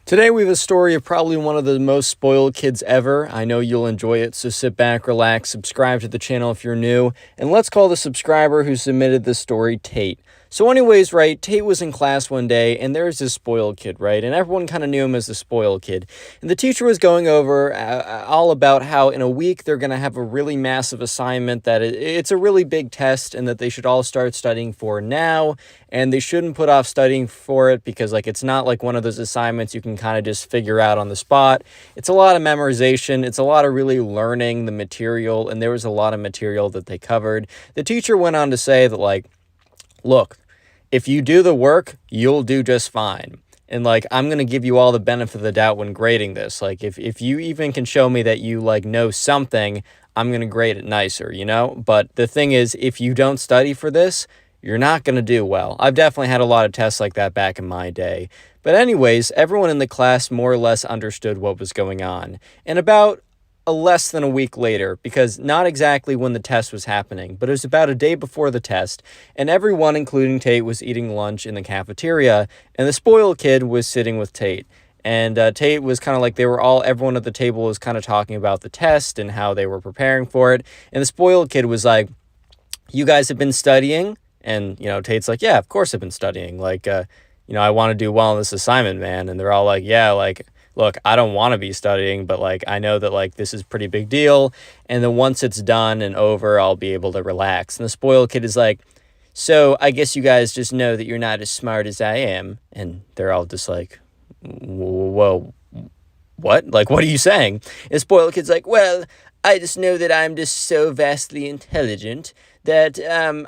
Today we have a story of probably one of the most spoiled kids ever. I know you'll enjoy it, so sit back, relax, subscribe to the channel if you're new, and let's call the subscriber who submitted this story Tate. So anyways, right, Tate was in class one day, and there's this spoiled kid, right? And everyone kind of knew him as the spoiled kid. And the teacher was going over all about how in a week they're going to have a really massive assignment, that it's a really big test, and that they should all start studying for now, and they shouldn't put off studying for it because, like, it's not like one of those assignments you can kind of just figure out on the spot. It's a lot of memorization. It's a lot of really learning the material, and there was a lot of material that they covered. The teacher went on to say that, like, look, if you do the work, you'll do just fine. And, like, I'm going to give you all the benefit of the doubt when grading this. Like, if you even can show me that you, like, know something, I'm going to grade it nicer, you know? But the thing is, if you don't study for this, you're not going to do well. I've definitely had a lot of tests like that back in my day. But anyways, everyone in the class more or less understood what was going on. And about less than a week later, because not exactly when the test was happening, but it was about a day before the test, and everyone, including Tate, was eating lunch in the cafeteria, and the spoiled kid was sitting with Tate. And Tate was kind of like, everyone at the table was kind of talking about the test and how they were preparing for it. And the spoiled kid was like, you guys have been studying? And, you know, Tate's like, yeah, of course I've been studying. Like, I want to do well on this assignment, man. And they're all like, yeah, like, look, I don't want to be studying, but, like, I know that, like, this is a pretty big deal. And then once it's done and over, I'll be able to relax. And the spoiled kid is like, so I guess you guys just know that you're not as smart as I am. And they're all just like, whoa, what? Like, what are you saying? And the spoiled kid's like, well, I just know that I'm just so vastly intelligent that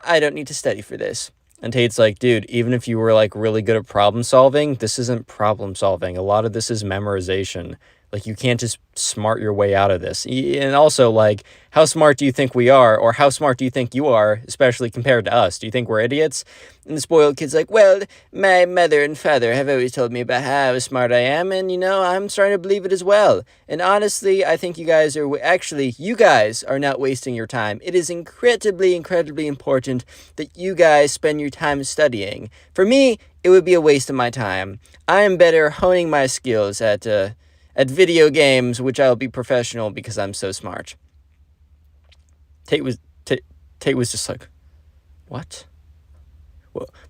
I don't need to study for this. And Tate's like, dude, even if you were, like, really good at problem solving, this isn't problem solving. A lot of this is memorization. Like, you can't just smart your way out of this. And also, like, how smart do you think we are? Or how smart do you think you are, especially compared to us? Do you think we're idiots? And the spoiled kid's like, well, my mother and father have always told me about how smart I am, and, I'm starting to believe it as well. And honestly, I think you guys are not wasting your time. It is incredibly, incredibly important that you guys spend your time studying. For me, it would be a waste of my time. I am better honing my skills at video games, which I'll be professional because I'm so smart. Tate was just like, what?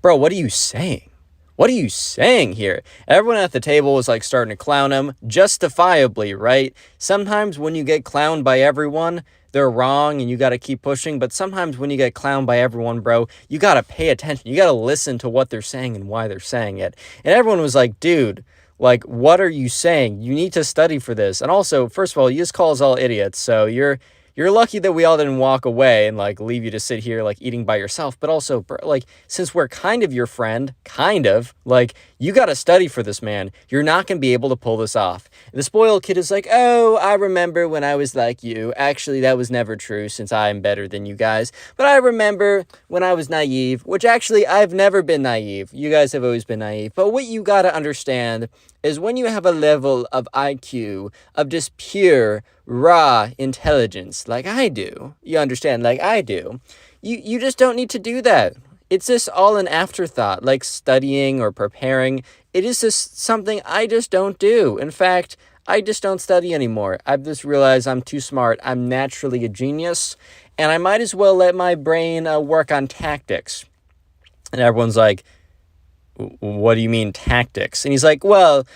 Bro, what are you saying? What are you saying here? Everyone at the table was, like, starting to clown him, justifiably, right? Sometimes when you get clowned by everyone, they're wrong and you got to keep pushing. But sometimes when you get clowned by everyone, bro, you got to pay attention. You got to listen to what they're saying and why they're saying it. And everyone was like, dude, like, what are you saying? You need to study for this. And also, first of all, you just call us all idiots. So you're lucky that we all didn't walk away and, like, leave you to sit here, like, eating by yourself. But also, like, since we're kind of your friend, like, you got to study for this, man. You're not going to be able to pull this off. And the spoiled kid is like, oh, I remember when I was like you. Actually, that was never true since I am better than you guys. But I remember when I was naive, which actually I've never been naive. You guys have always been naive. But what you got to understand is when you have a level of IQ, of just pure, raw intelligence, like I do, you understand, like I do, you just don't need to do that. It's just all an afterthought, like studying or preparing. It is just something I just don't do. In fact, I just don't study anymore. I've just realized I'm too smart. I'm naturally a genius, and I might as well let my brain work on tactics. And everyone's like, what do you mean tactics? And he's like, well,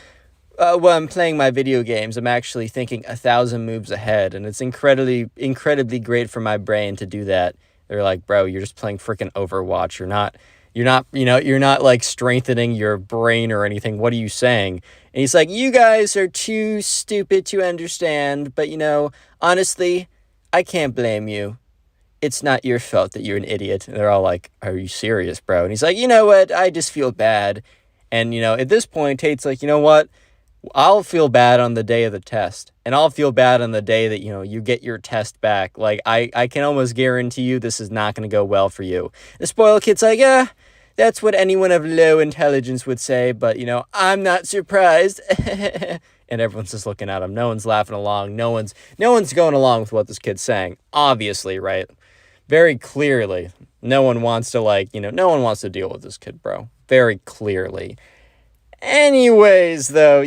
when I'm playing my video games, I'm actually thinking 1,000 moves ahead, and it's incredibly, incredibly great for my brain to do that. They're like, bro, you're just playing freaking Overwatch. You're not like strengthening your brain or anything. What are you saying? And he's like, you guys are too stupid to understand, but, honestly, I can't blame you. It's not your fault that you're an idiot. And they're all like, are you serious, bro? And he's like, you know what? I just feel bad. And, at this point, Tate's like, you know what? I'll feel bad on the day of the test. And I'll feel bad on the day that, you get your test back. Like, I can almost guarantee you this is not going to go well for you. The spoiled kid's like, yeah, that's what anyone of low intelligence would say. But, I'm not surprised. And everyone's just looking at him. No one's laughing along. No one's going along with what this kid's saying. Obviously, right? Very clearly, no one wants to, no one wants to deal with this kid, bro. Very clearly. Anyways, though,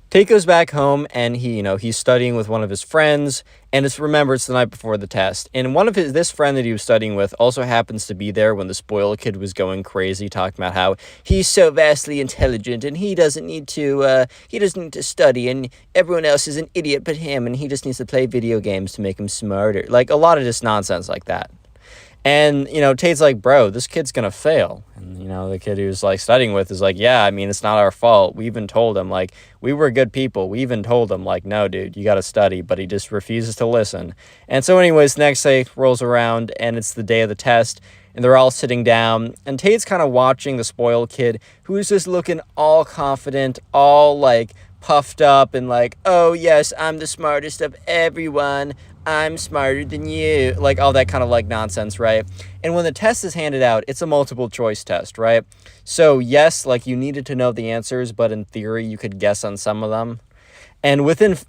Tate goes back home and he's studying with one of his friends, and it's the night before the test. And this friend that he was studying with also happens to be there when the spoiled kid was going crazy, talking about how he's so vastly intelligent and he doesn't need to study, and everyone else is an idiot but him, and he just needs to play video games to make him smarter. Like a lot of just nonsense like that. And, Tate's like, bro, this kid's going to fail. And, the kid who's, studying with is like, yeah, I mean, it's not our fault. We even told him, we were good people. We even told him, no, dude, you got to study. But he just refuses to listen. And so anyways, the next day rolls around, and it's the day of the test. And they're all sitting down. And Tate's kind of watching the spoiled kid, who's just looking all confident, all, puffed up and oh, yes, I'm the smartest of everyone. I'm smarter than you, all that kind of nonsense, right? And when the test is handed out, it's a multiple choice test, right? So yes, you needed to know the answers, but in theory, you could guess on some of them. And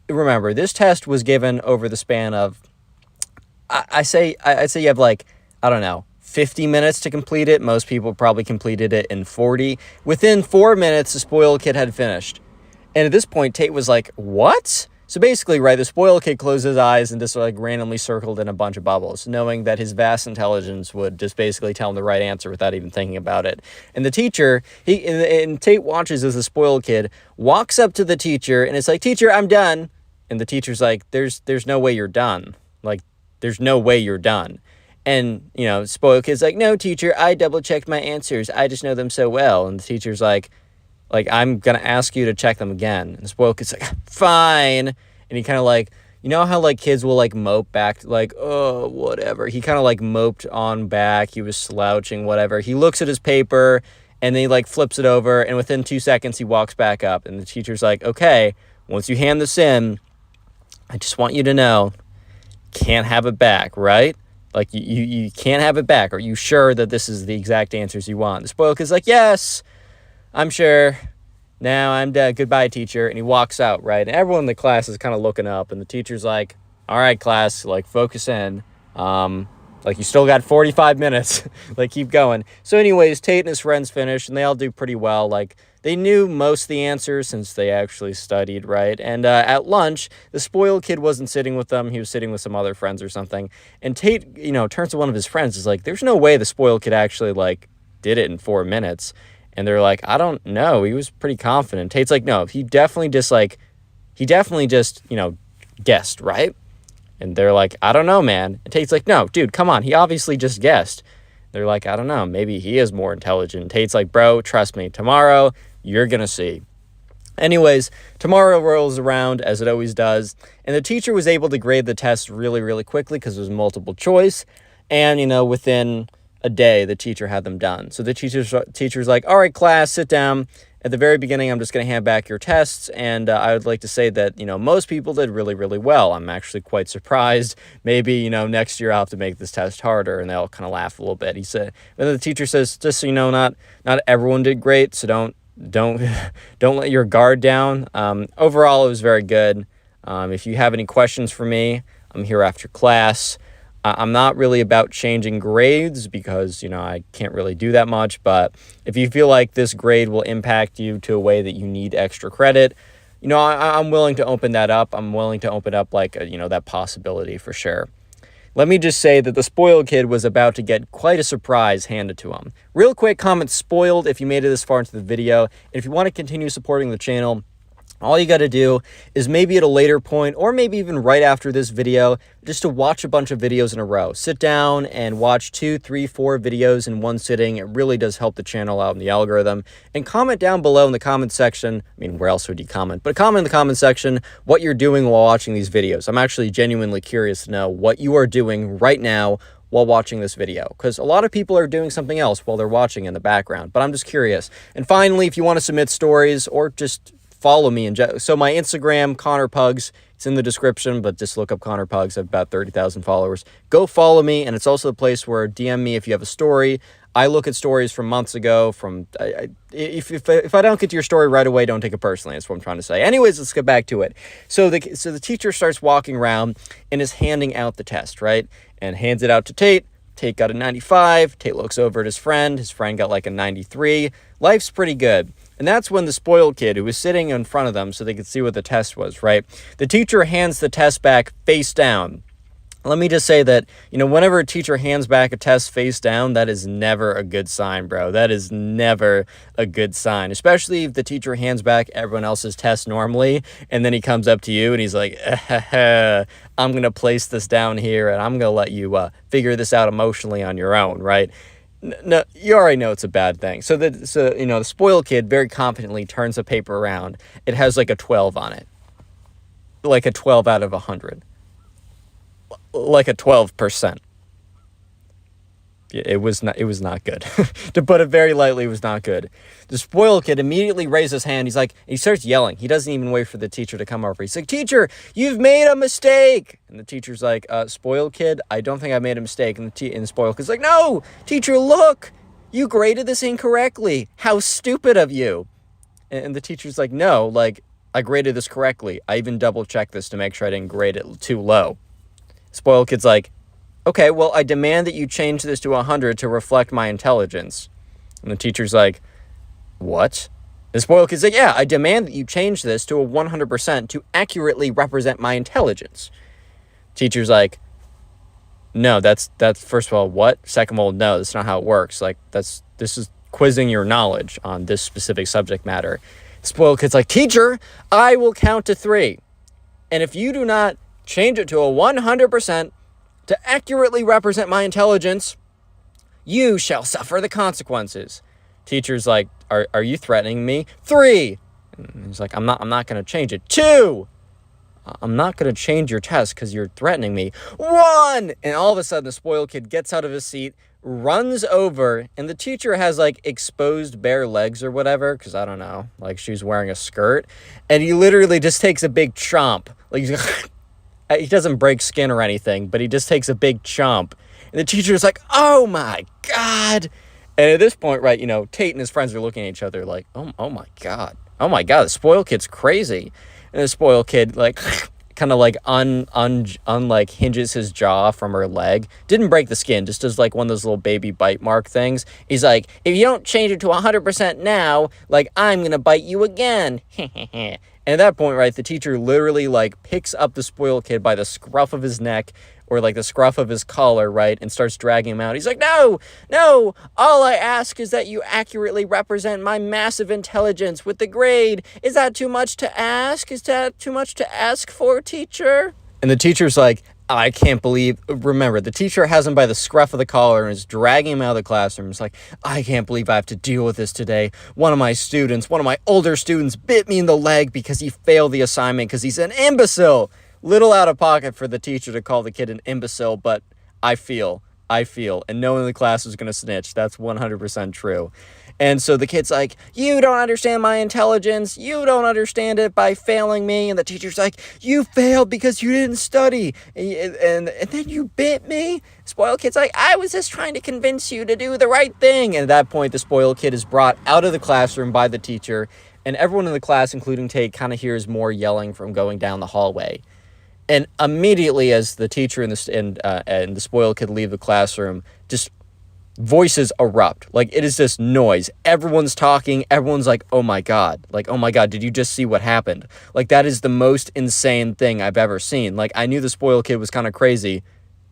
remember, this test was given over the span of, I'd say you have I don't know, 50 minutes to complete it. Most people probably completed it in 40. Within 4 minutes, the spoiled kid had finished. And at this point, Tate was like, what? So basically, right, the spoiled kid closed his eyes and just randomly circled in a bunch of bubbles, knowing that his vast intelligence would just basically tell him the right answer without even thinking about it. And the teacher, and Tate watches as the spoiled kid walks up to the teacher and it's like, teacher, I'm done. And the teacher's like, there's no way you're done. There's no way you're done. And, spoiled kid's like, no, teacher, I double-checked my answers. I just know them so well. And the teacher's like, I'm going to ask you to check them again. And the spoiled kid's like, fine. And he kind of how kids will mope back, oh, whatever. He kind of moped on back. He was slouching, whatever. He looks at his paper and then he flips it over. And within 2 seconds, he walks back up. And the teacher's like, okay, once you hand this in, I just want you to know, can't have it back, right? You can't have it back. Are you sure that this is the exact answers you want? The spoiled kid's like, yes, I'm sure. Now I'm dead. Goodbye, teacher. And he walks out, right? And everyone in the class is kind of looking up. And the teacher's like, all right, class, focus in. You still got 45 minutes. Keep going. So anyways, Tate and his friends finish, and they all do pretty well. They knew most of the answers since they actually studied, right? And at lunch, the spoiled kid wasn't sitting with them. He was sitting with some other friends or something. And Tate, turns to one of his friends, is like, there's no way the spoiled kid actually, did it in 4 minutes. And they're like, I don't know. He was pretty confident. Tate's like, no, he definitely just, guessed, right? And they're like, I don't know, man. And Tate's like, no, dude, come on. He obviously just guessed. They're like, I don't know. Maybe he is more intelligent. Tate's like, bro, trust me. Tomorrow, you're going to see. Anyways, tomorrow rolls around, as it always does. And the teacher was able to grade the test really, really quickly because it was multiple choice. And, within a day, the teacher had them done. So the teacher's like, all right, class, sit down. At the very beginning, I'm just going to hand back your tests, and I would like to say that, most people did really, really well. I'm actually quite surprised. Maybe, next year I'll have to make this test harder, and they all kind of laugh a little bit. He said, and then the teacher says, just so you know, not everyone did great, so don't let your guard down. Overall, it was very good. If you have any questions for me, I'm here after class. I'm not really about changing grades because, I can't really do that much. But if you feel like this grade will impact you to a way that you need extra credit, I'm willing to open that up. I'm willing to open up that possibility for sure. Let me just say that the spoiled kid was about to get quite a surprise handed to him. Real quick, comment spoiled if you made it this far into the video. And if you want to continue supporting the channel, all you got to do is maybe at a later point or maybe even right after this video, just to watch a bunch of videos in a row. Sit down and watch 2, 3, 4 videos in one sitting. It really does help the channel out in the algorithm. And comment down below in the comment section. I mean, where else would you comment? But comment in the comment section what you're doing while watching these videos. I'm actually genuinely curious to know what you are doing right now while watching this video, because a lot of people are doing something else while they're watching in the background. But I'm just curious. And finally, if you want to submit stories or just follow me. So my Instagram, Connor Pugs, it's in the description, but just look up Connor Pugs. I have about 30,000 followers. Go follow me, and it's also the place where DM me if you have a story. I look at stories from months ago. If I don't get to your story right away, don't take it personally. That's what I'm trying to say. Anyways, let's get back to it. So the teacher starts walking around and is handing out the test, right? And hands it out to Tate. Tate got a 95. Tate looks over at his friend. His friend got like a 93. Life's pretty good. And that's when the spoiled kid, who was sitting in front of them so they could see what the test was, right? The teacher hands the test back face down. Let me just say that, whenever a teacher hands back a test face down, that is never a good sign, bro. That is never a good sign, especially if the teacher hands back everyone else's test normally, and then he comes up to you and he's like, I'm going to place this down here, and I'm going to let you figure this out emotionally on your own, right? No, you already know it's a bad thing. So the spoiled kid very confidently turns the paper around. It has like a 12 on it. Like a 12 out of 100. Like a 12%. It was not good. To put it very lightly, it was not good. The spoiled kid immediately raises his hand. He starts yelling. He doesn't even wait for the teacher to come over. He's like, "Teacher, you've made a mistake." And the teacher's like, "Spoiled kid, I don't think I made a mistake." And the spoiled kid's like, "No, teacher, look, you graded this incorrectly. How stupid of you." And the teacher's like, "No, like, I graded this correctly. I even double-checked this to make sure I didn't grade it too low." Spoiled kid's like, "Okay, well, I demand that you change this to 100 to reflect my intelligence." And the teacher's like, "What?" The spoiled kid's like, "Yeah, I demand that you change this to a 100% to accurately represent my intelligence." Teacher's like, "No, that's first of all, what? Second of all, no, that's not how it works. Like, this is quizzing your knowledge on this specific subject matter." The spoiled kid's like, "Teacher, I will count to 3. And if you do not change it to a 100% to accurately represent my intelligence, you shall suffer the consequences." Teacher's like, are you threatening me? 3. And he's like, I'm not going to change it. 2. I'm not going to change your test because you're threatening me. 1. And all of a sudden, the spoiled kid gets out of his seat, runs over, and the teacher has like exposed bare legs or whatever, because I don't know, like she's wearing a skirt, and he literally just takes a big chomp. Like, he doesn't break skin or anything, but he just takes a big chomp. And the teacher's like, "Oh my God." And at this point, right, Tate and his friends are looking at each other like, oh my God. Oh my God, the spoiled kid's crazy. And the spoiled kid, like, kind of like like hinges his jaw from her leg. Didn't break the skin, just does like one of those little baby bite mark things. He's like, "If you don't change it to 100% now, like, I'm going to bite you again." And at that point, right, the teacher literally, like, picks up the spoiled kid by the scruff of his neck or, like, the scruff of his collar, right, and starts dragging him out. He's like, no, all I ask is that you accurately represent my massive intelligence with the grade. Is that too much to ask? Is that too much to ask for, teacher?" And the teacher's like, "I can't believe," remember, the teacher has him by the scruff of the collar and is dragging him out of the classroom. It's like, "I can't believe I have to deal with this today. One of my older students bit me in the leg because he failed the assignment because he's an imbecile." Little out of pocket for the teacher to call the kid an imbecile, but I feel, and no one in the class is going to snitch. That's 100% true. And so the kid's like, "You don't understand my intelligence. You don't understand it by failing me." And the teacher's like, "You failed because you didn't study. And then you bit me." Spoiled kid's like, "I was just trying to convince you to do the right thing." And at that point, the spoiled kid is brought out of the classroom by the teacher. And everyone in the class, including Tate, kind of hears more yelling from going down the hallway. And immediately as the teacher and the spoiled kid leave the classroom, just voices erupt. Like, it is this noise. Everyone's talking. Everyone's like, "Oh my God. Like, oh my God, did you just see what happened?" Like, that is the most insane thing I've ever seen. Like, I knew the spoiled kid was kind of crazy,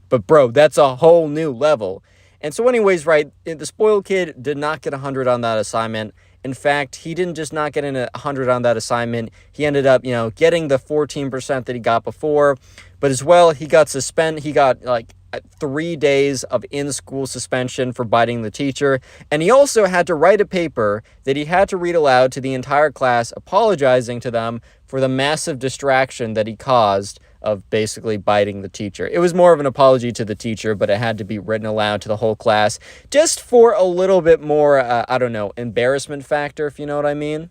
but bro, that's a whole new level. And so anyways, right, the spoiled kid did not get 100 on that assignment. In fact, he didn't just not get in 100 on that assignment. He ended up, getting the 14% that he got before. But as well, he got suspended. He got like 3 days of in-school suspension for biting the teacher. And he also had to write a paper that he had to read aloud to the entire class, apologizing to them for the massive distraction that he caused of basically biting the teacher. It was more of an apology to the teacher, but it had to be written aloud to the whole class just for a little bit more, embarrassment factor, if you know what I mean.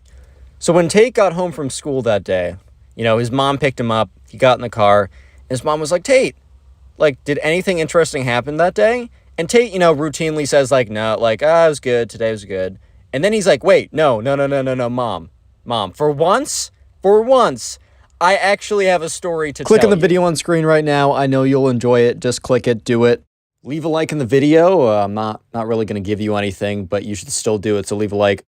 So when Tate got home from school that day, his mom picked him up. He got in the car, and his mom was like, "Tate, like, did anything interesting happen that day?" And Tate, routinely says, like, "No, like, it was good. Today was good." And then he's like, "Wait, no, mom, for once, I actually have a story to tell you." Click on the video on screen right now. I know you'll enjoy it. Just click it. Do it. Leave a like in the video. I'm not really going to give you anything, but you should still do it, so leave a like.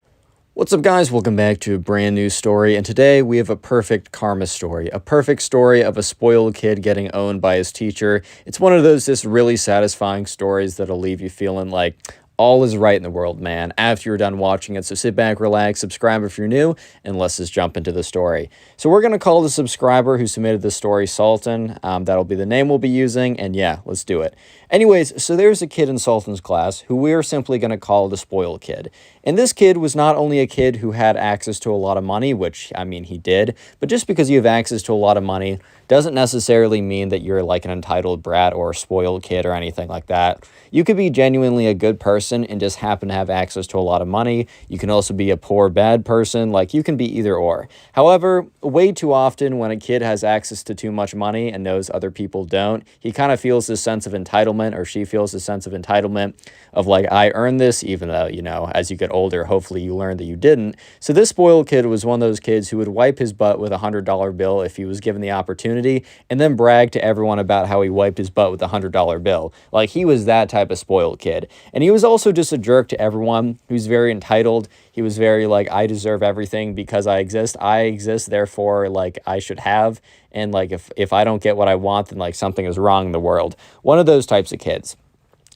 What's up, guys? Welcome back to a brand new story, and today we have a perfect karma story. A perfect story of a spoiled kid getting owned by his teacher. It's one of those just really satisfying stories that'll leave you feeling like all is right in the world, man, after you're done watching it. So sit back, relax, subscribe if you're new, and let's just jump into the story. So we're going to call the subscriber who submitted the story Sultan. That'll be the name we'll be using, and yeah, let's do it. Anyways, so there's a kid in Sultan's class who we're simply going to call the spoiled kid. And this kid was not only a kid who had access to a lot of money, which, I mean, he did, but just because you have access to a lot of money doesn't necessarily mean that you're like an entitled brat or a spoiled kid or anything like that. You could be genuinely a good person and just happen to have access to a lot of money. You can also be a poor, bad person. Like, you can be either or. However, way too often when a kid has access to too much money and knows other people don't, he kind of feels this sense of entitlement, or she feels this sense of entitlement of like, I earned this, even though, you know, as you get older, hopefully you learn that you didn't. So this spoiled kid was one of those kids who would wipe his butt with a $100 bill if he was given the opportunity, and then brag to everyone about how he wiped his butt with a $100 bill. Like, he was that type of spoiled kid. And he was also just a jerk to everyone who's very entitled. He was very like, I deserve everything because I exist, therefore, like, I should have. And like, if I don't get what I want, then like something is wrong in the world. One of those types of kids.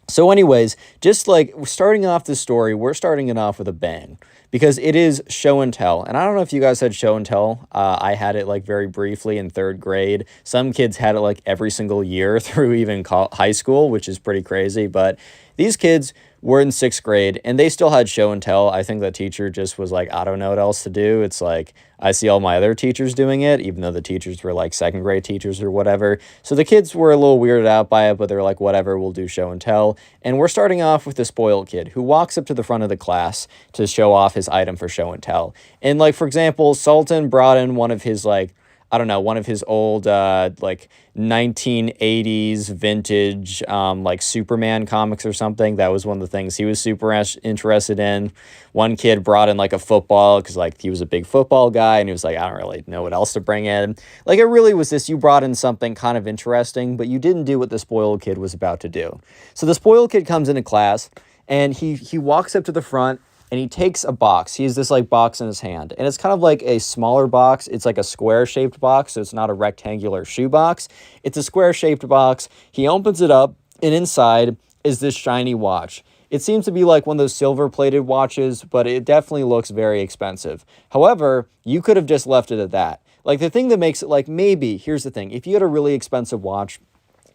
So anyways, just like starting off the story, we're starting it off with a bang because it is show and tell. And I don't know if you guys had show and tell. I had it like very briefly in 3rd grade. Some kids had it like every single year through even high school, which is pretty crazy. But these kids were in 6th grade and they still had show and tell. I think the teacher just was like, I don't know what else to do. It's like, I see all my other teachers doing it, even though the teachers were like 2nd grade teachers or whatever. So the kids were a little weirded out by it, but they're like, whatever, we'll do show and tell. And we're starting off with the spoiled kid who walks up to the front of the class to show off his item for show and tell. And like, for example, Sultan brought in one of his like, I don't know, one of his old, like, 1980s vintage, like, Superman comics or something. That was one of the things he was super interested in. One kid brought in, like, a football because, like, he was a big football guy, and he was like, I don't really know what else to bring in. Like, it really was this, you brought in something kind of interesting, but you didn't do what the spoiled kid was about to do. So the spoiled kid comes into class, and he walks up to the front, and he takes a box. He has this like box in his hand, and it's kind of like a smaller box. It's like a square shaped box, so it's not a rectangular shoe box. It's a square shaped box. He opens it up, and inside is this shiny watch. It seems to be like one of those silver plated watches, but it definitely looks very expensive. However, you could have just left it at that. Like, the thing that makes it, like, maybe, here's the thing, if you had a really expensive watch,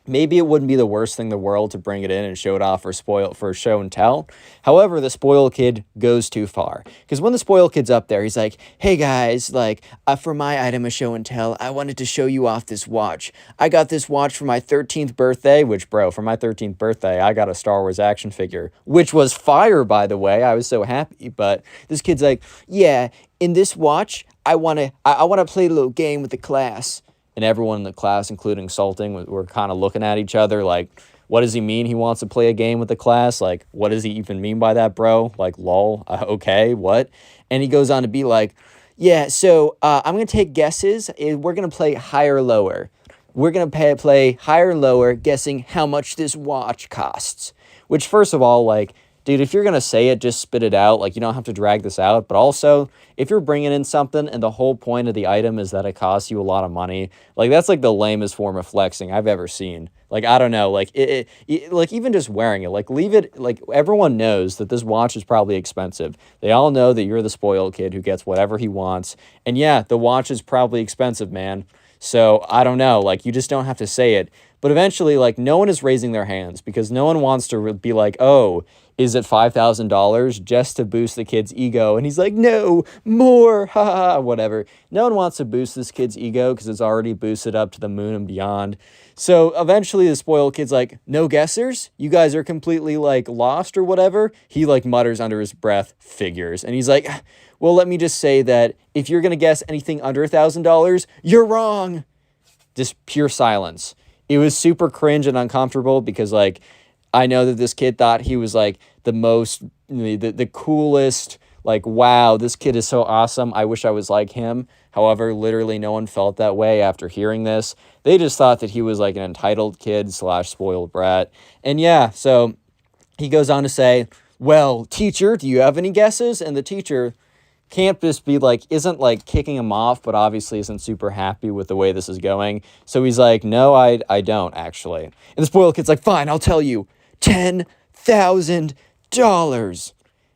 maybe it wouldn't be the worst thing in the world to bring it in and show it off for show and tell. However, the spoiled kid goes too far. Because when the spoiled kid's up there, he's like, hey guys, like, for my item of show and tell, I wanted to show you off this watch. I got this watch for my 13th birthday, which, bro, for my 13th birthday, I got a Star Wars action figure, which was fire, by the way. I was so happy. But this kid's like, yeah, in this watch, I want to play a little game with the class. And everyone in the class, including Sultan, were kind of looking at each other like, what does he mean he wants to play a game with the class? Like, what does he even mean by that, bro? Like, lol, okay, what? And he goes on to be like, yeah, so I'm going to take guesses. We're going to play higher, lower. We're going to play higher and lower, guessing how much this watch costs. Which, first of all, like, dude, if you're going to say it, just spit it out. Like, you don't have to drag this out. But also, if you're bringing in something and the whole point of the item is that it costs you a lot of money, like, that's like the lamest form of flexing I've ever seen. Like, I don't know, like, like, even just wearing it, like, leave it, like, everyone knows that this watch is probably expensive. They all know that you're the spoiled kid who gets whatever he wants. And yeah, the watch is probably expensive, man. So, I don't know, like, you just don't have to say it. But eventually, like, no one is raising their hands because no one wants to be like, oh, is it $5,000 just to boost the kid's ego? And he's like, no, more, ha ha, whatever. No one wants to boost this kid's ego because it's already boosted up to the moon and beyond. So eventually the spoiled kid's like, no guessers? You guys are completely like lost or whatever? He like mutters under his breath, figures. And he's like, well, let me just say that if you're going to guess anything under $1,000, you're wrong. Just pure silence. It was super cringe and uncomfortable because like, I know that this kid thought he was like the most, the coolest, Like, wow, this kid is so awesome. I wish I was like him. However, literally no one felt that way after hearing this. They just thought that he was like an entitled kid slash spoiled brat. And yeah, so he goes on to say, well, teacher, do you have any guesses? And the teacher can't just be like, isn't like kicking him off, but obviously isn't super happy with the way this is going. So he's like, no, I don't actually. And the spoiled kid's like, fine, I'll tell you, $10,000.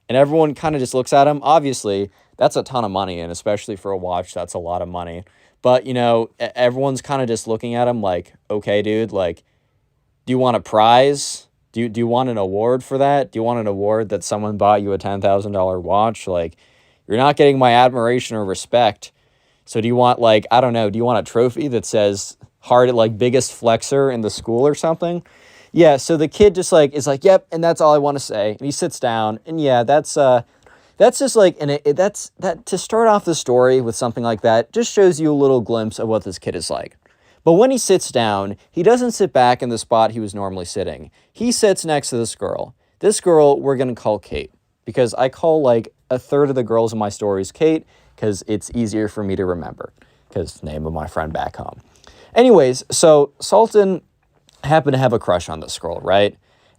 And everyone kind of just looks at him. Obviously, that's a ton of money, and especially for a watch, that's a lot of money. But, you know, everyone's kind of just looking at him like, okay, dude, like, do you want a prize? Do you want an award for that? Do you want an award that someone bought you a $10,000 watch? Like, you're not getting my admiration or respect. So do you want, like, I don't know, do you want a trophy that says like biggest flexer in the school or something? Yeah, so the kid just like is like, yep, and that's all I want to say. And he sits down, and yeah, that's just like, and that's that to start off the story with something like that just shows you a little glimpse of what this kid is like. But when he sits down, he doesn't sit back in the spot he was normally sitting. He sits next to this girl. This girl we're going to call Kate, because I call like a third of the girls in my stories Kate, because it's easier for me to remember, because name of my friend back home. Anyways, so Sultan happened to have a crush on this girl, right?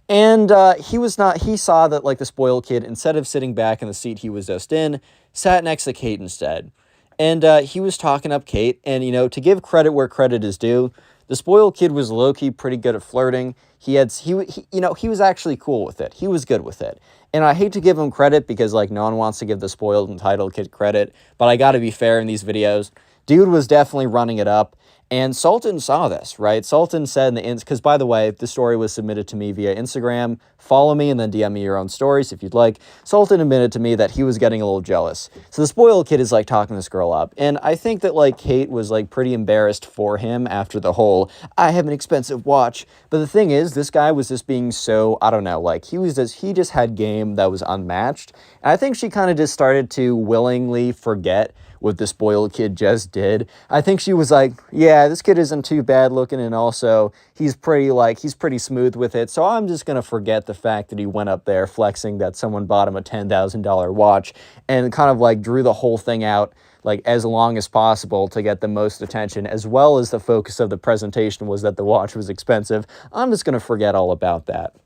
And he saw that like the spoiled kid, instead of sitting back in the seat he was just in, sat next to Kate instead. And he was talking up Kate, and, you know, to give credit where credit is due, the spoiled kid was low-key pretty good at flirting. He was actually cool with it. He was good with it. And I hate to give him credit because, like, no one wants to give the spoiled entitled kid credit, but I gotta be fair in these videos. Dude was definitely running it up. And Sultan saw this, right? Sultan said because by the way, the story was submitted to me via Instagram. Follow me and then DM me your own stories if you'd like. Sultan admitted to me that he was getting a little jealous. So the spoiled kid is like talking this girl up. And I think that like Kate was like pretty embarrassed for him after the whole, I have an expensive watch. But the thing is, this guy was just being so, I don't know, like he just had game that was unmatched. And I think she kind of just started to willingly forget what the spoiled kid just did. I think she was like, yeah, this kid isn't too bad looking, and also he's pretty smooth with it, so I'm just gonna forget the fact that he went up there flexing that someone bought him a $10,000 watch and kind of like drew the whole thing out like as long as possible to get the most attention, as well as the focus of the presentation was that the watch was expensive. I'm just gonna forget all about that.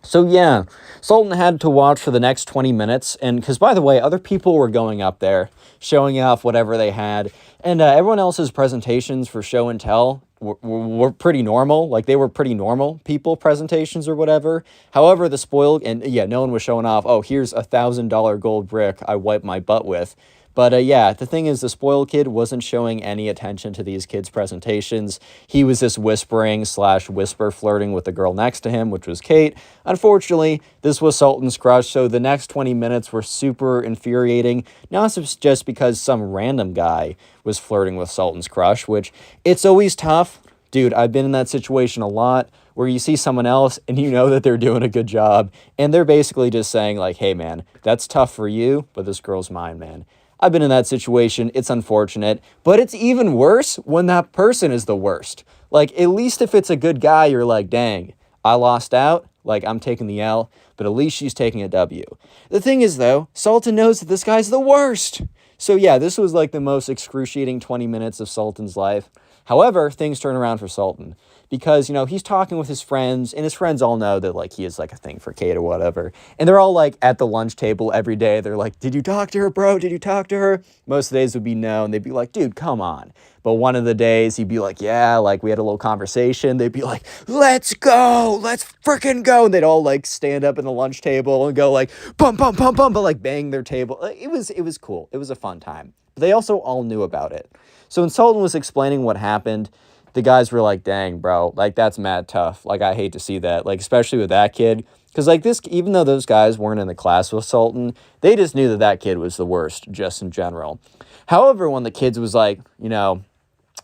So yeah, Sultan had to watch for the next 20 minutes, and because by the way, other people were going up there, showing off whatever they had, and everyone else's presentations for show and tell were pretty normal. Like, they were pretty normal people presentations or whatever. However, the spoiled, and yeah, no one was showing off, oh, here's $1,000 gold brick I wiped my butt with. But yeah, the thing is, the spoiled kid wasn't showing any attention to these kids' presentations. He was just whispering/whisper flirting with the girl next to him, which was Kate. Unfortunately, this was Sultan's crush, so the next 20 minutes were super infuriating, not just because some random guy was flirting with Sultan's crush, which it's always tough. Dude, I've been in that situation a lot where you see someone else and you know that they're doing a good job, and they're basically just saying like, hey man, that's tough for you, but this girl's mine, man. I've been in that situation. It's unfortunate, but it's even worse when that person is the worst. Like, at least if it's a good guy, you're like, dang, I lost out. Like, I'm taking the L, but at least she's taking a W. The thing is, though, Sultan knows that this guy's the worst. So yeah, this was like the most excruciating 20 minutes of Sultan's life. However, things turn around for Sultan because, you know, he's talking with his friends, and his friends all know that, like, he has, like, a thing for Kate or whatever. And they're all, like, at the lunch table every day. They're like, did you talk to her, bro? Did you talk to her? Most of the days would be no, and they'd be like, dude, come on. But one of the days, he'd be like, yeah, like, we had a little conversation. They'd be like, let's go, let's freaking go. And they'd all, like, stand up in the lunch table and go, like, bum, bum, bum, bum, but, like, bang their table. It was cool. It was a fun time. But they also all knew about it. So when Sultan was explaining what happened, the guys were like, dang, bro, like, that's mad tough. Like, I hate to see that, like, especially with that kid. Because, like, this, even though those guys weren't in the class with Sultan, they just knew that that kid was the worst, just in general. However, when the kids was like, you know,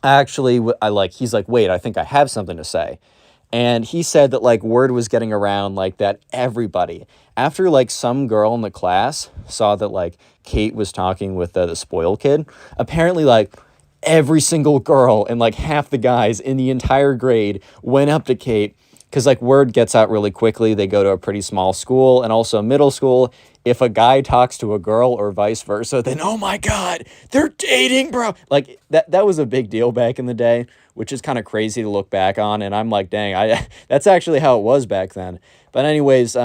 he's like, wait, I think I have something to say. And he said that, like, word was getting around, like, that everybody, after, like, some girl in the class saw that, like, Kate was talking with the spoiled kid, apparently, like, every single girl and like half the guys in the entire grade went up to Kate because like word gets out really quickly. They go to a pretty small school and also middle school. If a guy talks to a girl or vice versa, then oh my God, they're dating, bro. Like that was a big deal back in the day, which is kind of crazy to look back on. And I'm like, dang, that's actually how it was back then. But anyways,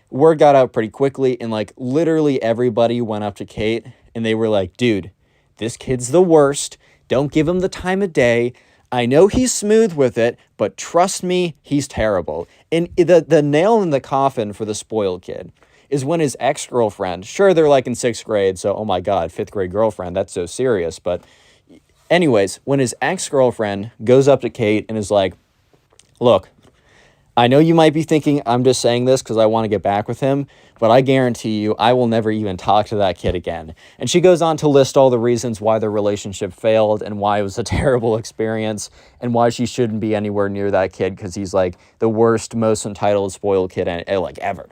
word got out pretty quickly, and like literally everybody went up to Kate and they were like, dude, this kid's the worst. Don't give him the time of day. I know he's smooth with it, but trust me, he's terrible. And the nail in the coffin for the spoiled kid is when his ex-girlfriend, sure, they're like in 6th grade, so oh my God, 5th grade girlfriend, that's so serious. But anyways, when his ex-girlfriend goes up to Kate and is like, look, I know you might be thinking I'm just saying this because I want to get back with him, but I guarantee you I will never even talk to that kid again. And she goes on to list all the reasons why their relationship failed and why it was a terrible experience and why she shouldn't be anywhere near that kid because he's like the worst, most entitled, spoiled kid like ever.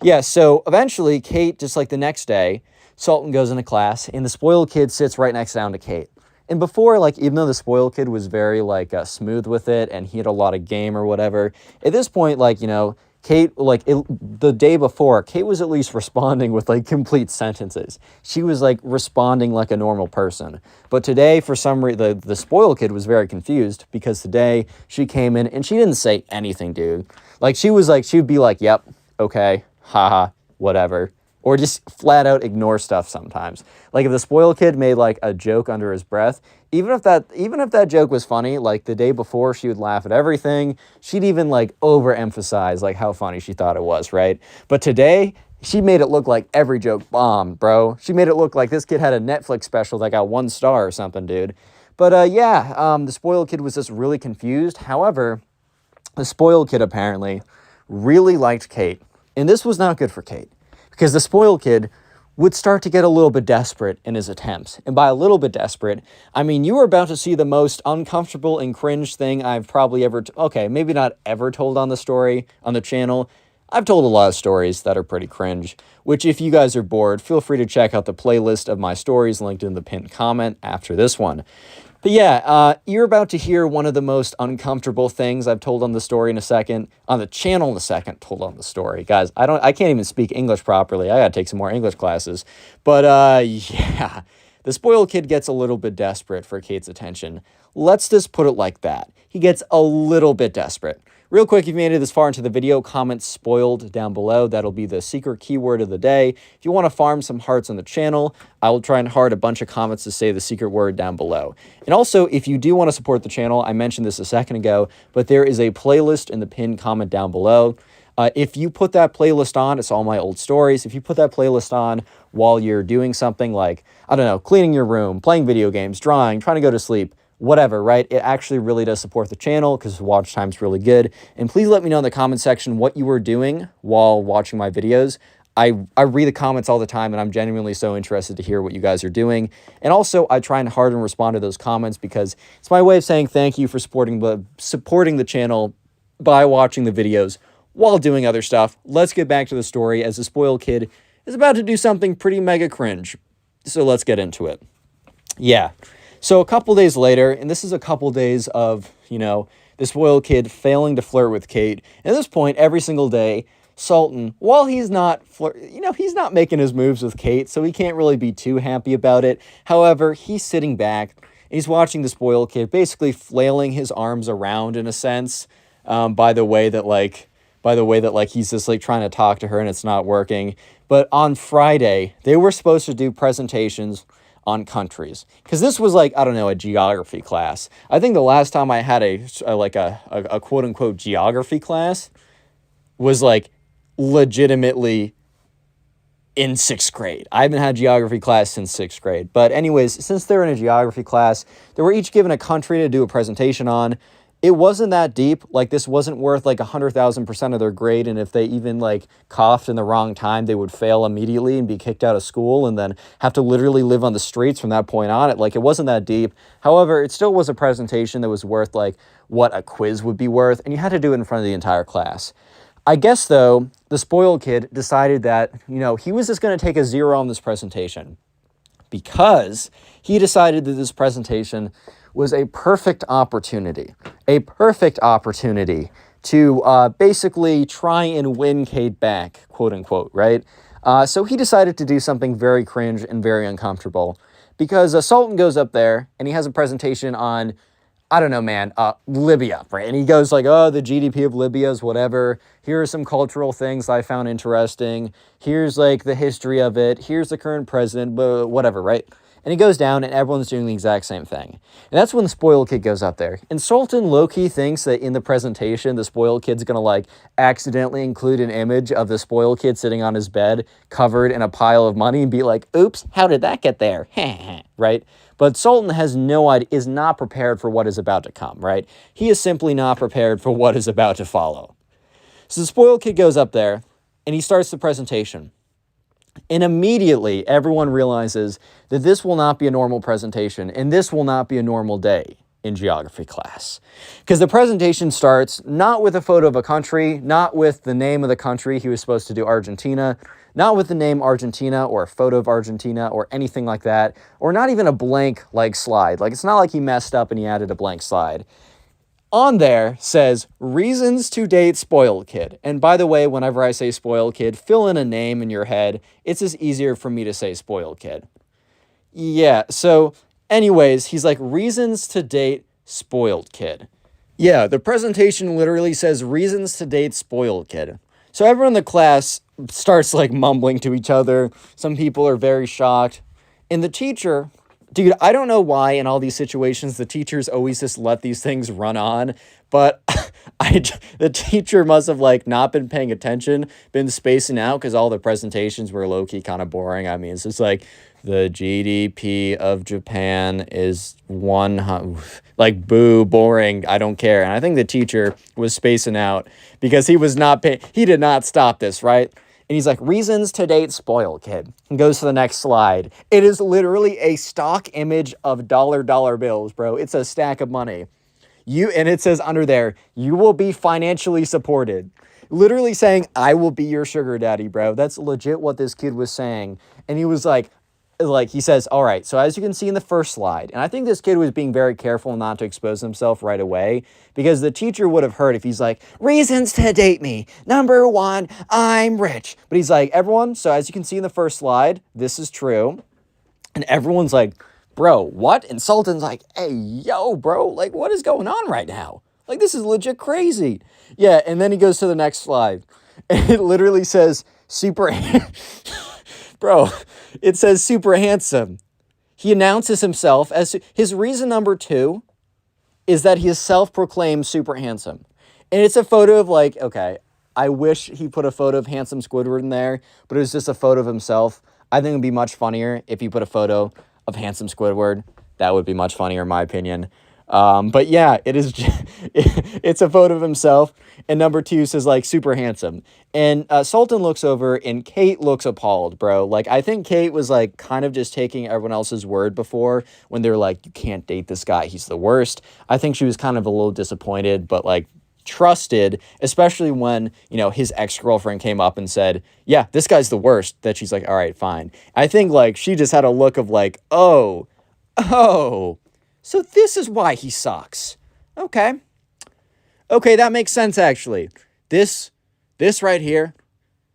Yeah, so eventually Kate, just like the next day, Sultan goes into class and the spoiled kid sits right next down to Kate. And before, like, even though the spoiled kid was very, like, smooth with it and he had a lot of game or whatever, at this point, like, you know, Kate, like, the day before, Kate was at least responding with, like, complete sentences. She was, like, responding like a normal person. But today, for some reason, the spoiled kid was very confused because today she came in and she didn't say anything, dude. Like, she would be like, yep, okay, haha, whatever. Or just flat out ignore stuff sometimes. Like if the spoiled kid made like a joke under his breath, even if that joke was funny, like the day before she would laugh at everything. She'd even like overemphasize like how funny she thought it was, right? But today, she made it look like every joke bombed, bro. She made it look like this kid had a Netflix special that got 1 star or something, dude. But the spoiled kid was just really confused. However, the spoiled kid apparently really liked Kate. And this was not good for Kate. Because the spoiled kid would start to get a little bit desperate in his attempts. And by a little bit desperate, I mean you are about to see the most uncomfortable and cringe thing I've probably ever... okay, maybe not ever told on the channel. I've told a lot of stories that are pretty cringe, which if you guys are bored, feel free to check out the playlist of my stories linked in the pinned comment after this one. But yeah, you're about to hear one of the most uncomfortable things I've told on the story in a second, on the channel in a second, told on the story. Guys, I can't even speak English properly. I gotta take some more English classes. But yeah, the spoiled kid gets a little bit desperate for Kate's attention. Let's just put it like that. He gets a little bit desperate. Real quick, if you made it this far into the video, comment spoiled down below. That'll be the secret keyword of the day. If you want to farm some hearts on the channel, I will try and heart a bunch of comments to say the secret word down below. And also, if you do want to support the channel, I mentioned this a second ago, but there is a playlist in the pinned comment down below. If you put that playlist on, it's all my old stories. If you put that playlist on while you're doing something like, I don't know, cleaning your room, playing video games, drawing, trying to go to sleep, whatever, right? It actually really does support the channel because watch time's really good. And please let me know in the comment section what you were doing while watching my videos. I read the comments all the time, and I'm genuinely so interested to hear what you guys are doing. And also, I try and hard and respond to those comments because it's my way of saying thank you for supporting the channel by watching the videos while doing other stuff. Let's get back to the story as the spoiled kid is about to do something pretty mega cringe. So let's get into it. Yeah. So a couple days later, and this is a couple days of, you know, this spoiled kid failing to flirt with Kate. At this point, every single day, Sultan, while he's not, he's not making his moves with Kate, so he can't really be too happy about it. However, he's sitting back, and he's watching the spoiled kid basically flailing his arms around in a sense, by the way that he's just like trying to talk to her and it's not working. But on Friday, they were supposed to do presentations on countries, because this was like, I don't know, a geography class. I think the last time I had a quote-unquote geography class was like legitimately in 6th grade. I haven't had geography class since 6th grade. But anyways, since they're in a geography class, they were each given a country to do a presentation on. It wasn't that deep. Like, this wasn't worth like 100,000% of their grade, and if they even like coughed in the wrong time, they would fail immediately and be kicked out of school and then have to literally live on the streets from that point on. It wasn't that deep. However, it still was a presentation that was worth like what a quiz would be worth, and you had to do it in front of the entire class. I guess though, the spoiled kid decided that, he was just going to take a 0 on this presentation because he decided that this presentation was a perfect opportunity to basically try and win Kate back, quote unquote, right? So he decided to do something very cringe and very uncomfortable because Sultan goes up there and he has a presentation on, I don't know, man, Libya, right? And he goes like, oh, the GDP of Libya is whatever. Here are some cultural things I found interesting. Here's like the history of it. Here's the current president, whatever, right? And he goes down and everyone's doing the exact same thing. And that's when the spoiled kid goes up there. And Sultan low-key thinks that in the presentation, the spoiled kid's gonna like accidentally include an image of the spoiled kid sitting on his bed covered in a pile of money and be like, oops, how did that get there? Right? But Sultan has no idea, is not prepared for what is about to come, right? He is simply not prepared for what is about to follow. So the spoiled kid goes up there and he starts the presentation. And immediately everyone realizes that this will not be a normal presentation and this will not be a normal day in geography class. Because the presentation starts not with a photo of a country, not with the name of the country. He was supposed to do Argentina, not with the name Argentina or a photo of Argentina or anything like that, or not even a blank like slide. Like it's not like he messed up and he added a blank slide. On there says, reasons to date spoiled kid. And by the way, whenever I say spoiled kid, fill in a name in your head. It's just easier for me to say spoiled kid. Yeah, so anyways, he's like, reasons to date spoiled kid. Yeah, the presentation literally says reasons to date spoiled kid. So everyone in the class starts like mumbling to each other. Some people are very shocked. And the teacher... Dude, I don't know why in all these situations the teachers always just let these things run on, but the teacher must have like not been paying attention, been spacing out because all the presentations were low-key kind of boring. I mean, it's just like the GDP of Japan is 100, like boo, boring, I don't care. And I think the teacher was spacing out because he was not paying, he did not stop this, right? And he's like, reasons to date spoiled kid. And goes to the next slide. It is literally a stock image of dollar bills, bro. It's a stack of money. And it says under there, you will be financially supported. Literally saying, I will be your sugar daddy, bro. That's legit what this kid was saying. And he was like, he says, all right, so as you can see in the first slide, and I think this kid was being very careful not to expose himself right away, because the teacher would have heard if he's like, reasons to date me. Number one, I'm rich. But he's like, everyone, so as you can see in the first slide, this is true. And everyone's like, bro, what? And Sultan's like, hey, yo, bro, like, what is going on right now? Like, this is legit crazy. Yeah, and then he goes to the next slide. And it literally says, super... Bro, it says super handsome. He announces himself as... His reason number 2 is that he is self-proclaimed super handsome. And it's a photo of like, okay, I wish he put a photo of handsome Squidward in there, but it was just a photo of himself. I think it would be much funnier if he put a photo of handsome Squidward. That would be much funnier in my opinion. But yeah, it is. It's a photo of himself, and number 2 says like super handsome. And Sultan looks over, and Kate looks appalled, bro. Like I think Kate was like kind of just taking everyone else's word before when they were like, you can't date this guy, he's the worst. I think she was kind of a little disappointed, but like trusted, especially when, you know, his ex-girlfriend came up and said, yeah, this guy's the worst, that she's like, all right, fine. I think like she just had a look of like, oh, so this is why he sucks. Okay, that makes sense, actually. This right here,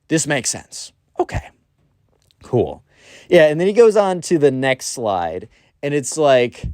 this makes sense. Okay, cool. Yeah, and then he goes on to the next slide, and it's like,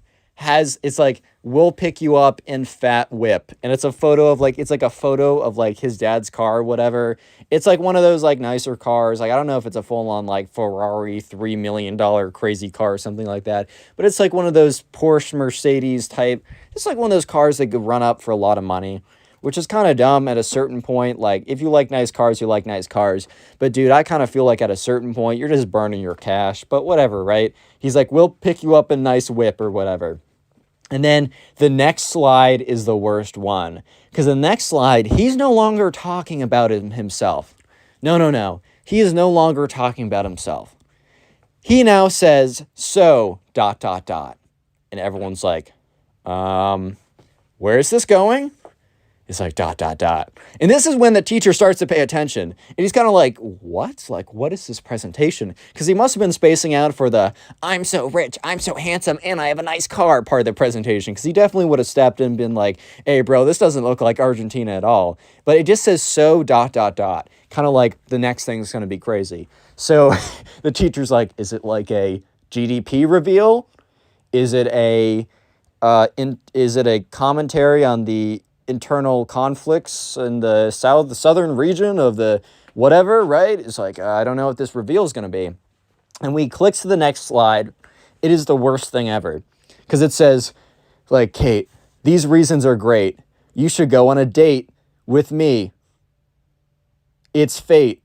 we'll pick you up in fat whip. And it's a photo of like, it's like a photo of like his dad's car or whatever. It's like one of those like nicer cars. Like, I don't know if it's a full on like Ferrari $3 million crazy car or something like that. But it's like one of those Porsche Mercedes type. It's like one of those cars that could run up for a lot of money, which is kind of dumb at a certain point. Like, if you like nice cars, you like nice cars. But dude, I kind of feel like at a certain point, you're just burning your cash, but whatever, right? He's like, we'll pick you up in nice whip or whatever. And then the next slide is the worst one. Because the next slide, he's no longer talking about himself. No. He is no longer talking about himself. He now says, so, ... And everyone's like, where is this going? It's like dot, dot, dot. And this is when the teacher starts to pay attention. And he's kind of like, what? Like, what is this presentation? Because he must have been spacing out for the, I'm so rich, I'm so handsome, and I have a nice car part of the presentation. Because he definitely would have stepped in and been like, hey, bro, this doesn't look like Argentina at all. But it just says so dot, dot, dot. Kind of like the next thing's going to be crazy. So the teacher's like, is it like a GDP reveal? Is it a commentary on the internal conflicts in the southern region of the whatever, right? It's like, I don't know what this reveal is going to be. And we click to the next slide. It is the worst thing ever. Because it says, like, Kate, these reasons are great. You should go on a date with me. It's fate.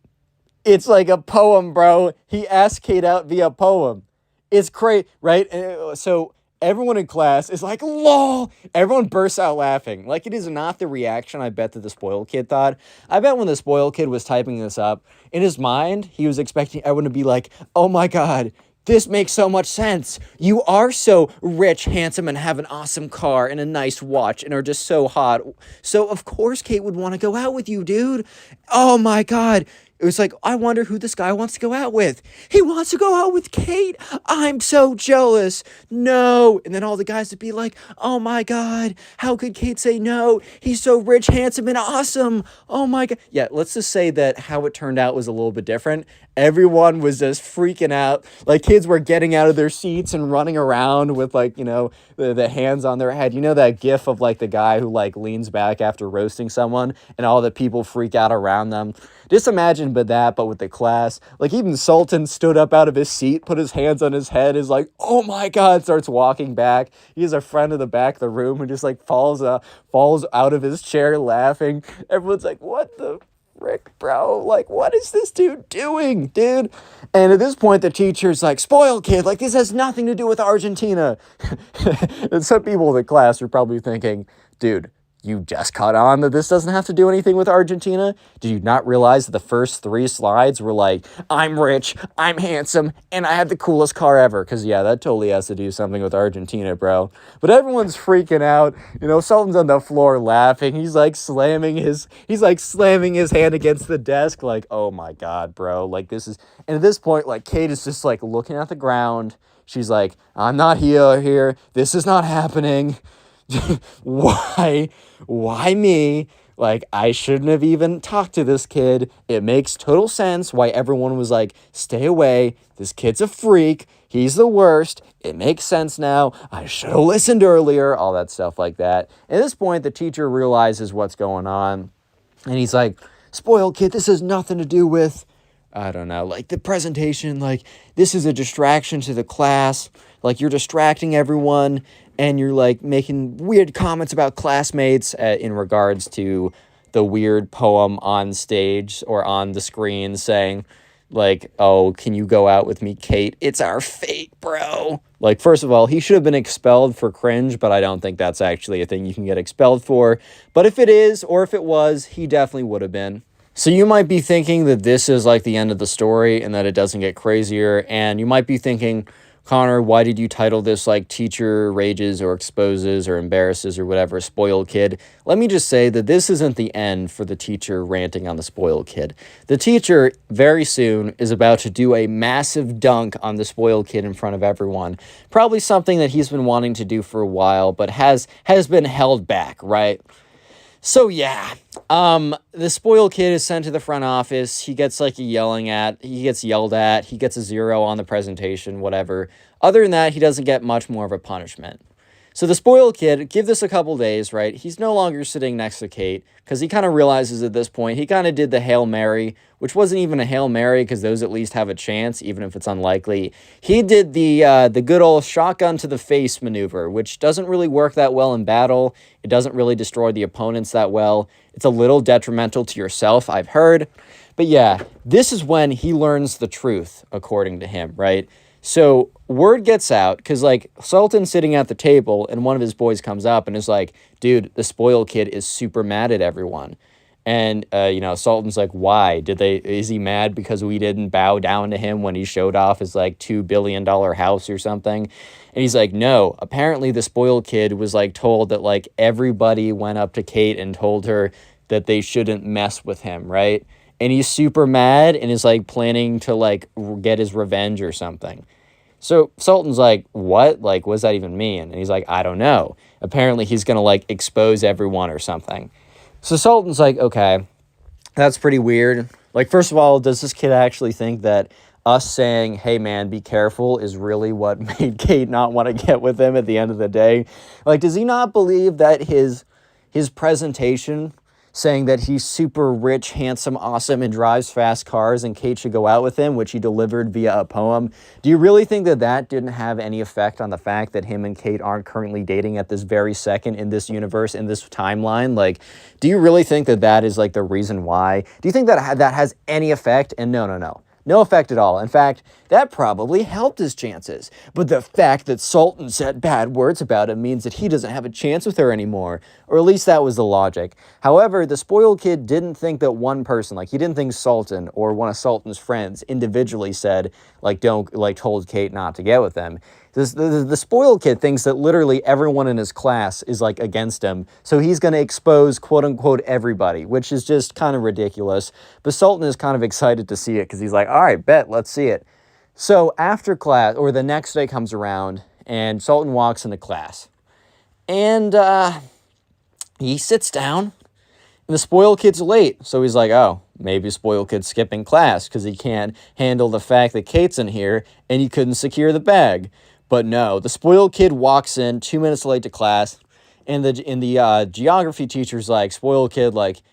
It's like a poem, bro. He asked Kate out via poem. It's crazy, right? So everyone in class is like, lol. Everyone bursts out laughing. Like, it is not the reaction I bet that the spoiled kid thought. I bet when the spoiled kid was typing this up, in his mind, he was expecting everyone to be like, oh my God, this makes so much sense. You are so rich, handsome, and have an awesome car and a nice watch and are just so hot. So, of course, Kate would want to go out with you, dude. Oh my God. It was like, I wonder who this guy wants to go out with. He wants to go out with Kate. I'm so jealous. No. And then all the guys would be like, oh my God, how could Kate say no? He's so rich, handsome, and awesome. Oh my God. Yeah, let's just say that how it turned out was a little bit different. Everyone was just freaking out. Like, kids were getting out of their seats and running around with, like, you know, the hands on their head. You know that gif of, like, the guy who, like, leans back after roasting someone and all the people freak out around them? Just imagine but with the class. Like, even Sultan stood up out of his seat, put his hands on his head, is like, oh my God, starts walking back. He has a friend in the back of the room who just, like, falls out of his chair laughing. Everyone's like, what the frick, bro? Like, what is this dude doing, dude? And at this point, the teacher's like, spoiled kid, like, this has nothing to do with Argentina. And some people in the class are probably thinking, dude, you just caught on that this doesn't have to do anything with Argentina? Did you not realize that the first 3 slides were like, I'm rich, I'm handsome, and I have the coolest car ever? Because, yeah, that totally has to do something with Argentina, bro. But everyone's freaking out. You know, Sultan's on the floor laughing. He's slamming his hand against the desk, like, oh my God, bro. Like, this is... And at this point, like, Kate is just, like, looking at the ground. She's like, I'm not here. This is not happening. Why me? Like, I shouldn't have even talked to this kid. It makes total sense why everyone was like, stay away. This kid's a freak. He's the worst. It makes sense now. I should have listened earlier. All that stuff like that. At this point, the teacher realizes what's going on. And he's like, spoiled kid, this has nothing to do with, I don't know, like the presentation. Like, this is a distraction to the class. Like, you're distracting everyone. And you're, like, making weird comments about classmates in regards to the weird poem on stage or on the screen saying, like, oh, can you go out with me, Kate? It's our fate, bro. Like, first of all, he should have been expelled for cringe, but I don't think that's actually a thing you can get expelled for. But if it is, or if it was, he definitely would have been. So you might be thinking that this is, like, the end of the story and that it doesn't get crazier. And you might be thinking, Connor, why did you title this like teacher rages or exposes or embarrasses or whatever, spoiled kid? Let me just say that this isn't the end for the teacher ranting on the spoiled kid. The teacher very soon is about to do a massive dunk on the spoiled kid in front of everyone. Probably something that he's been wanting to do for a while, but has been held back, right? So yeah, the spoiled kid is sent to the front office. He gets yelled at. He gets a 0 on the presentation, whatever. Other than that, he doesn't get much more of a punishment. So the spoiled kid, give this a couple days, right? He's no longer sitting next to Kate because he kind of realizes at this point, he kind of did the Hail Mary, which wasn't even a Hail Mary because those at least have a chance, even if it's unlikely. He did the good old shotgun to the face maneuver, which doesn't really work that well in battle. It doesn't really destroy the opponents that well. It's a little detrimental to yourself, I've heard. But yeah, this is when he learns the truth, according to him, right? So word gets out because, like, Sultan's sitting at the table and one of his boys comes up and is like, dude, the spoiled kid is super mad at everyone. And, Sultan's like, why? Is he mad because we didn't bow down to him when he showed off his like $2 billion house or something? And he's like, no, apparently the spoiled kid was like told that like everybody went up to Kate and told her that they shouldn't mess with him, right? And he's super mad and is like planning to like get his revenge or something. So Sultan's like, what? Like, what does that even mean? And he's like, I don't know. Apparently he's going to like expose everyone or something. So Sultan's like, okay, that's pretty weird. Like, first of all, does this kid actually think that us saying, hey, man, be careful is really what made Kate not want to get with him at the end of the day? Like, does he not believe that his presentation saying that he's super rich, handsome, awesome, and drives fast cars and Kate should go out with him, which he delivered via a poem, do you really think that that didn't have any effect on the fact that him and Kate aren't currently dating at this very second in this universe, in this timeline? Like, do you really think that that is like the reason why? Do you think that that has any effect? And no. No effect at all. In fact, that probably helped his chances. But the fact that Sultan said bad words about him means that he doesn't have a chance with her anymore. Or at least that was the logic. However, the spoiled kid didn't think that one person, like he didn't think Sultan or one of Sultan's friends individually said, like, don't, like, told Kate not to get with them. The spoiled kid thinks that literally everyone in his class is like against him. So he's going to expose quote unquote everybody, which is just kind of ridiculous. But Sultan is kind of excited to see it because he's like, all right, bet, let's see it. So after class, or the next day comes around and Sultan walks into class and he sits down and the spoiled kid's late. So he's like, oh, maybe spoiled kid's skipping class because he can't handle the fact that Kate's in here and he couldn't secure the bag. But no, the spoiled kid walks in 2 minutes late to class, and the geography teacher's like, spoiled kid, like,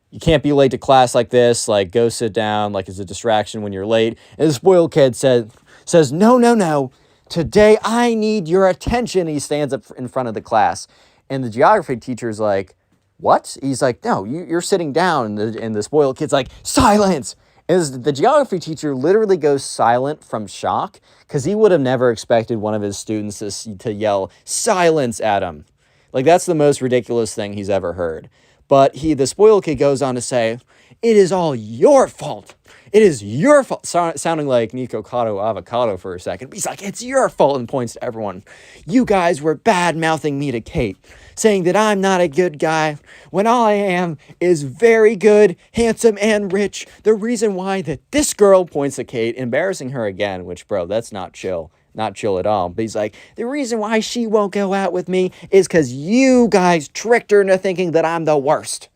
you can't be late to class like this, like, go sit down, like, it's a distraction when you're late. And the spoiled kid says, no, today I need your attention. He stands up in front of the class, and the geography teacher's like, what? He's like, no, you're sitting down, and the spoiled kid's like, silence! And the geography teacher literally goes silent from shock because he would have never expected one of his students to yell silence at him. Like, that's the most ridiculous thing he's ever heard. But the spoiled kid goes on to say, it is all your fault. It is your fault. Sounding like Nico Cotto Avocado for a second. He's like, it's your fault, and points to everyone. You guys were bad-mouthing me to Kate, saying that I'm not a good guy, when all I am is very good, handsome, and rich. The reason why that this girl, points to Kate, embarrassing her again, which, bro, that's not chill. Not chill at all. But he's like, the reason why she won't go out with me is because you guys tricked her into thinking that I'm the worst.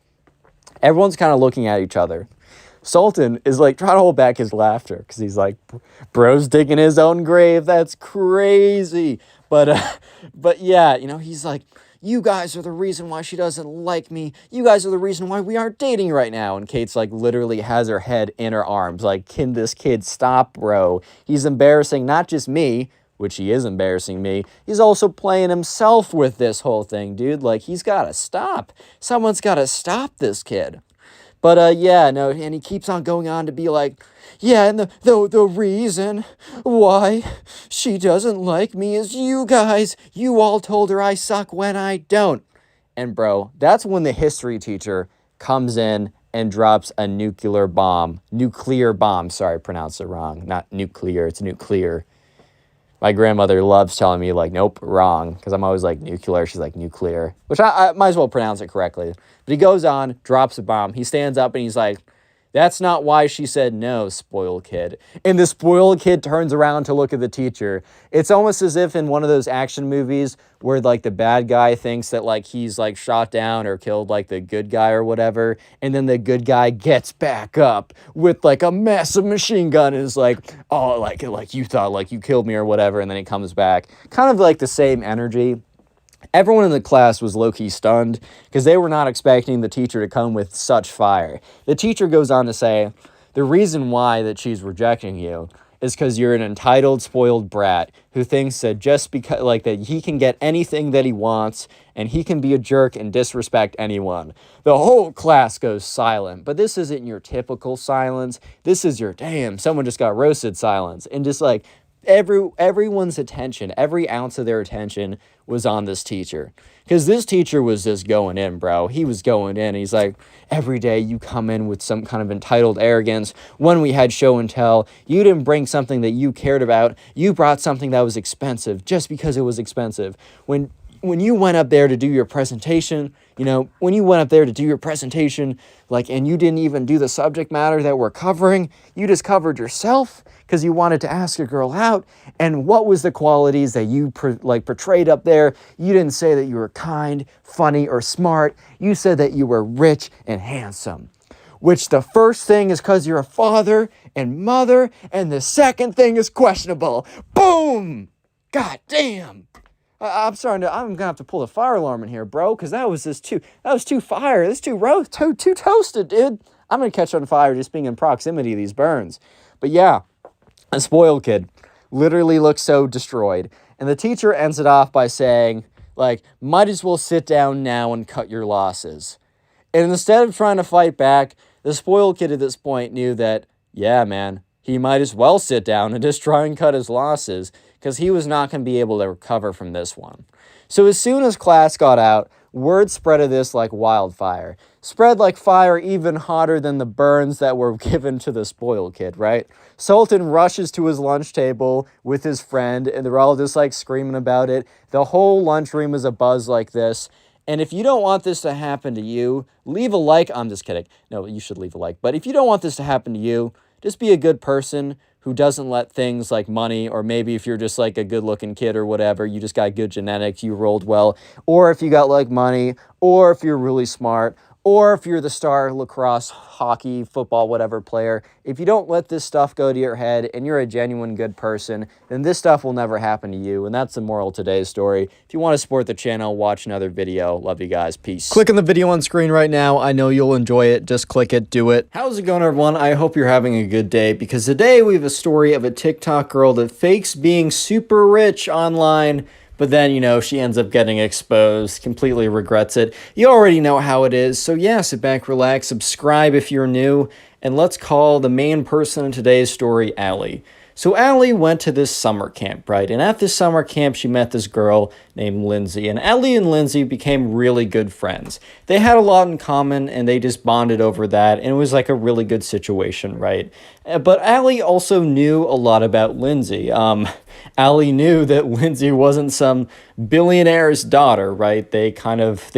Everyone's kind of looking at each other. Sultan is like trying to hold back his laughter because he's like, bro's digging his own grave. That's crazy. But yeah, he's like, you guys are the reason why she doesn't like me. You guys are the reason why we aren't dating right now. And Kate's like literally has her head in her arms. Like, can this kid stop, bro? He's embarrassing not just me, which he is embarrassing me. He's also playing himself with this whole thing, dude. Like, he's got to stop. Someone's got to stop this kid. But, yeah, no, and he keeps on going on to be like, yeah, and the reason why she doesn't like me is you guys. You all told her I suck when I don't. And, bro, that's when the history teacher comes in and drops a nuclear bomb. Sorry, I pronounced it wrong. Not nuclear, it's nuclear. My grandmother loves telling me, like, nope, wrong, because I'm always like, nuclear. She's like, nuclear, which I might as well pronounce it correctly. But he goes on, drops a bomb. He stands up and he's like, that's not why she said no, spoiled kid. And the spoiled kid turns around to look at the teacher. It's almost as if in one of those action movies where, like, the bad guy thinks that, like, he's, like, shot down or killed, like, the good guy or whatever. And then the good guy gets back up with, like, a massive machine gun and is like, oh, like you thought, like, you killed me or whatever. And then he comes back. Kind of like the same energy. Everyone in the class was low-key stunned because they were not expecting the teacher to come with such fire. The teacher goes on to say, the reason why that she's rejecting you is because you're an entitled, spoiled brat who thinks that just because, like, that he can get anything that he wants and he can be a jerk and disrespect anyone. The whole class goes silent, but this isn't your typical silence. This is your, damn, someone just got roasted silence. And just, like, everyone's attention, every ounce of their attention was on this teacher. Because this teacher was just going in, bro. He was going in. He's like, every day you come in with some kind of entitled arrogance. When we had show and tell, you didn't bring something that you cared about. You brought something that was expensive just because it was expensive. When you went up there to do your presentation, like, and you didn't even do the subject matter that we're covering, you just covered yourself because you wanted to ask a girl out. And what was the qualities that you portrayed up there? You didn't say that you were kind, funny, or smart. You said that you were rich and handsome. Which the first thing is because you're a father and mother, and the second thing is questionable. Boom! God damn! I'm gonna have to pull the fire alarm in here, bro, because that was too fire. That's too toasted, dude. I'm gonna catch on fire just being in proximity to these burns. But yeah, a spoiled kid literally looks so destroyed. And the teacher ends it off by saying, like, might as well sit down now and cut your losses. And instead of trying to fight back, the spoiled kid at this point knew that, yeah, man, he might as well sit down and just try and cut his losses, because he was not going to be able to recover from this one. So as soon as class got out, word spread of this like wildfire. Spread like fire, even hotter than the burns that were given to the spoiled kid, right? Sultan rushes to his lunch table with his friend, and they're all just like screaming about it. The whole lunchroom is abuzz like this. And if you don't want this to happen to you, leave a like. I'm just kidding. No, you should leave a like. But if you don't want this to happen to you, just be a good person who doesn't let things like money, or maybe if you're just like a good looking kid or whatever, you just got good genetics, you rolled well, or if you got like money, or if you're really smart, or if you're the star lacrosse, hockey, football, whatever player, if you don't let this stuff go to your head and you're a genuine good person, then this stuff will never happen to you. And that's the moral of today's story. If you want to support the channel, watch another video. Love you guys. Peace. Click on the video on screen right now. I know you'll enjoy it. Just click it. Do it. How's it going, everyone? I hope you're having a good day, because today we have a story of a TikTok girl that fakes being super rich online, but then, she ends up getting exposed, completely regrets it. You already know how it is. So yeah, sit back, relax, subscribe if you're new, and let's call the main person in today's story Allie. So Allie went to this summer camp, right? And at this summer camp, she met this girl named Lindsay. And Allie and Lindsay became really good friends. They had a lot in common, and they just bonded over that. And it was like a really good situation, right? But Allie also knew a lot about Lindsay. Allie knew that Lindsay wasn't some billionaire's daughter, right? They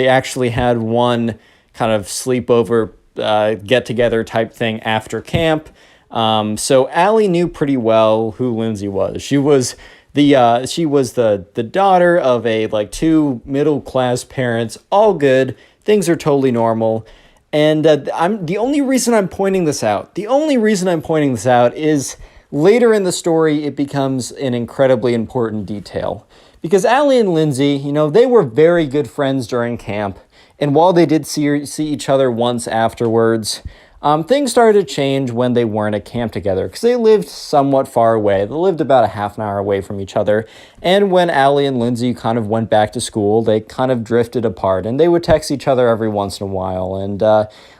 actually had one kind of sleepover, get-together type thing after camp. So Allie knew pretty well who Lindsay was. She was the daughter of two middle-class parents, all good. Things are totally normal. And the only reason I'm pointing this out is later in the story, it becomes an incredibly important detail. Because Allie and Lindsay, they were very good friends during camp. And while they did see each other once afterwards, things started to change when they weren't at camp together, because they lived somewhat far away. They lived about a half an hour away from each other. And when Allie and Lindsay kind of went back to school, they kind of drifted apart, and they would text each other every once in a while. And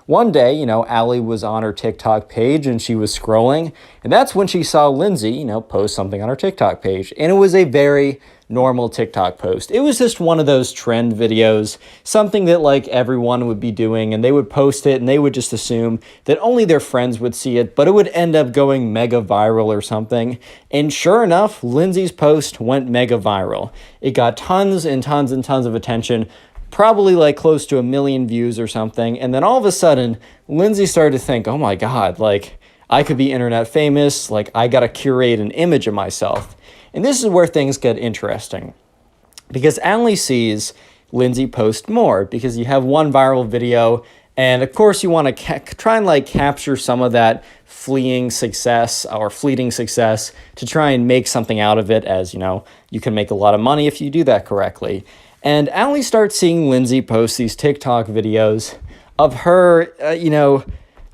one day, Allie was on her TikTok page and she was scrolling, and that's when she saw Lindsay, post something on her TikTok page. And it was a very normal TikTok post. It was just one of those trend videos, something that everyone would be doing, and they would post it and they would just assume that only their friends would see it, but it would end up going mega viral or something. And sure enough, Lindsay's post went mega viral. It got tons and tons and tons of attention, probably close to 1 million views or something. And then all of a sudden, Lindsay started to think, oh my God, I could be internet famous. I got to curate an image of myself. And this is where things get interesting, because Allie sees Lindsay post more, because you have one viral video, and of course you want to try and capture some of that fleeting success to try and make something out of it, as you can make a lot of money if you do that correctly. And Allie starts seeing Lindsay post these TikTok videos of her,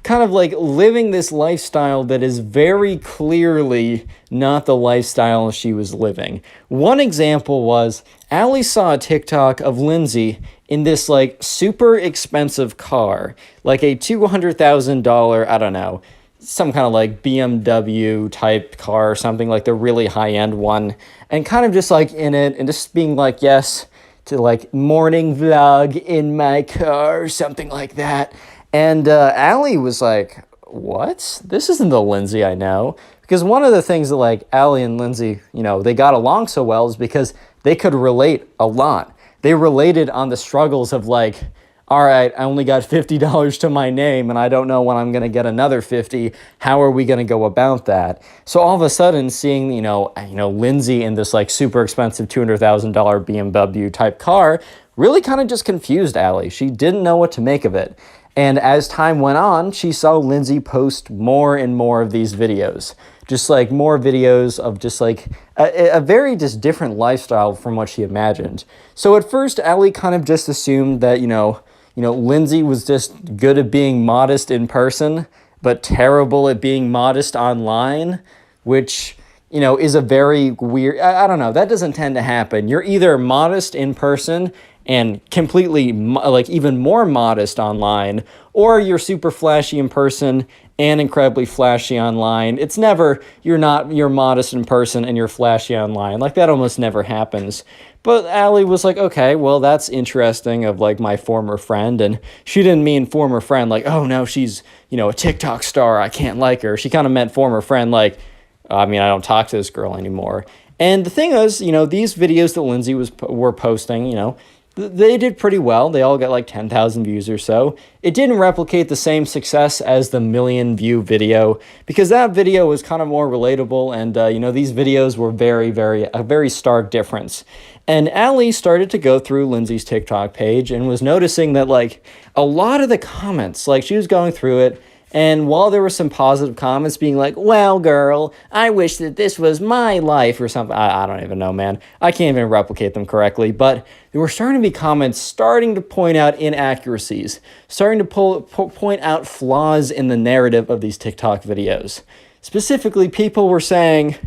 kind of living this lifestyle that is very clearly not the lifestyle she was living. One example was Allie saw a TikTok of Lindsay in this super expensive car, a $200,000, I don't know, some kind of like BMW type car or something, like the really high-end one, and kind of just like in it and just being like, yes, to like morning vlog in my car or something like that. And Allie was like, what? This isn't the Lindsay I know. Because one of the things that like Allie and Lindsay, you know, they got along so well is because they could relate a lot. They related on the struggles of like, all right, I only got $50 to my name and I don't know when I'm going to get another 50. How are we going to go about that? So all of a sudden seeing, you know, Lindsay in this like super expensive $200,000 BMW type car really kind of just confused Allie. She didn't know what to make of it. And as time went on, she saw Lindsay post more and more of these videos. Just like more videos of just like a very just different lifestyle from what she imagined. So at first, Allie kind of just assumed that, you know, Lindsay was just good at being modest in person, but terrible at being modest online, which, you know, is a very weird, I don't know, that doesn't tend to happen. You're either modest in person and completely like even more modest online, or you're super flashy in person and incredibly flashy online. It's never, you're modest in person and you're flashy online. Like that almost never happens. But Allie was like, okay, well, that's interesting of like my former friend. And she didn't mean former friend like, oh no, she's, you know, a TikTok star, I can't like her. She kind of meant former friend like, I mean, I don't talk to this girl anymore. And the thing is, you know, these videos that Lindsay were posting, you know, they did pretty well. They all got like 10,000 views or so. It didn't replicate the same success as the 1,000,000 view video because that video was kind of more relatable. And, you know, these videos were a very stark difference. And Allie started to go through Lindsay's TikTok page and was noticing that like a lot of the comments, like she was going through it. And while there were some positive comments being like, well, girl, I wish that this was my life or something. I don't even know, man. I can't even replicate them correctly. But there were starting to be comments starting to point out inaccuracies, starting to point out flaws in the narrative of these TikTok videos. Specifically, people were saying,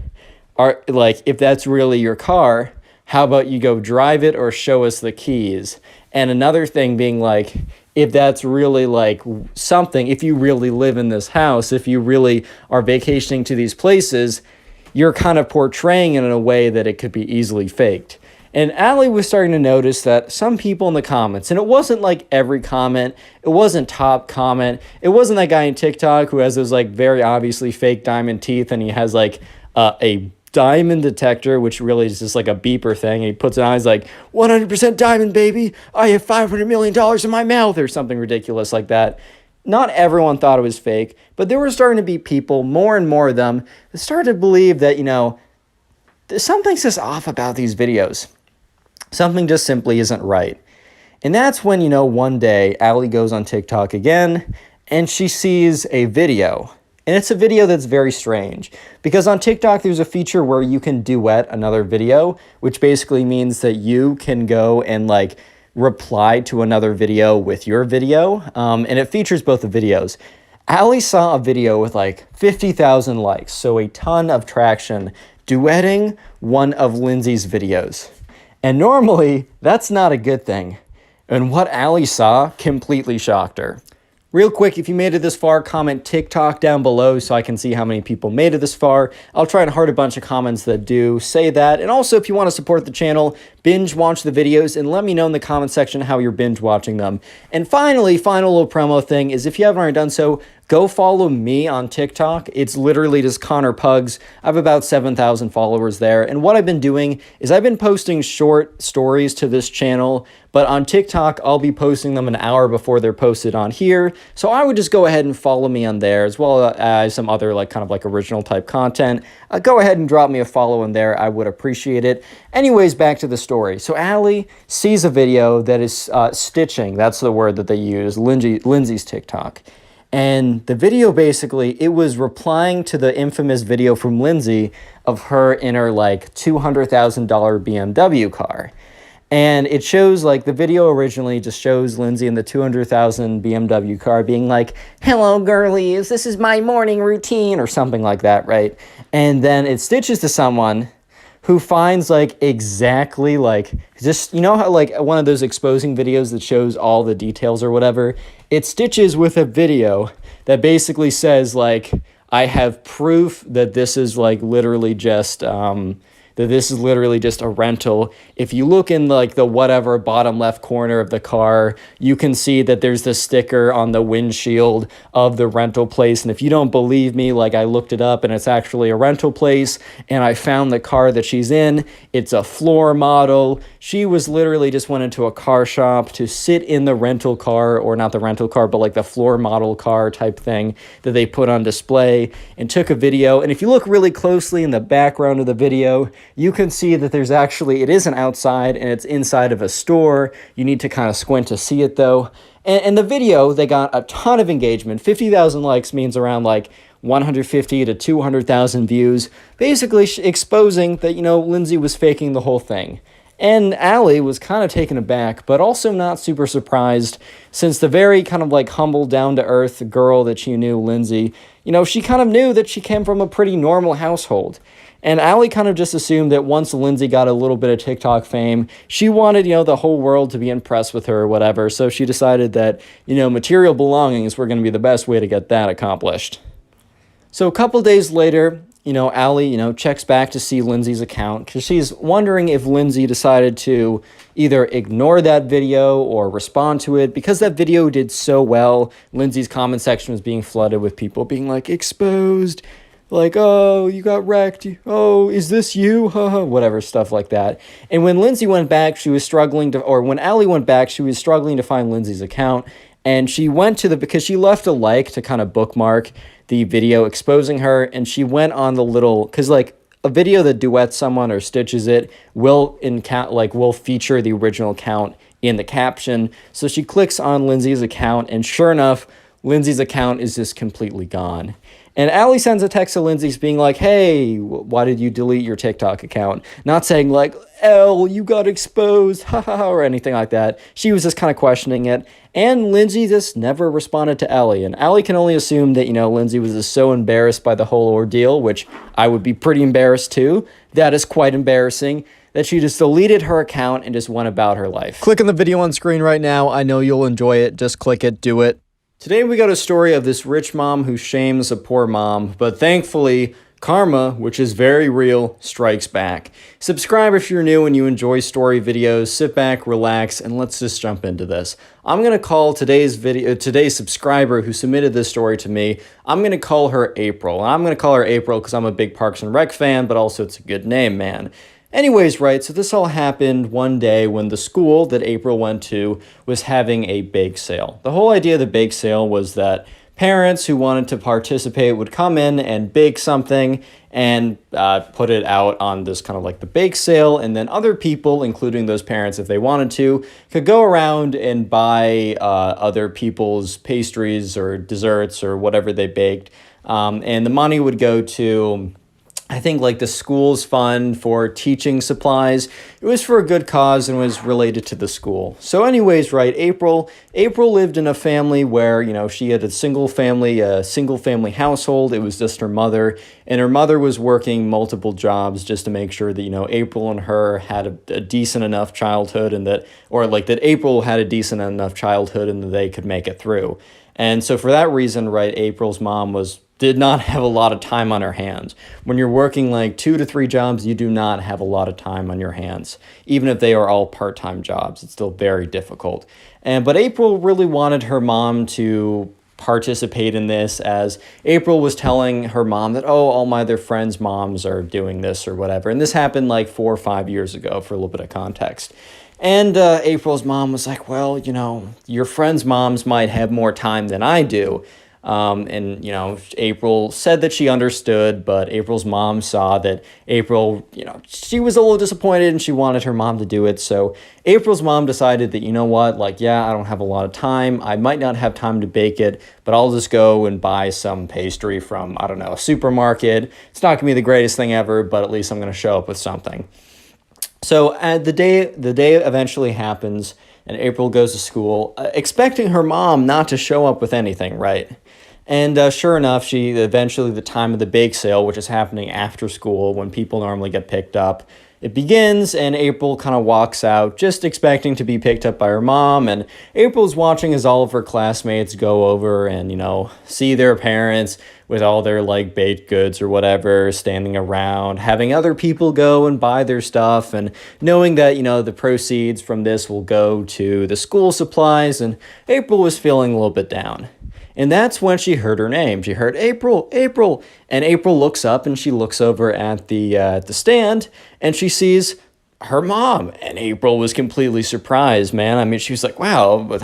if that's really your car, how about you go drive it or show us the keys? And another thing being like, if that's really like something, if you really live in this house, if you really are vacationing to these places, you're kind of portraying it in a way that it could be easily faked. And Allie was starting to notice that some people in the comments, and it wasn't like every comment, it wasn't top comment, it wasn't that guy in TikTok who has those like very obviously fake diamond teeth and he has like a diamond detector, which really is just like a beeper thing. And he puts it on, he's like, 100% diamond, baby. I have $500 million in my mouth or something ridiculous like that. Not everyone thought it was fake, but there were starting to be people, more and more of them, that started to believe that, you know, something's just off about these videos. Something just simply isn't right. And that's when, you know, one day Allie goes on TikTok again and she sees a video. And it's a video that's very strange because on TikTok, there's a feature where you can duet another video, which basically means that you can go and like reply to another video with your video. And it features both the videos. Allie saw a video with like 50,000 likes, so a ton of traction, duetting one of Lindsay's videos. And normally, that's not a good thing. And what Allie saw completely shocked her. Real quick, if you made it this far, comment TikTok down below so I can see how many people made it this far. I'll try and heart a bunch of comments that do say that. And also, if you want to support the channel, binge watch the videos and let me know in the comment section how you're binge watching them. And finally, final little promo thing is if you haven't already done so, go follow me on TikTok. It's literally just Connor Pugs. I have about 7,000 followers there. And what I've been doing is I've been posting short stories to this channel, but on TikTok, I'll be posting them an hour before they're posted on here. So I would just go ahead and follow me on there as well as some other like kind of like original type content. Go ahead and drop me a follow in there. I would appreciate it. Anyways, back to the story. So Allie sees a video that is stitching. That's the word that they use, Lindsay's TikTok. And the video basically, it was replying to the infamous video from Lindsay of her in her like $200,000 BMW car. And it shows like the video originally just shows Lindsay in the $200,000 BMW car being like, hello girlies, this is my morning routine or something like that, right? And then it stitches to someone who finds like exactly like just, you know how like one of those exposing videos that shows all the details or whatever, it stitches with a video that basically says, like, I have proof that this is like literally just a rental. If you look in like the whatever bottom left corner of the car, you can see that there's the sticker on the windshield of the rental place. And if you don't believe me, like, I looked it up and it's actually a rental place, and I found the car that she's in. It's a floor model. She was literally just went into a car shop to sit in the rental car, or not the rental car, but like the floor model car type thing that they put on display, and took a video. And if you look really closely in the background of the video, you can see that there's actually, it isn't outside and it's inside of a store. You need to kind of squint to see it though. And the video, they got a ton of engagement. 50,000 likes means around like 150 to 200,000 views, basically exposing that, Lindsay was faking the whole thing. And Allie was kind of taken aback, but also not super surprised, since the very kind of like humble, down-to-earth girl that she knew, Lindsay, she kind of knew that she came from a pretty normal household. And Allie kind of just assumed that once Lindsay got a little bit of TikTok fame, she wanted, the whole world to be impressed with her or whatever. So she decided that, material belongings were going to be the best way to get that accomplished. So a couple days later, Allie, checks back to see Lindsay's account, because she's wondering if Lindsay decided to either ignore that video or respond to it, because that video did so well. Lindsay's comment section was being flooded with people being like, exposed, like, oh, you got wrecked, oh, is this you, whatever, stuff like that. And when Lindsay went back, she was struggling to, or when Allie went back, she was struggling to find Lindsay's account, and she went to because she left a like to kind of bookmark the video exposing her, and she went on the little, because like a video that duets someone or stitches it will feature the original account in the caption. So she clicks on Lindsay's account, and sure enough, Lindsay's account is just completely gone. And Allie sends a text to Lindsay being like, hey, why did you delete your TikTok account? Not saying like, L, you got exposed, or anything like that. She was just kind of questioning it. And Lindsay just never responded to Allie. And Allie can only assume that, Lindsay was just so embarrassed by the whole ordeal, which I would be pretty embarrassed too. That is quite embarrassing, that she just deleted her account and just went about her life. Click on the video on screen right now. I know you'll enjoy it. Just click it, do it. Today we got a story of this rich mom who shames a poor mom, but thankfully, karma, which is very real, strikes back. Subscribe if you're new and you enjoy story videos. Sit back, relax, and let's just jump into this. I'm going to call today's subscriber who submitted this story to me, I'm going to call her April. And I'm going to call her April because I'm a big Parks and Rec fan, but also it's a good name, man. Anyways, right, so this all happened one day when the school that April went to was having a bake sale. The whole idea of the bake sale was that parents who wanted to participate would come in and bake something and put it out on this kind of like the bake sale, and then other people, including those parents if they wanted to, could go around and buy other people's pastries or desserts or whatever they baked, and the money would go to, I think, like the school's fund for teaching supplies. It was for a good cause and was related to the school. So anyways, right, April lived in a family where, she had a single family household. It was just her mother, and her mother was working multiple jobs just to make sure that, April and her had a decent enough childhood, and that April had a decent enough childhood and that they could make it through. And so for that reason, right, April's mom did not have a lot of time on her hands. When you're working like 2 to 3 jobs, you do not have a lot of time on your hands. Even if they are all part-time jobs, it's still very difficult. But April really wanted her mom to participate in this, as April was telling her mom that, oh, all my other friends' moms are doing this or whatever. And this happened like 4 or 5 years ago, for a little bit of context. And April's mom was like, well, your friends' moms might have more time than I do. April said that she understood, but April's mom saw that April, she was a little disappointed and she wanted her mom to do it. So April's mom decided that, I don't have a lot of time. I might not have time to bake it, but I'll just go and buy some pastry from, a supermarket. It's not gonna be the greatest thing ever, but at least I'm gonna show up with something. So the day eventually happens, and April goes to school, expecting her mom not to show up with anything, right? And sure enough, the time of the bake sale, which is happening after school when people normally get picked up, it begins, and April kind of walks out just expecting to be picked up by her mom, and April's watching as all of her classmates go over and, see their parents with all their like baked goods or whatever standing around, having other people go and buy their stuff, and knowing that, the proceeds from this will go to the school supplies, and April was feeling a little bit down. And that's when she heard her name. She heard April, April, and April looks up and she looks over at the stand and she sees her mom. And April was completely surprised, man. I mean, she was like, "Wow,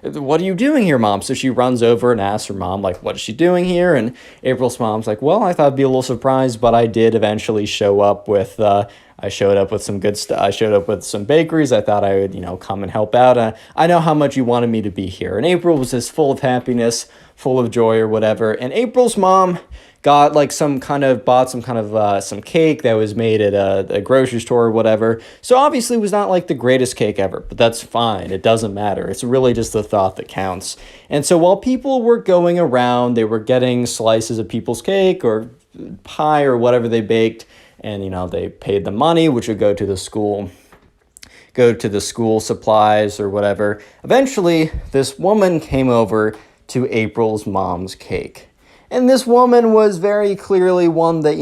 what are you doing here, Mom?" So she runs over and asks her mom, like, what is she doing here? And April's mom's like, "Well, I thought I'd be a little surprised, but I did eventually show up with I showed up with some good stuff. I showed up with some bakeries. I thought I would, come and help out. I know how much you wanted me to be here." And April was just full of happiness, full of joy or whatever. And April's mom got like some cake that was made at a grocery store or whatever. So obviously it was not like the greatest cake ever, but that's fine. It doesn't matter. It's really just the thought that counts. And so while people were going around, they were getting slices of people's cake or pie or whatever they baked. And, they paid the money, which would go to the school supplies or whatever. Eventually, this woman came over to April's mom's cake. And this woman was very clearly one that,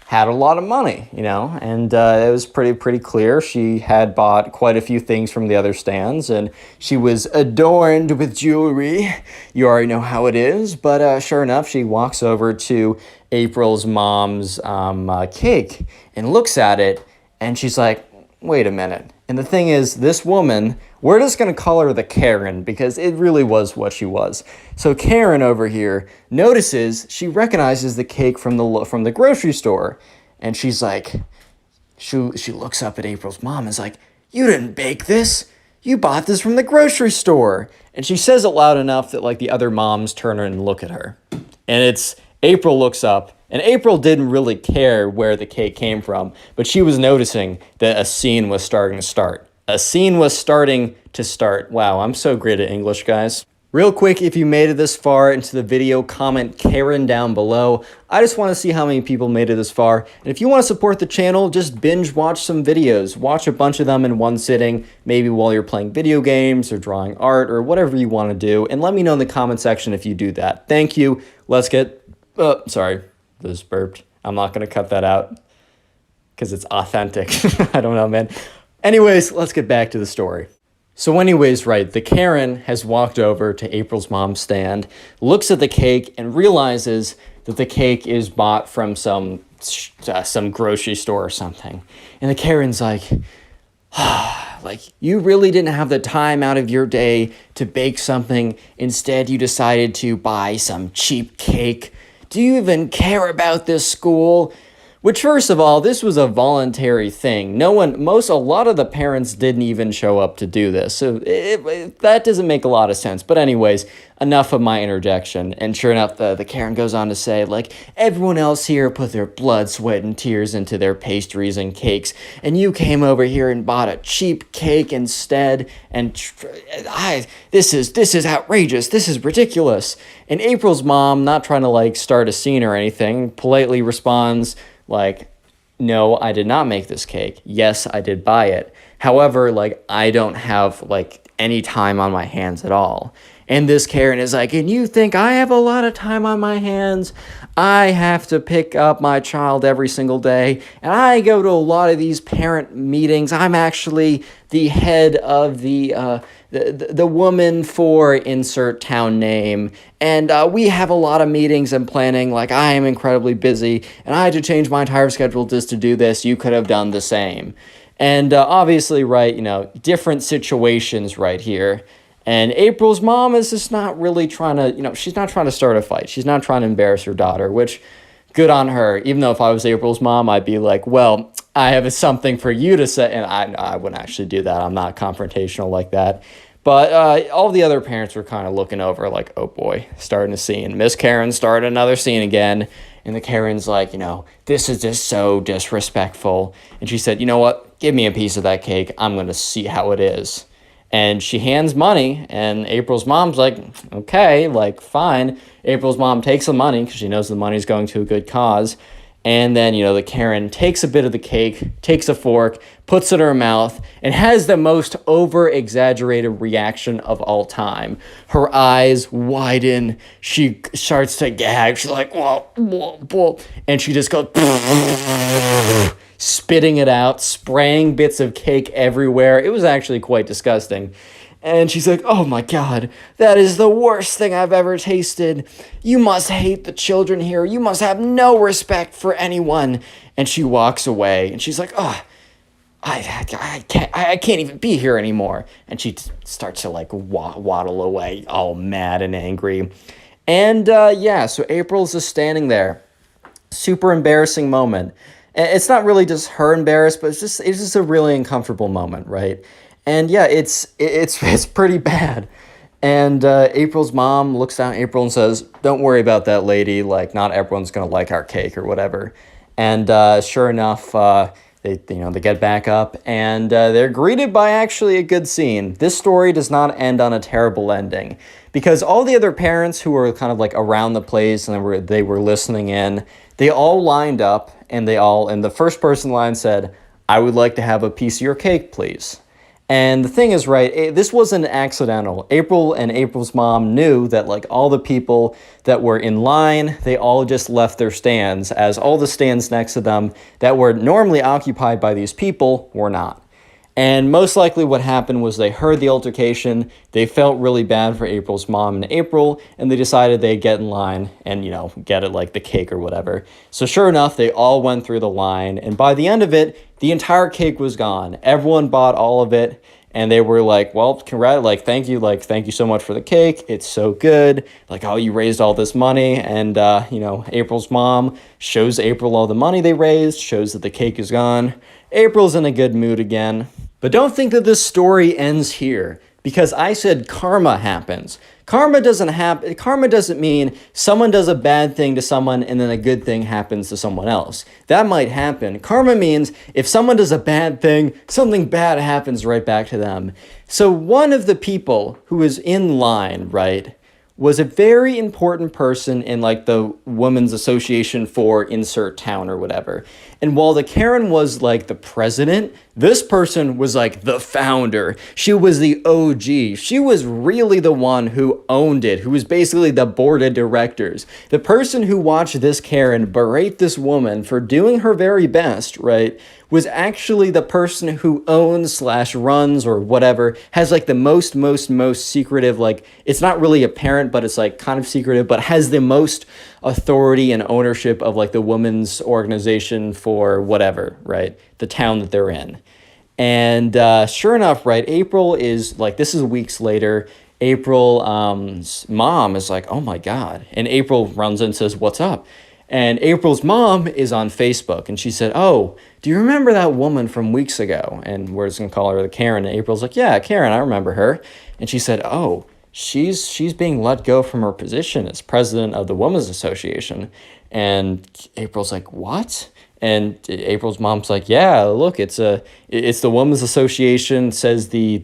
had a lot of money, and it was pretty clear. She had bought quite a few things from the other stands, and she was adorned with jewelry. You already know how it is, but sure enough, she walks over to April's mom's cake and looks at it, and she's like, "Wait a minute." And the thing is, this woman, we're just going to call her the Karen because it really was what she was. So Karen over here notices, she recognizes the cake from the grocery store. And she's like, she looks up at April's mom and is like, "You didn't bake this. You bought this from the grocery store." And she says it loud enough that like the other moms turn and look at her. And April looks up. And April didn't really care where the cake came from, but she was noticing that a scene was starting to start. A scene was starting to start. Wow, I'm so great at English, guys. Real quick, if you made it this far into the video, comment Karen down below. I just want to see how many people made it this far. And if you want to support the channel, just binge watch some videos. Watch a bunch of them in one sitting, maybe while you're playing video games or drawing art or whatever you want to do. And let me know in the comment section if you do that. Thank you. Let's get... sorry. This burped. I'm not going to cut that out because it's authentic. I don't know, man. Anyways, let's get back to the story. So anyways, right, the Karen has walked over to April's mom's stand, looks at the cake, and realizes that the cake is bought from some grocery store or something. And the Karen's like, you really didn't have the time out of your day to bake something. Instead, you decided to buy some cheap cake. Do you even care about this school? Which, first of all, this was a voluntary thing. A lot of the parents didn't even show up to do this. So that doesn't make a lot of sense. But anyways, enough of my interjection. And sure enough, the Karen goes on to say, like, everyone else here put their blood, sweat, and tears into their pastries and cakes. And you came over here and bought a cheap cake instead. And this is outrageous. This is ridiculous. And April's mom, not trying to, like, start a scene or anything, politely responds, like, "No, I did not make this cake. Yes, I did buy it. However, like, I don't have, like, any time on my hands at all." And this Karen is like, "And you think I have a lot of time on my hands? I have to pick up my child every single day, and I go to a lot of these parent meetings. I'm actually the head of the woman for insert town name, and we have a lot of meetings and planning. Like, I am incredibly busy, and I had to change my entire schedule just to do this. You could have done the same." And obviously, right, different situations right here. And April's mom is just not really trying to, she's not trying to start a fight. She's not trying to embarrass her daughter, which, good on her. Even though if I was April's mom, I'd be like, "Well, I have something for you to say." And I wouldn't actually do that. I'm not confrontational like that. But all the other parents were kind of looking over like, "Oh boy, starting a scene. Miss Karen started another scene again." And the Karen's like, "This is just so disrespectful." And she said, "You know what? Give me a piece of that cake. I'm going to see how it is." And she hands money, and April's mom's like, "Okay, like, fine." April's mom takes the money because she knows the money's going to a good cause. And then, the Karen takes a bit of the cake, takes a fork, puts it in her mouth, and has the most over-exaggerated reaction of all time. Her eyes widen. She starts to gag. She's like, whoa, whoa, whoa. And she just goes, spitting it out, spraying bits of cake everywhere. It was actually quite disgusting. And she's like, oh my God, that is the worst thing I've ever tasted. You must hate the children here. You must have no respect for anyone. And she walks away and she's like, oh, I can't even be here anymore. And she starts to like waddle away all mad and angry. And so April's just standing there. Super embarrassing moment. It's not really just her embarrassed, but it's just a really uncomfortable moment, right? And yeah, it's pretty bad. And April's mom looks down at April and says, don't worry about that lady. Like, not everyone's going to like our cake or whatever. And sure enough, they get back up and they're greeted by actually a good scene. This story does not end on a terrible ending because all the other parents who were kind of like around the place and they were listening in, they all lined up and the first person line said, I would like to have a piece of your cake, please. And the thing is, right, this wasn't accidental. April and April's mom knew that like all the people that were in line, they all just left their stands, as all the stands next to them that were normally occupied by these people were not. And most likely what happened was they heard the altercation, they felt really bad for April's mom and April, and they decided they'd get in line and, get it like the cake or whatever. So sure enough, they all went through the line, and by the end of it, the entire cake was gone. Everyone bought all of it, and they were like, well, thank you so much for the cake. It's so good. Like, oh, you raised all this money. And, April's mom shows April all the money they raised, shows that the cake is gone. April's in a good mood again. But don't think that this story ends here, because I said karma happens. Karma doesn't mean someone does a bad thing to someone and then a good thing happens to someone else. That might happen. Karma means if someone does a bad thing, something bad happens right back to them. So one of the people who was in line, right, was a very important person in like the Women's Association for insert town or whatever. And while the Karen was like the president, this person was like the founder. She was the OG. She was really the one who owned it, who was basically the board of directors. The person who watched this Karen berate this woman for doing her very best, right, was actually the person who owns / runs or whatever, has like the most secretive, like, it's not really apparent, but it's like kind of secretive, but has the most authority and ownership of like the women's organization for whatever, right, the town that they're in. And sure enough, right, April is like, this is weeks later, April's mom is like, oh my God. And April runs in and says, what's up? And April's mom is on Facebook, and she said, oh, do you remember that woman from weeks ago? And we're just going to call her the Karen. And April's like, yeah, Karen, I remember her. And she said, oh, she's being let go from her position as president of the Women's Association. And April's like, what? And April's mom's like, yeah, look, it's the Women's Association, says the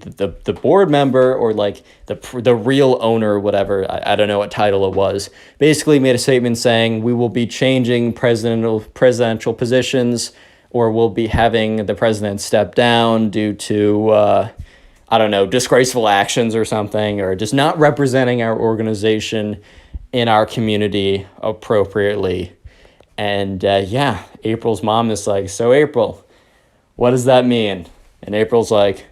board member, or like the real owner or whatever, I don't know what title it was, basically made a statement saying we will be changing presidential positions, or we'll be having the president step down due to disgraceful actions or something, or just not representing our organization in our community appropriately. And April's mom is like, so April, what does that mean? And April's like,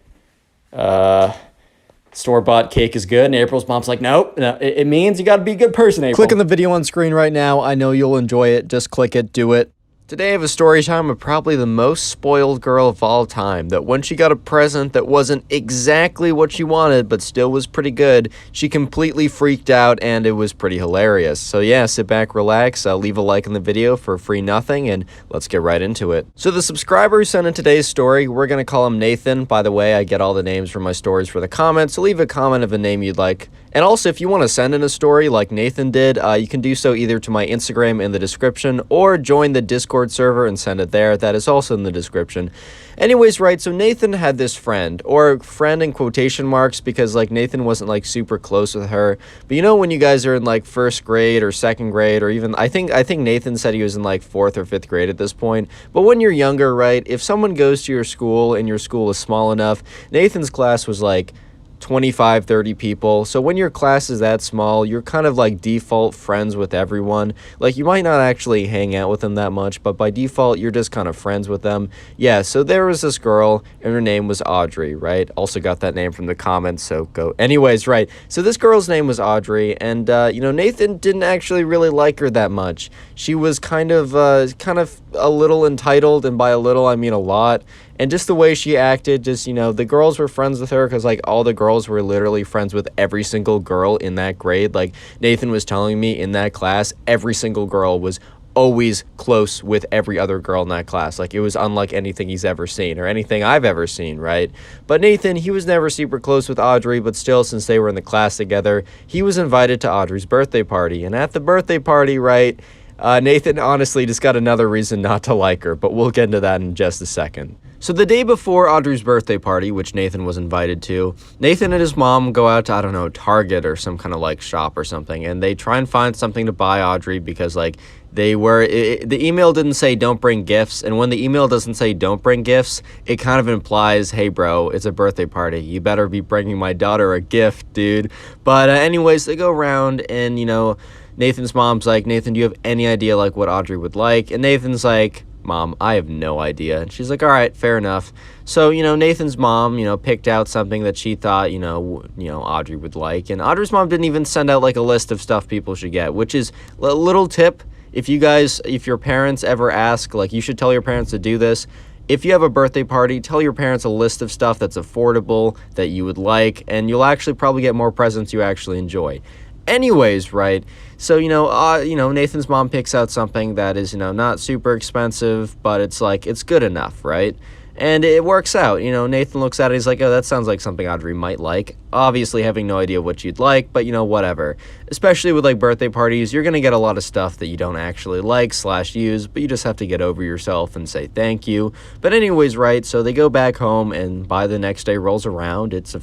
store-bought cake is good. And April's mom's like, nope, no, it means you got to be a good person, April. Click on the video on screen right now. I know you'll enjoy it. Just click it, do it. Today I have a story time of probably the most spoiled girl of all time, that when she got a present that wasn't exactly what she wanted but still was pretty good, she completely freaked out, and it was pretty hilarious. So yeah, sit back, relax, leave a like on the video for free nothing, and let's get right into it. So the subscriber who sent in today's story, we're going to call him Nathan. By the way, I get all the names from my stories for the comments, so leave a comment of a name you'd like And also, if you want to send in a story like Nathan did, you can do so either to my Instagram in the description or join the Discord server and send it there. That is also in the description. Anyways, right, so Nathan had this friend, or friend in quotation marks, because, like, Nathan wasn't, like, super close with her. But you know when you guys are in, like, first grade or second grade, or even, I think Nathan said he was in, like, 4th or 5th grade at this point. But when you're younger, right, if someone goes to your school and your school is small enough, Nathan's class was, like, 25, 30 people. So when your class is that small, you're kind of like default friends with everyone. Like, you might not actually hang out with them that much, but by default, you're just kind of friends with them. Yeah, so there was this girl, and her name was Audrey, right? Also got that name from the comments, so go. Anyways, right. So this girl's name was Audrey, and, Nathan didn't actually really like her that much. She was kind of a little entitled, and by a little, I mean a lot. And just the way she acted, just, the girls were friends with her because, like, all the girls were literally friends with every single girl in that grade. Like, Nathan was telling me in that class, every single girl was always close with every other girl in that class. Like, it was unlike anything he's ever seen or anything I've ever seen, right? But Nathan, he was never super close with Audrey, but still, since they were in the class together, he was invited to Audrey's birthday party. And at the birthday party, right, Nathan honestly just got another reason not to like her, but we'll get into that in just a second. So the day before Audrey's birthday party, which Nathan was invited to, Nathan and his mom go out to, I don't know, Target or some kind of, like, shop or something, and they try and find something to buy Audrey because, like, the email didn't say don't bring gifts, and when the email doesn't say don't bring gifts, it kind of implies, hey, bro, it's a birthday party. You better be bringing my daughter a gift, dude. But anyways, they go around, and, Nathan's mom's like, Nathan, do you have any idea, like, what Audrey would like? And Nathan's like, Mom, I have no idea. And she's like, all right, fair enough. So, Nathan's mom, picked out something that she thought, Audrey would like. And Audrey's mom didn't even send out, like, a list of stuff people should get, which is a little tip. If your parents ever ask, like, you should tell your parents to do this. If you have a birthday party, tell your parents a list of stuff that's affordable, that you would like, and you'll actually probably get more presents you actually enjoy. Anyways, right, so, Nathan's mom picks out something that is, not super expensive, but it's, like, it's good enough, right? And it works out. Nathan looks at it, he's like, oh, that sounds like something Audrey might like. Obviously having no idea what you'd like, but, whatever. Especially with, like, birthday parties, you're going to get a lot of stuff that you don't actually like / use, but you just have to get over yourself and say thank you. But anyways, right, so they go back home, and by the next day rolls around, it's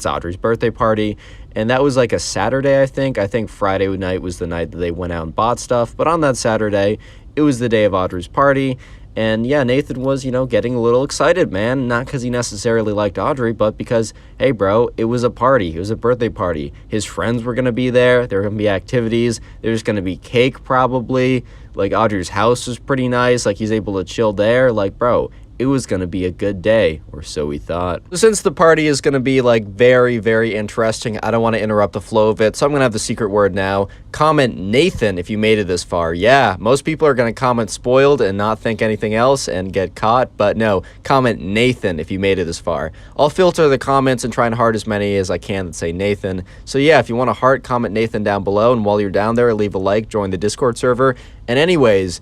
Audrey's birthday party. And that was, like, a Saturday, I think. I think Friday night was the night that they went out and bought stuff. But on that Saturday, it was the day of Audrey's party. And, yeah, Nathan was, getting a little excited, man. Not because he necessarily liked Audrey, but because, hey, bro, it was a party. It was a birthday party. His friends were going to be there. There were going to be activities. There's going to be cake, probably. Like, Audrey's house was pretty nice. Like, he's able to chill there. Like, bro, it was going to be a good day, or so we thought. Since the party is going to be, like, very, very interesting, I don't want to interrupt the flow of it, so I'm going to have the secret word now. Comment Nathan if you made it this far. Yeah, most people are going to comment spoiled and not think anything else and get caught, but no, comment Nathan if you made it this far. I'll filter the comments and try and heart as many as I can that say Nathan. So yeah, if you want to heart, comment Nathan down below, and while you're down there, leave a like, join the Discord server. And anyways,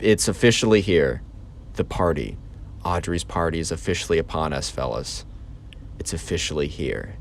it's officially here. The party. Audrey's party is officially upon us, fellas. It's officially here.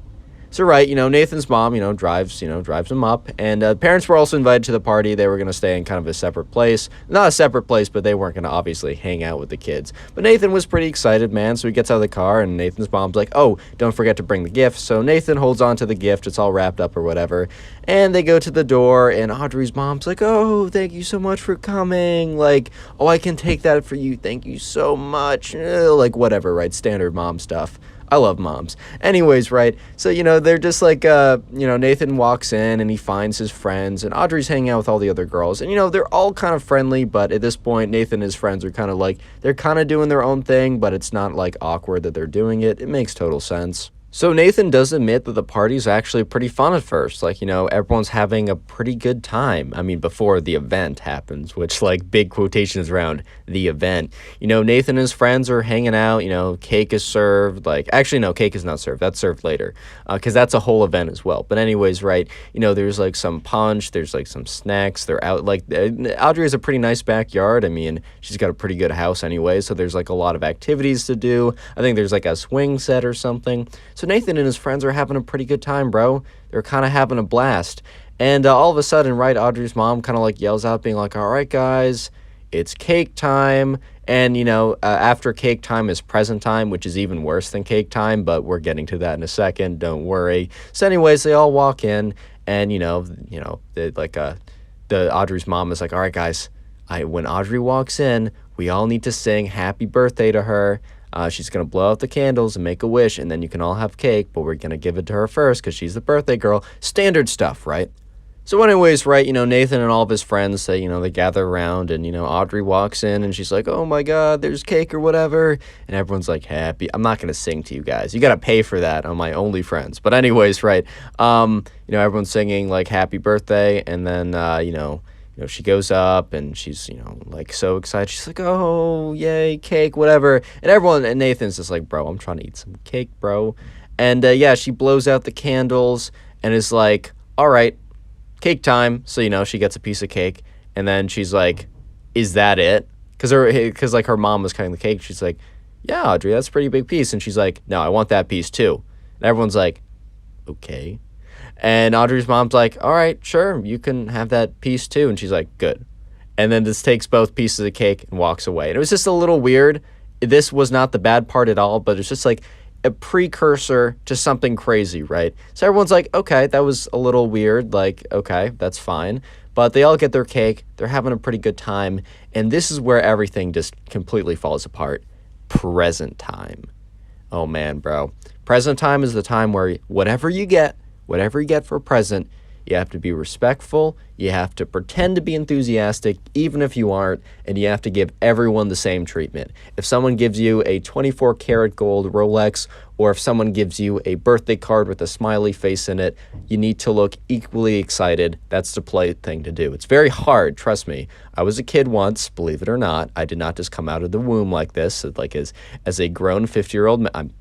So, right, Nathan's mom, drives him up, and parents were also invited to the party. They were going to stay in kind of a separate place. Not a separate place, but they weren't going to obviously hang out with the kids. But Nathan was pretty excited, man, so he gets out of the car, and Nathan's mom's like, oh, don't forget to bring the gift. So Nathan holds on to the gift. It's all wrapped up or whatever. And they go to the door, and Audrey's mom's like, oh, thank you so much for coming. Like, oh, I can take that for you. Thank you so much. Like, whatever, right? Standard mom stuff. I love moms. Anyways, right, so, they're just like, Nathan walks in and he finds his friends, and Audrey's hanging out with all the other girls. And, they're all kind of friendly, but at this point, Nathan and his friends are kind of like, they're kind of doing their own thing, but it's not, like, awkward that they're doing it. It makes total sense. So Nathan does admit that the party's actually pretty fun at first. Like, everyone's having a pretty good time. I mean, before the event happens, which, like, big quotations around the event. Nathan and his friends are hanging out, cake is served. Like, actually, no, cake is not served. That's served later, because that's a whole event as well. But anyways, right, there's, like, some punch, there's, like, some snacks. They're out, like, Audrey has a pretty nice backyard. I mean, she's got a pretty good house anyway, so there's, like, a lot of activities to do. I think there's, like, a swing set or something. So Nathan and his friends are having a pretty good time, bro. They're kind of having a blast. And all of a sudden, right, Audrey's mom kind of like yells out, being like, all right, guys, it's cake time. And, after cake time is present time, which is even worse than cake time, but we're getting to that in a second. Don't worry. So anyways, they all walk in, and, the Audrey's mom is like, all right, guys, when Audrey walks in, we all need to sing happy birthday to her. She's going to blow out the candles and make a wish, and then you can all have cake, but we're going to give it to her first because she's the birthday girl. Standard stuff, right? So anyways, right, Nathan and all of his friends, they gather around, and, Audrey walks in, and she's like, oh my God, there's cake or whatever, and everyone's like, happy. I'm not going to sing to you guys. You got to pay for that on my OnlyFriends. But anyways, right, everyone's singing, like, happy birthday, and then, she goes up, and she's, like, so excited. She's like, oh, yay, cake, whatever. And Nathan's just like, bro, I'm trying to eat some cake, bro. And, she blows out the candles and is like, all right, cake time. So, she gets a piece of cake, and then she's like, is that it? Because her mom was cutting the cake. She's like, yeah, Audrey, that's a pretty big piece. And she's like, no, I want that piece too. And everyone's like, okay. And Audrey's mom's like, all right, sure, you can have that piece too. And she's like, good. And then just takes both pieces of cake and walks away. And it was just a little weird. This was not the bad part at all, but it's just like a precursor to something crazy, right? So everyone's like, okay, that was a little weird. Like, okay, that's fine. But they all get their cake. They're having a pretty good time. And this is where everything just completely falls apart. Present time. Oh, man, bro. Present time is the time where whatever you get for a present, you have to be respectful, you have to pretend to be enthusiastic, even if you aren't, and you have to give everyone the same treatment. If someone gives you a 24-karat gold Rolex, or if someone gives you a birthday card with a smiley face in it, you need to look equally excited. That's the thing to do. It's very hard, trust me. I was a kid once, believe it or not. I did not just come out of the womb like this, like as a grown 50-year-old man. I'm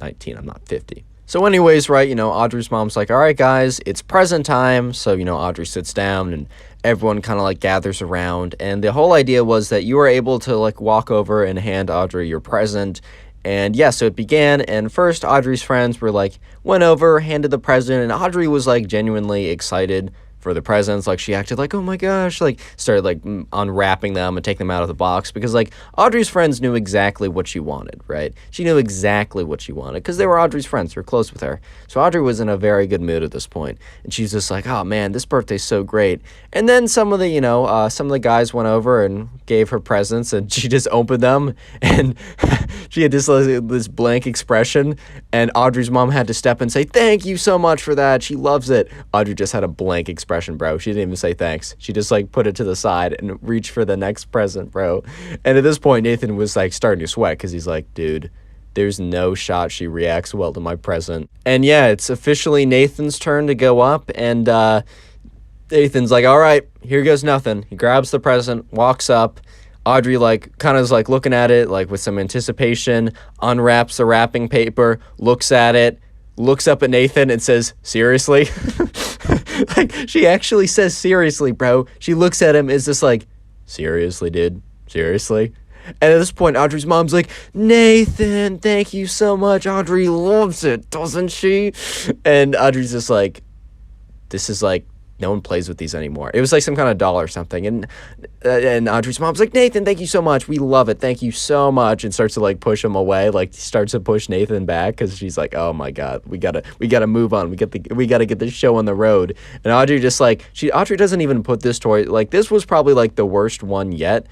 19, I'm not 50. So anyways, right, Audrey's mom's like, all right, guys, it's present time. So, Audrey sits down and everyone kind of like gathers around. And the whole idea was that you were able to like walk over and hand Audrey your present. And yeah, so it began. And first, Audrey's friends were like, went over, handed the present. And Audrey was like genuinely excited for the presents. Like, she acted like, oh my gosh, like started like unwrapping them and taking them out of the box, because like Audrey's friends knew exactly what she wanted, right? She knew exactly what she wanted because they were Audrey's friends. They were close with her. So Audrey was in a very good mood at this point, and she's just like, oh man, this birthday's so great. And then some of the guys went over and gave her presents, and she just opened them, and she had this blank expression, and Audrey's mom had to step and say, thank you so much for that. She loves it. Audrey just had a blank expression, bro. She didn't even say thanks. She just like put it to the side and reached for the next present, bro. And at this point, Nathan was like starting to sweat because he's like, dude, there's no shot she reacts well to my present. And yeah, it's officially Nathan's turn to go up, and Nathan's like, all right, here goes nothing. He grabs the present, walks up. Audrey like kind of is like looking at it like with some anticipation, unwraps the wrapping paper, looks at it, looks up at Nathan and says, seriously? Like, she actually says seriously, bro. She looks at him, is just like, seriously, dude? Seriously? And at this point, Audrey's mom's like, Nathan, thank you so much. Audrey loves it, doesn't she? And Audrey's just like, this is like, no one plays with these anymore. It was like some kind of doll or something. And Audrey's mom's like, Nathan, thank you so much. We love it. Thank you so much. And starts to like push him away. Like starts to push Nathan back because she's like, oh my God, we gotta move on. We gotta get this show on the road. And Audrey just like, Audrey doesn't even put this toy, like this was probably like the worst one yet.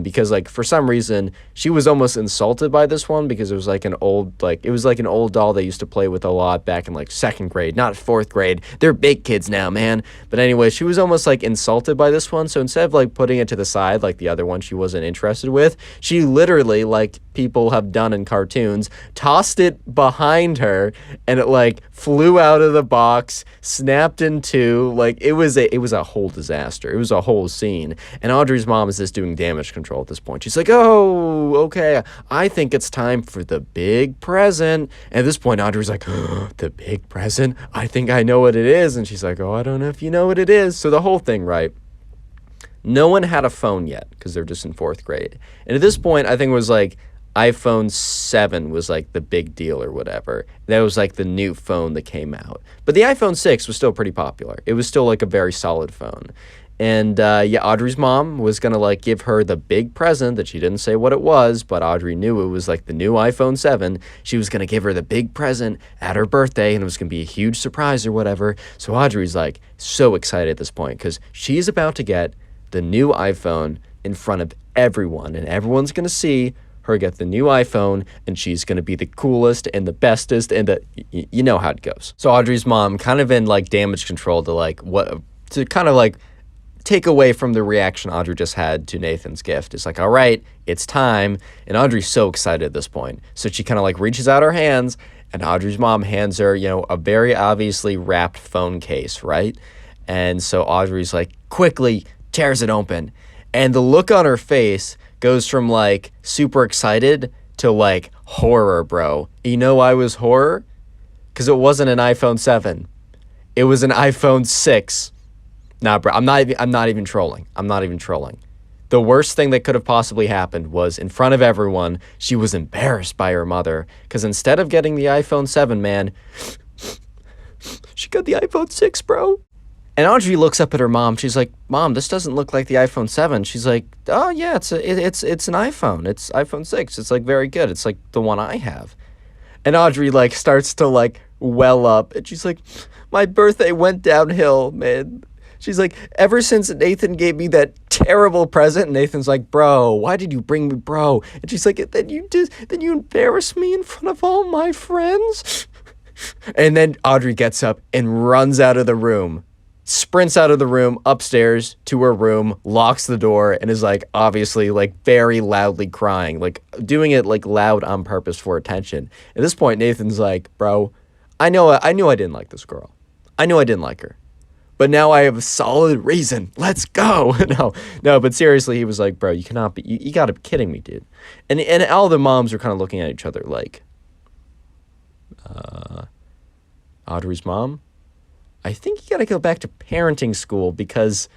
Because like for some reason she was almost insulted by this one, because it was like an old doll they used to play with a lot back in like 2nd grade, not 4th grade. They're big kids now, man. But anyway, she was almost like insulted by this one. So instead of like putting it to the side like the other one she wasn't interested with, she literally, like people have done in cartoons, tossed it behind her, and it like flew out of the box, snapped in two. Like it was a whole disaster. It was a whole scene. And Audrey's mom is just doing damage control at this point. She's like, oh, okay, I think it's time for the big present. And at this point, Audrey's like, oh, the big present? I think I know what it is. And she's like, oh, I don't know if you know what it is. So the whole thing, right? No one had a phone yet because they're just in 4th grade. And at this point, I think it was like iPhone 7 was like the big deal or whatever. That was like the new phone that came out. But the iPhone 6 was still pretty popular. It was still like a very solid phone. And yeah, Audrey's mom was going to like give her the big present that she didn't say what it was, but Audrey knew it was like the new iPhone 7. She was going to give her the big present at her birthday, and it was going to be a huge surprise or whatever. So Audrey's like so excited at this point because she's about to get the new iPhone in front of everyone, and everyone's going to see her get the new iPhone, and she's going to be the coolest and the bestest, and you know how it goes. So Audrey's mom kind of in like damage control to kind of like take away from the reaction Audrey just had to Nathan's gift. It's like, all right, it's time. And Audrey's so excited at this point. So she kind of like reaches out her hands, and Audrey's mom hands her, you know, a very obviously wrapped phone case, right? And so Audrey's like quickly tears it open, and the look on her face goes from like super excited to like horror, bro. You know why it was horror? Because it wasn't an iPhone 7. It was an iPhone 6. Nah, bro, I'm not even trolling. I'm not even trolling. The worst thing that could have possibly happened was in front of everyone, she was embarrassed by her mother. Because instead of getting the iPhone 7, man, she got the iPhone 6, bro. And Audrey looks up at her mom. She's like, Mom, this doesn't look like the iPhone 7. She's like, oh, yeah, it's an iPhone. It's iPhone 6. It's, like, very good. It's, like, the one I have. And Audrey, like, starts to, like, well up. And she's like, my birthday went downhill, man. She's like, ever since Nathan gave me that terrible present. And Nathan's like, bro, why did you bring me, bro? And she's like, then you embarrassed me in front of all my friends? And then Audrey gets up and runs out of the room. Sprints out of the room, upstairs to her room, locks the door, and is like obviously like very loudly crying, like doing it like loud on purpose for attention. At this point, Nathan's like, bro, I knew I didn't like this girl. I knew I didn't like her. But now I have a solid reason. Let's go. No, but seriously, he was like, bro, you cannot be, you gotta be kidding me, dude. And all the moms were kind of looking at each other like, Audrey's mom? I think you gotta go back to parenting school because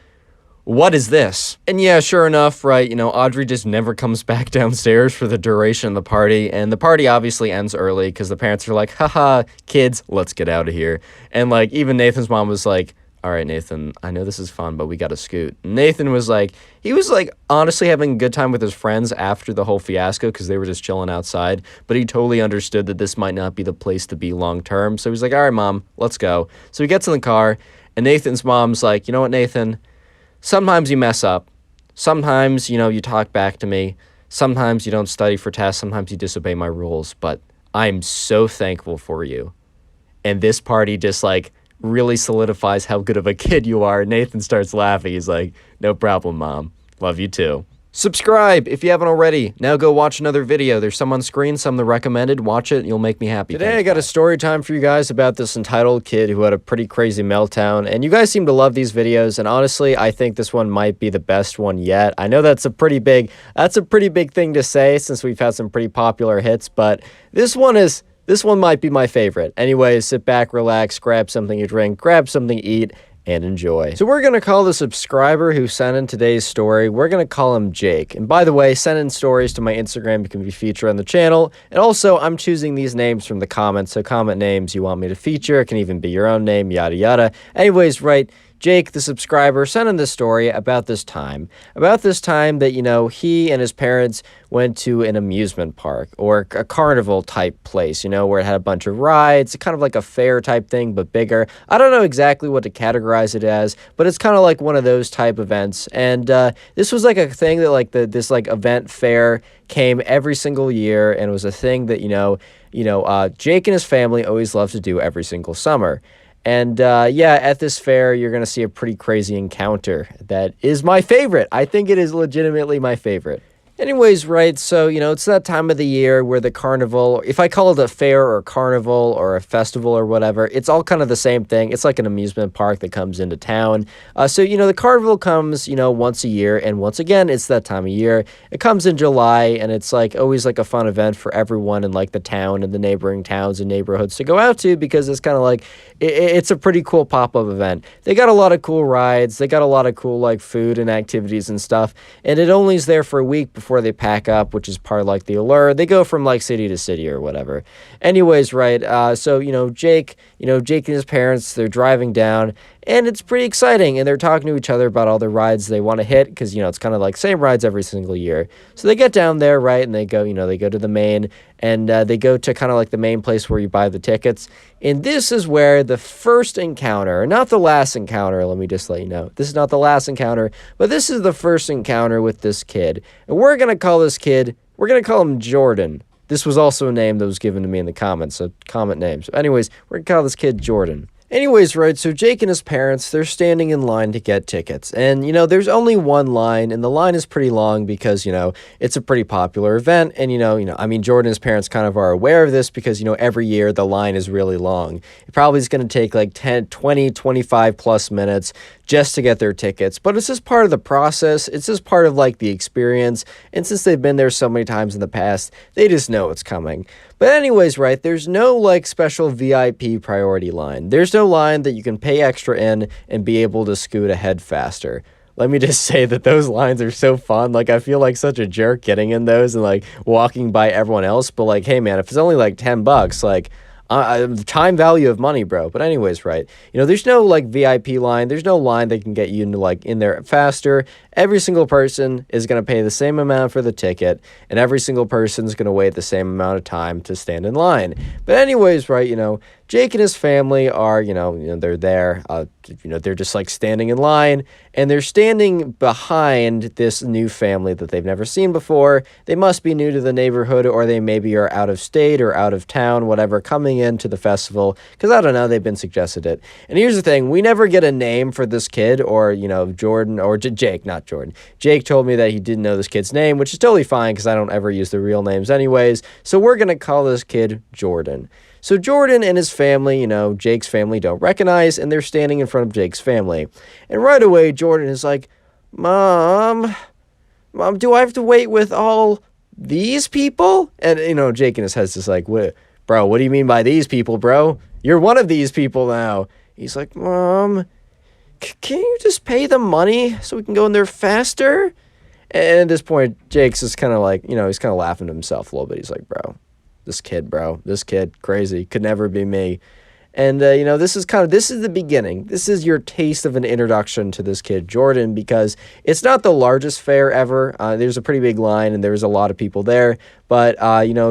what is this? And yeah, sure enough, right, you know, Audrey just never comes back downstairs for the duration of the party, and the party obviously ends early because the parents are like, haha, kids, let's get out of here. And like, even Nathan's mom was like, all right, Nathan, I know this is fun, but we gotta scoot. Nathan was like, he was like honestly having a good time with his friends after the whole fiasco because they were just chilling outside, but he totally understood that this might not be the place to be long term. So he's like, all right, Mom, let's go. So he gets in the car, and Nathan's mom's like, you know what, Nathan? Sometimes you mess up. Sometimes, you know, you talk back to me. Sometimes you don't study for tests. Sometimes you disobey my rules, but I'm so thankful for you. And this party just like really solidifies how good of a kid you are. Nathan starts laughing. He's like, no problem, Mom. Love you too. Subscribe if you haven't already. Now go watch another video. There's some on screen, some that recommended. Watch it. You'll make me happy. Today I got a story time for you guys about this entitled kid who had a pretty crazy meltdown. And you guys seem to love these videos. And honestly, I think this one might be the best one yet. I know that's a pretty big thing to say since we've had some pretty popular hits, but this one might be my favorite. Anyways, sit back, relax, grab something to drink, grab something to eat, and enjoy. So we're going to call the subscriber who sent in today's story, we're going to call him Jake. And by the way, send in stories to my Instagram. You can be featured on the channel. And also, I'm choosing these names from the comments. So comment names you want me to feature. It can even be your own name, yada, yada. Anyways, right, Jake, the subscriber, sent in this story about this time that, you know, he and his parents went to an amusement park or a carnival type place, you know, where it had a bunch of rides, kind of like a fair type thing, but bigger. I don't know exactly what to categorize it as, but it's kind of like one of those type events. And this was like a thing that like this like event fair came every single year, and it was a thing that, Jake and his family always loved to do every single summer. And yeah, at this fair, you're going to see a pretty crazy encounter that is my favorite. I think it is legitimately my favorite. Anyways, right, so, you know, it's that time of the year where the carnival, if I call it a fair or a carnival or a festival or whatever, it's all kind of the same thing. It's like an amusement park that comes into town. So, you know, the carnival comes, you know, once a year, and once again, it's that time of year. It comes in July, and it's like always like a fun event for everyone in like the town and the neighboring towns and neighborhoods to go out to, because it's kind of like, it's a pretty cool pop-up event. They got a lot of cool rides. They got a lot of cool like food and activities and stuff, and it only is there for a week before before they pack up, which is part of like the allure. They go from like city to city or whatever. Anyways, right, so, Jake and his parents, they're driving down, and it's pretty exciting, and they're talking to each other about all the rides they want to hit, because, it's kind of like same rides every single year. So they get down there, right, and they go to the main, and they go to kind of like the main place where you buy the tickets. And this is where the first encounter, not the last encounter, let me just let you know. This is not the last encounter, but this is the first encounter with this kid. And we're going to call him Jordan. This was also a name that was given to me in the comments, so comment name. So anyways, we're going to call this kid Jordan. Anyways, right, so Jake and his parents, they're standing in line to get tickets. And, there's only one line, and the line is pretty long because, it's a pretty popular event. And, Jordan and his parents kind of are aware of this because, every year the line is really long. It probably is going to take like 10, 20, 25 plus minutes just to get their tickets. But it's just part of the process. It's just part of like the experience. And since they've been there so many times in the past, they just know it's coming. But anyways, right, there's no like special VIP priority line. There's no line that you can pay extra in and be able to scoot ahead faster. Let me just say that those lines are so fun. Like, I feel like such a jerk getting in those and like walking by everyone else. But like, hey man, if it's only like $10, like, time value of money, bro. But anyways, right, there's no like VIP line. There's no line that can get you into like in there faster. Every single person is going to pay the same amount for the ticket, and every single person is going to wait the same amount of time to stand in line. But anyways, right, Jake and his family are, they're there, they're just like standing in line, and they're standing behind this new family that they've never seen before. They must be new to the neighborhood, or they maybe are out of state or out of town, whatever, coming into the festival, because I don't know, they've been suggested it. And here's the thing, we never get a name for this kid, or, Jordan, or Jake, not Jordan. Jake told me that he didn't know this kid's name, which is totally fine, because I don't ever use the real names anyways, so we're going to call this kid Jordan. So Jordan and his family, Jake's family don't recognize, and they're standing in front of Jake's family. And right away, Jordan is like, Mom, do I have to wait with all these people? And, Jake in his head's just like, bro, what do you mean by these people, bro? You're one of these people now. He's like, Mom, can you just pay the money so we can go in there faster? And at this point, Jake's just kind of like, he's kind of laughing to himself a little bit. He's like, this kid, crazy, could never be me. And, this is the beginning. This is your taste of an introduction to this kid, Jordan, because it's not the largest fair ever. There's a pretty big line, and there's a lot of people there. But,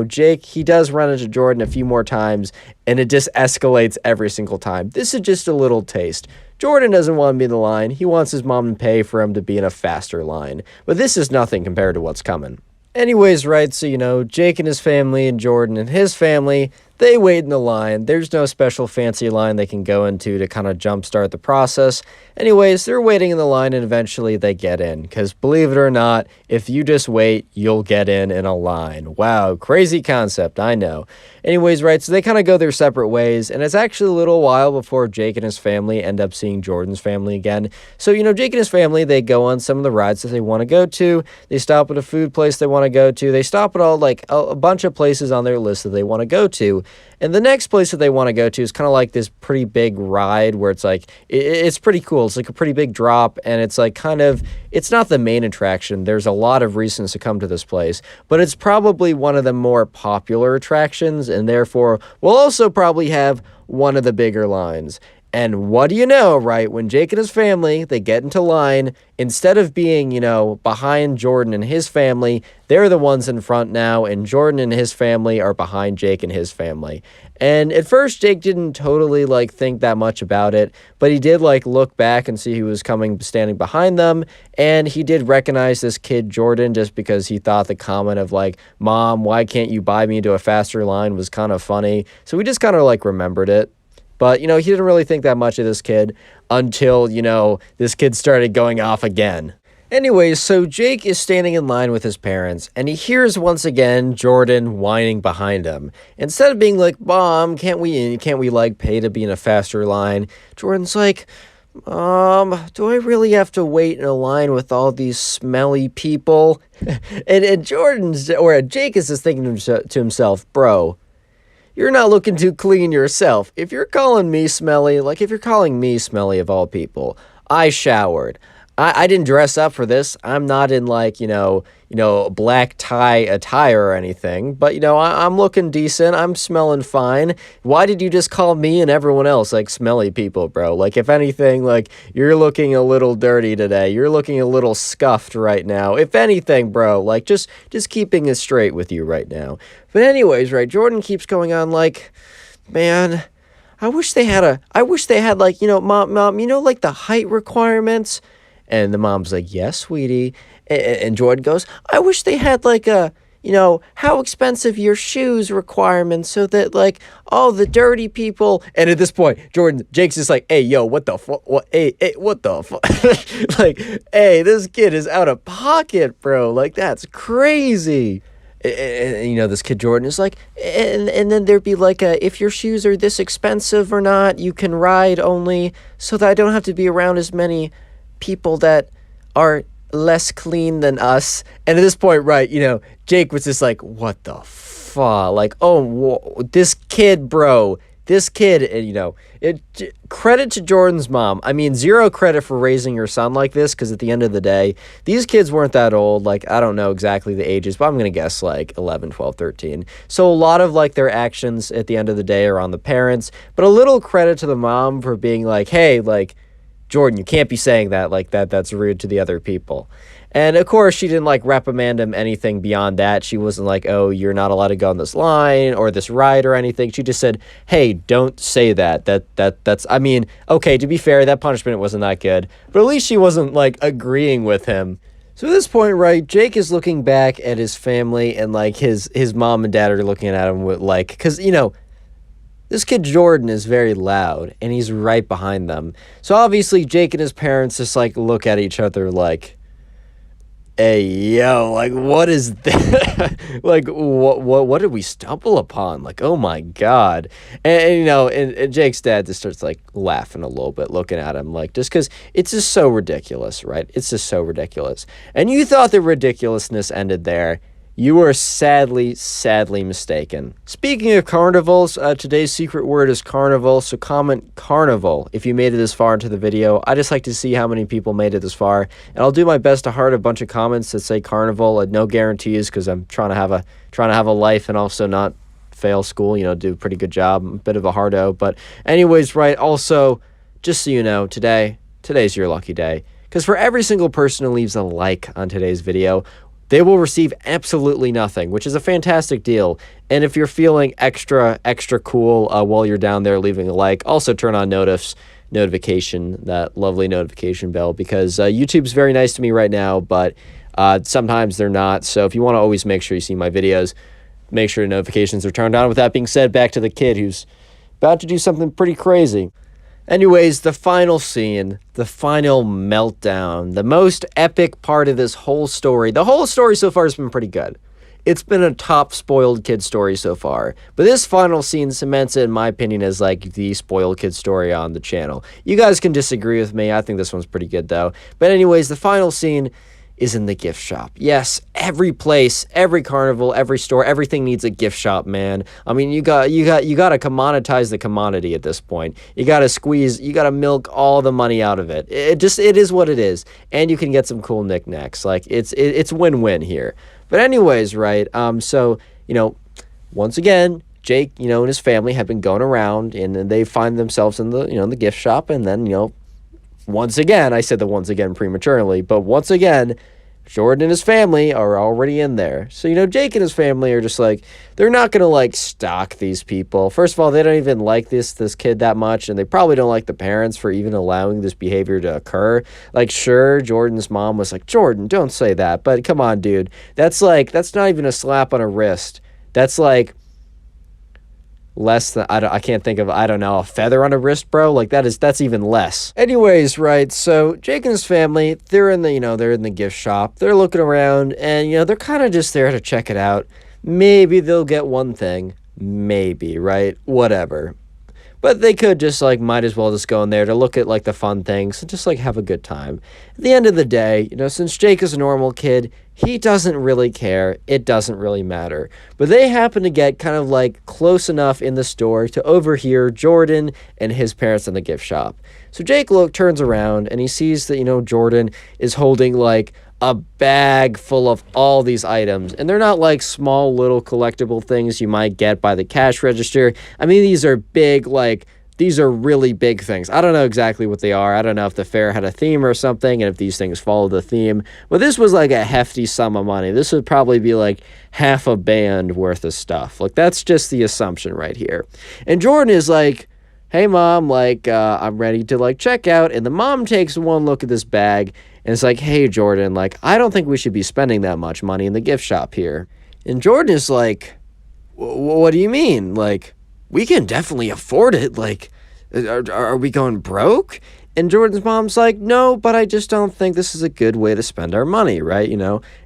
Jake, he does run into Jordan a few more times, and it just escalates every single time. This is just a little taste. Jordan doesn't want to be in the line. He wants his mom to pay for him to be in a faster line. But this is nothing compared to what's coming. Anyways, right, so, Jake and his family and Jordan and his family, they wait in the line. There's no special fancy line they can go into to kind of jumpstart the process. Anyways, they're waiting in the line, and eventually they get in. Because believe it or not, if you just wait, you'll get in a line. Wow, crazy concept, I know. Anyways, right, so they kind of go their separate ways, and it's actually a little while before Jake and his family end up seeing Jordan's family again. So, Jake and his family, they go on some of the rides that they want to go to. They stop at a food place they want to go to. They stop at all, like, a bunch of places on their list that they want to go to. And the next place that they want to go to is kind of like this pretty big ride where it's like, it's pretty cool. It's like a pretty big drop, and it's like it's not the main attraction. There's a lot of reasons to come to this place, but it's probably one of the more popular attractions, and therefore will also probably have one of the bigger lines. And what do you know, right? When Jake and his family, they get into line, instead of being, behind Jordan and his family, they're the ones in front now, and Jordan and his family are behind Jake and his family. And at first, Jake didn't totally, think that much about it, but he did, look back and see who was standing behind them, and he did recognize this kid, Jordan, just because he thought the comment of, Mom, why can't you buy me into a faster line was kind of funny. So we just kind of, remembered it. But, he didn't really think that much of this kid until, this kid started going off again. Anyways, so Jake is standing in line with his parents, and he hears once again Jordan whining behind him. Instead of being like, Mom, can't we pay to be in a faster line? Jordan's like, Mom, do I really have to wait in a line with all these smelly people? and Jake is just thinking to himself, bro, you're not looking too clean yourself. If you're calling me smelly, if you're calling me smelly of all people, I showered. I didn't dress up for this. I'm not in like, black tie attire or anything, but I'm looking decent. I'm smelling fine. Why did you just call me and everyone else like smelly people, bro? Like if anything, like you're looking a little dirty today. You're looking a little scuffed right now. If anything, bro, like just keeping it straight with you right now. But anyways, right, Jordan keeps going on like, man, I wish they had like, mom, like the height requirements. And the mom's like, yes, sweetie. And Jordan goes, I wish they had like how expensive your shoes requirements so that like all the dirty people. And at this point, Jake's just like, hey, yo, what the fuck? Hey, what the fuck? Like, hey, this kid is out of pocket, bro. Like, that's crazy. And this kid Jordan is like, and then there'd be like if your shoes are this expensive or not, you can ride only so that I don't have to be around as many people that are less clean than us. And at this point, right, Jake was just like, what the fuck? Like, this kid, bro. This kid, and credit to Jordan's mom. I mean, zero credit for raising your son like this, because at the end of the day, these kids weren't that old. Like, I don't know exactly the ages, but I'm going to guess like 11, 12, 13. So a lot of like their actions at the end of the day are on the parents, but a little credit to the mom for being like, hey, like, Jordan, you can't be saying that like that. That's rude to the other people. And of course, she didn't like reprimand him anything beyond that. She wasn't like, oh, you're not allowed to go on this line or this ride or anything. She just said, hey, don't say that. That's, I mean, okay, to be fair, that punishment wasn't that good. But at least she wasn't like agreeing with him. So at this point, right, Jake is looking back at his family and like his mom and dad are looking at him with like, because, this kid Jordan is very loud, and he's right behind them. So obviously, Jake and his parents just, like, look at each other like, hey, yo, like, what is that? Like, what did we stumble upon? Like, oh, my God. And Jake's dad just starts, like, laughing a little bit, looking at him, like, just because it's just so ridiculous, right? It's just so ridiculous. And you thought the ridiculousness ended there. You are sadly mistaken. Speaking of carnivals, today's secret word is carnival, so comment carnival if you made it this far into the video. I just like to see how many people made it this far, and I'll do my best to heart a bunch of comments that say carnival. No guarantees, because I'm trying to have a life and also not fail school, do a pretty good job. I'm a bit of a hardo, but anyways, right, also, just so you know, today's your lucky day, because for every single person who leaves a like on today's video, they will receive absolutely nothing, which is a fantastic deal. And if you're feeling extra cool while you're down there leaving a like, also turn on notification, that lovely notification bell, because YouTube's very nice to me right now, but sometimes they're not. So if you want to always make sure you see my videos, make sure notifications are turned on. With that being said, back to the kid who's about to do something pretty crazy. Anyways, the final scene, the final meltdown, the most epic part of this whole story. The whole story so far has been pretty good. It's been a top spoiled kid story so far. But this final scene cements it, in my opinion, as like the spoiled kid story on the channel. You guys can disagree with me. I think this one's pretty good though. But anyways, the final scene is in the gift shop. Yes, every place, every carnival, every store, everything needs a gift shop, man. I mean, you got to commoditize the commodity at this point. You got to milk all the money out of it. It is what it is. And you can get some cool knickknacks. Like it's win-win here. But anyways, right? So, once again, Jake, and his family have been going around, and then they find themselves in the, the gift shop, and then, once again, I said the once again prematurely, but once again, Jordan and his family are already in there. So, Jake and his family are just like, they're not going to like stalk these people. First of all, they don't even like this kid that much, and they probably don't like the parents for even allowing this behavior to occur. Like, sure, Jordan's mom was like, Jordan, don't say that, but come on, dude. That's not even a slap on a wrist. That's like less than, I can't think of, a feather on a wrist, bro. Like that's even less. Anyways, right, so Jake and his family, they're in the gift shop. They're looking around, and they're kind of just there to check it out. Maybe they'll get one thing, maybe, right? Whatever. But they could just might as well just go in there to look at the fun things and just have a good time. At the end of the day, since Jake is a normal kid, He doesn't really care. It doesn't really matter. But they happen to get kind of like close enough in the store to overhear Jordan and his parents in the gift shop. So Jake turns around and he sees that, Jordan is holding like a bag full of all these items. And they're not like small little collectible things you might get by the cash register. I mean, these are big, these are really big things. I don't know exactly what they are. I don't know if the fair had a theme or something and if these things follow the theme. But this was like a hefty sum of money. This would probably be like half a band worth of stuff. Like, that's just the assumption right here. And Jordan is like, hey, Mom, I'm ready to check out. And the mom takes one look at this bag and it's like, hey, Jordan, I don't think we should be spending that much money in the gift shop here. And Jordan is like, what do you mean? We can definitely afford it. Are we going broke? And Jordan's mom's like, no, but I just don't think this is a good way to spend our money, right?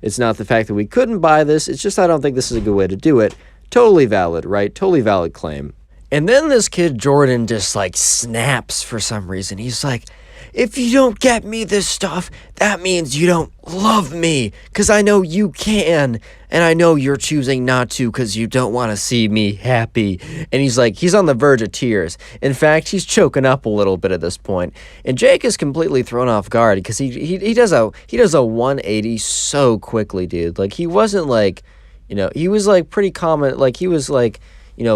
It's not the fact that we couldn't buy this. It's just I don't think this is a good way to do it. Totally valid, right? Totally valid claim. And then this kid, Jordan, just snaps for some reason. He's like, if you don't get me this stuff, that means you don't love me, because I know you can, and I know you're choosing not to because you don't want to see me happy. And he's on the verge of tears. In fact, he's choking up a little bit at this point. And Jake is completely thrown off guard because he does a 180 so quickly, dude. He wasn't he was pretty common, he was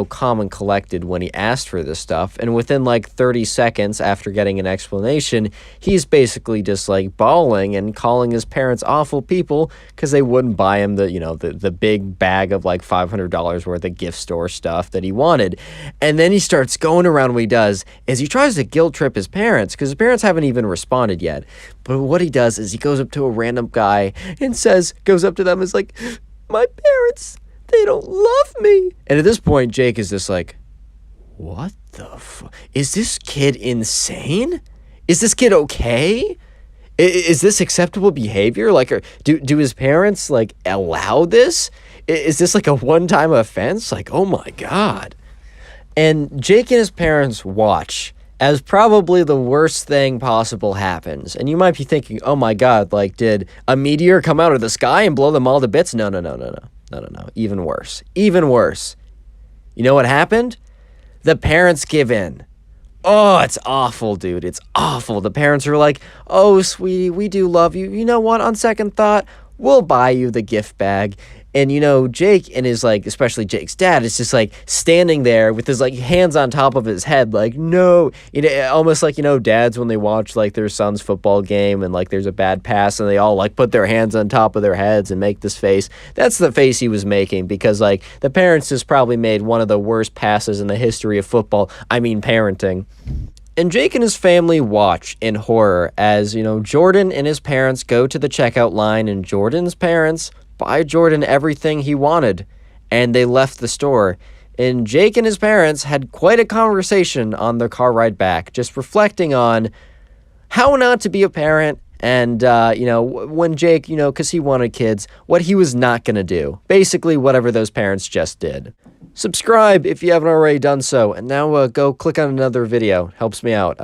calm and collected when he asked for this stuff. And within 30 seconds after getting an explanation, he's basically just bawling and calling his parents awful people because they wouldn't buy him the big bag of $500 worth of gift store stuff that he wanted. And then he starts going around. What he does is he tries to guilt trip his parents because his parents haven't even responded yet. But what he does is he goes up to a random guy and goes up to them and is like, my parents, they don't love me. And at this point, Jake is just like, what the fuck? Is this kid insane? Is this kid okay? Is this acceptable behavior? Do his parents, allow this? Is this a one-time offense? Oh my God. And Jake and his parents watch as probably the worst thing possible happens. And you might be thinking, oh my God, did a meteor come out of the sky and blow them all to bits? No. Even worse. Even worse. You know what happened? The parents give in. Oh, it's awful, dude. It's awful. The parents are like, oh, sweetie, we do love you. You know what? On second thought, we'll buy you the gift bag. And, Jake and his, especially Jake's dad is just, standing there with his, hands on top of his head, no. Almost dads when they watch, their son's football game and, there's a bad pass and they all, put their hands on top of their heads and make this face. That's the face he was making because, the parents just probably made one of the worst passes in the history of football. I mean, parenting. And Jake and his family watch in horror as, Jordan and his parents go to the checkout line and Jordan's parents buy Jordan everything he wanted, and they left the store. And Jake and his parents had quite a conversation on their car ride back, just reflecting on how not to be a parent and, when Jake, because he wanted kids, what he was not going to do. Basically, whatever those parents just did. Subscribe if you haven't already done so, and now go click on another video. Helps me out.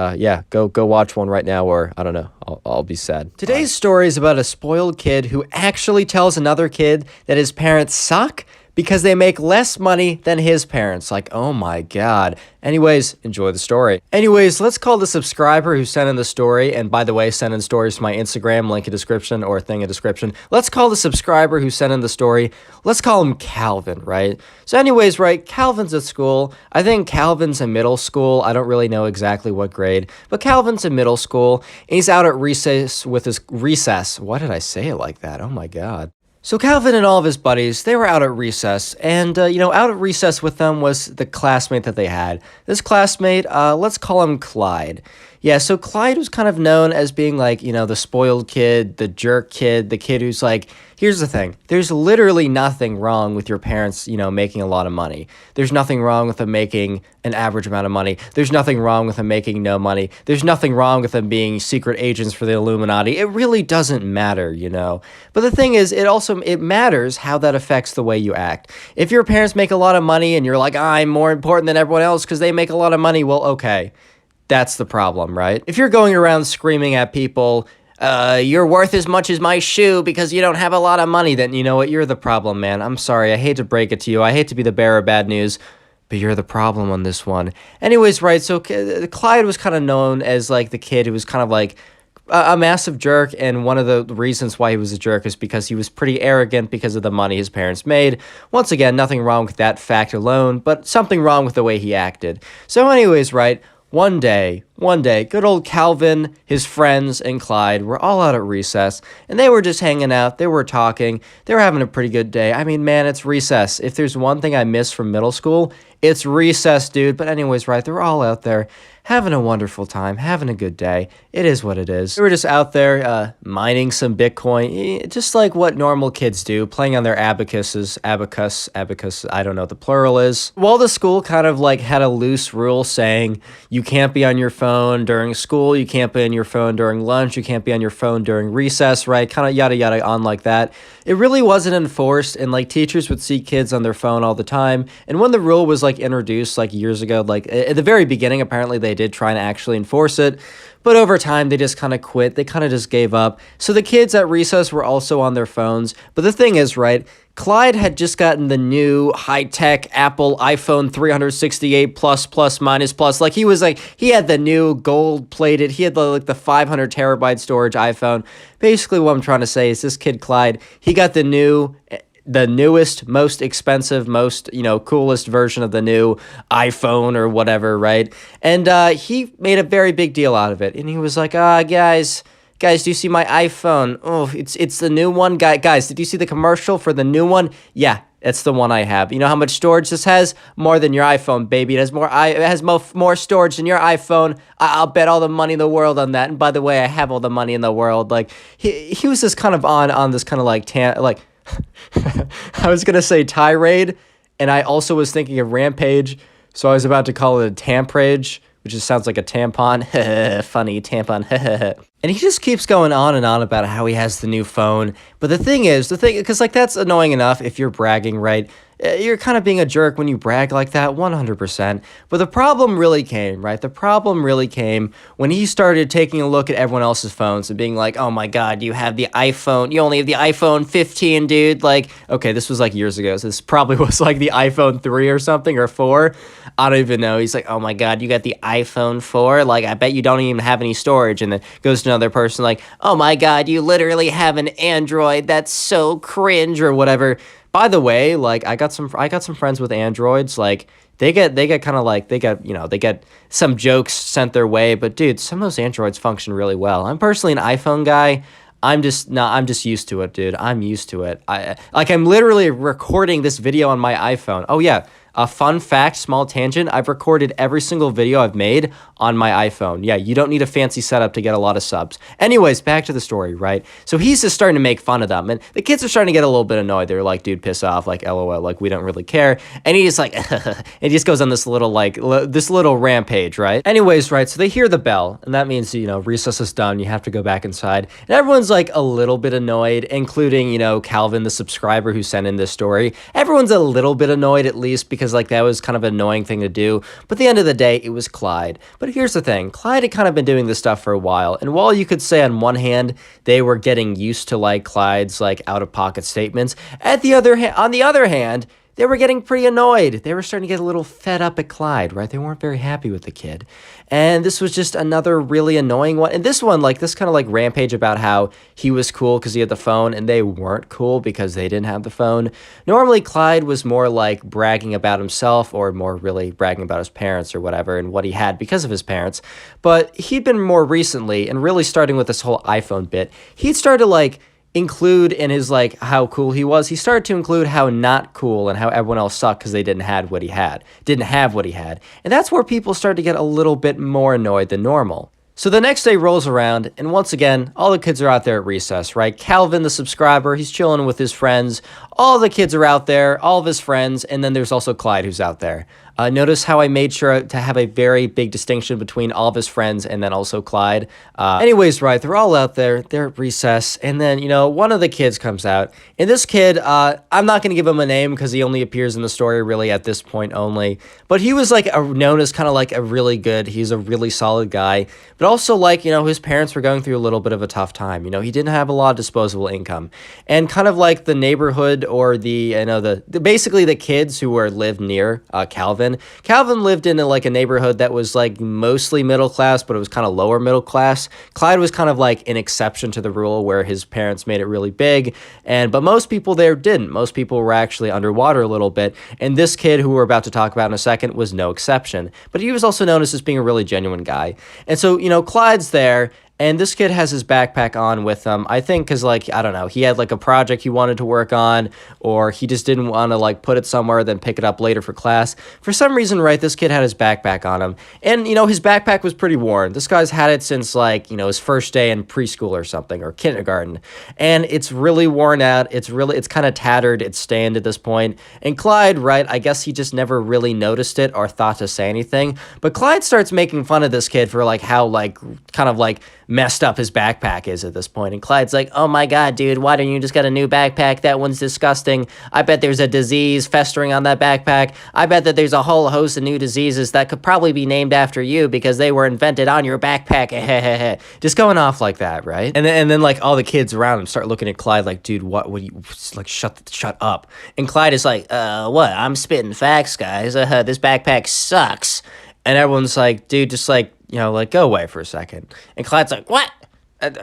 Go watch one right now, or I don't know, I'll be sad. Today's story is about a spoiled kid who actually tells another kid that his parents suck because they make less money than his parents. Oh my God. Anyways, enjoy the story. Anyways, let's call the subscriber who sent in the story, and by the way, send in stories to my Instagram, link in description or thing in description. Let's call the subscriber who sent in the story, let's call him Calvin, right? So anyways, right, Calvin's at school. I think Calvin's in middle school. I don't really know exactly what grade, but Calvin's in middle school, and he's out at recess with his recess. Why did I say it like that? Oh my God. So Calvin and all of his buddies, they were out at recess, and, out at recess with them was the classmate that they had. This classmate, let's call him Clyde. Yeah, so Clyde was kind of known as being the spoiled kid, the jerk kid, the kid who's here's the thing. There's literally nothing wrong with your parents, making a lot of money. There's nothing wrong with them making an average amount of money. There's nothing wrong with them making no money. There's nothing wrong with them being secret agents for the Illuminati. It really doesn't matter, But the thing is, it matters how that affects the way you act. If your parents make a lot of money and you're like, I'm more important than everyone else because they make a lot of money, well, okay. That's the problem, right? If you're going around screaming at people you're worth as much as my shoe because you don't have a lot of money. Then you know what? You're the problem, man. I'm sorry. I hate to break it to you. I hate to be the bearer of bad news, but you're the problem on this one. Anyways, right, so Clyde was kind of known as, like, the kid who was kind of, like, a massive jerk, and one of the reasons why he was a jerk is because he was pretty arrogant because of the money his parents made. Once again, nothing wrong with that fact alone, but something wrong with the way he acted. So anyways, right, one day, good old Calvin, his friends, and Clyde were all out at recess, and they were just hanging out, they were talking, they were having a pretty good day. I mean, man, it's recess. If there's one thing I miss from middle school, it's recess, dude. But anyways, right, they were all out there having a wonderful time, having a good day. It is what it is. They were just out there mining some Bitcoin, just like what normal kids do, playing on their abacus, I don't know what the plural is. While the school kind of like had a loose rule saying you can't be on your phone during school, you can't be on your phone during lunch, you can't be on your phone during recess, right? Kind of yada yada on like that. It really wasn't enforced, and like teachers would see kids on their phone all the time. And when the rule was like introduced like years ago, like at the very beginning, apparently they did try and actually enforce it, but over time they just kind of quit. They kind of just gave up. So the kids at recess were also on their phones. But the thing is, right, Clyde had just gotten the new high-tech Apple iPhone 368 plus minus plus. Like he had the new gold-plated, he had the 500 terabyte storage iPhone. Basically what I'm trying to say is this kid Clyde, he got the newest, most expensive, most, coolest version of the new iPhone or whatever, right? And he made a very big deal out of it. And he was like, guys, do you see my iPhone? Oh, it's the new one. Guys, did you see the commercial for the new one? Yeah, it's the one I have. You know how much storage this has? More than your iPhone, baby. It has more storage than your iPhone. I'll bet all the money in the world on that. And by the way, I have all the money in the world. Like he was just kind of on this kind of like I was going to say tirade, and I also was thinking of rampage, so I was about to call it a tamprage, which just sounds like a tampon. Funny, tampon. And he just keeps going on and on about how he has the new phone. But because like that's annoying enough if you're bragging, right? You're kind of being a jerk when you brag like that, 100%. But the problem really came, right? The problem really came when he started taking a look at everyone else's phones and being like, oh my God, you have the iPhone. You only have the iPhone 15, dude. Like, okay, this was like years ago. So this probably was like the iPhone 3 or something, or 4. I don't even know. He's like, oh my God, you got the iPhone 4? Like, I bet you don't even have any storage. And then goes to another person like, oh my God, you literally have an Android. That's so cringe or whatever. By the way, like I got some friends with Androids. Like they get kind of like they get some jokes sent their way, but dude, some of those Androids function really well. I'm personally an iPhone guy. I'm just used to it, dude. I'm used to it. I'm literally recording this video on my iPhone. Oh yeah. A fun fact, small tangent, I've recorded every single video I've made on my iPhone. Yeah, you don't need a fancy setup to get a lot of subs. Anyways, back to the story, right? So he's just starting to make fun of them, and the kids are starting to get a little bit annoyed. They're like, dude, piss off, like, LOL, like, we don't really care. And he just like, and he just goes on this little rampage, right? Anyways, right, so they hear the bell, and that means, recess is done, you have to go back inside. And everyone's like a little bit annoyed, including, Calvin, the subscriber who sent in this story. Everyone's a little bit annoyed, at least, because like that was kind of an annoying thing to do. But at the end of the day, it was Clyde. But here's the thing. Clyde had kind of been doing this stuff for a while. And while you could say on one hand, they were getting used to like Clyde's like out-of-pocket statements, on the other hand, they were getting pretty annoyed. They were starting to get a little fed up at Clyde, right? They weren't very happy with the kid. And this was just another really annoying one. And this one, like this kind of like rampage about how he was cool because he had the phone and they weren't cool because they didn't have the phone. Normally, Clyde was more like bragging about himself or more really bragging about his parents or whatever and what he had because of his parents. But he'd been more recently, and really starting with this whole iPhone bit, he'd started like include in his like how cool he was, he started to include how not cool and how everyone else sucked because they didn't have what he had. And that's where people started to get a little bit more annoyed than normal. So the next day rolls around, and once again, all the kids are out there at recess, right? Calvin, the subscriber, he's chilling with his friends. All the kids are out there, all of his friends, and then there's also Clyde who's out there. Notice how I made sure to have a very big distinction between all of his friends and then also Clyde. Anyways, right, they're all out there, they're at recess, and then, one of the kids comes out. And this kid, I'm not going to give him a name because he only appears in the story really at this point only. But he was known as kind of like a really good, he's a really solid guy. But also his parents were going through a little bit of a tough time. He didn't have a lot of disposable income. And kind of like the neighborhood or basically the kids who lived near Calvin. Calvin lived in a neighborhood that was mostly middle class, but it was kind of lower middle class. Clyde was kind of an exception to the rule where his parents made it really big, but most people there didn't. Most people were actually underwater a little bit, and this kid who we're about to talk about in a second was no exception. But he was also known as just being a really genuine guy. And so, Clyde's there, and this kid has his backpack on with him, I think because, I don't know, he had, a project he wanted to work on, or he just didn't want to, put it somewhere, then pick it up later for class. For some reason, right, this kid had his backpack on him. And, his backpack was pretty worn. This guy's had it since, his first day in preschool or something, or kindergarten. And it's really worn out. It's kind of tattered. It's stained at this point. And Clyde, right, I guess he just never really noticed it or thought to say anything. But Clyde starts making fun of this kid for, how, kind of, messed up his backpack is at this point. And Clyde's like, oh my god, dude, why don't you just get a new backpack? That one's disgusting. I bet there's a disease festering on that backpack. I bet that there's a whole host of new diseases that could probably be named after you because they were invented on your backpack. Just going off like that, right? And then all the kids around him start looking at Clyde like, dude, what would you, shut up. And Clyde is like, what? I'm spitting facts, guys. This backpack sucks. And everyone's like, dude, just go away for a second. And Clyde's like, what?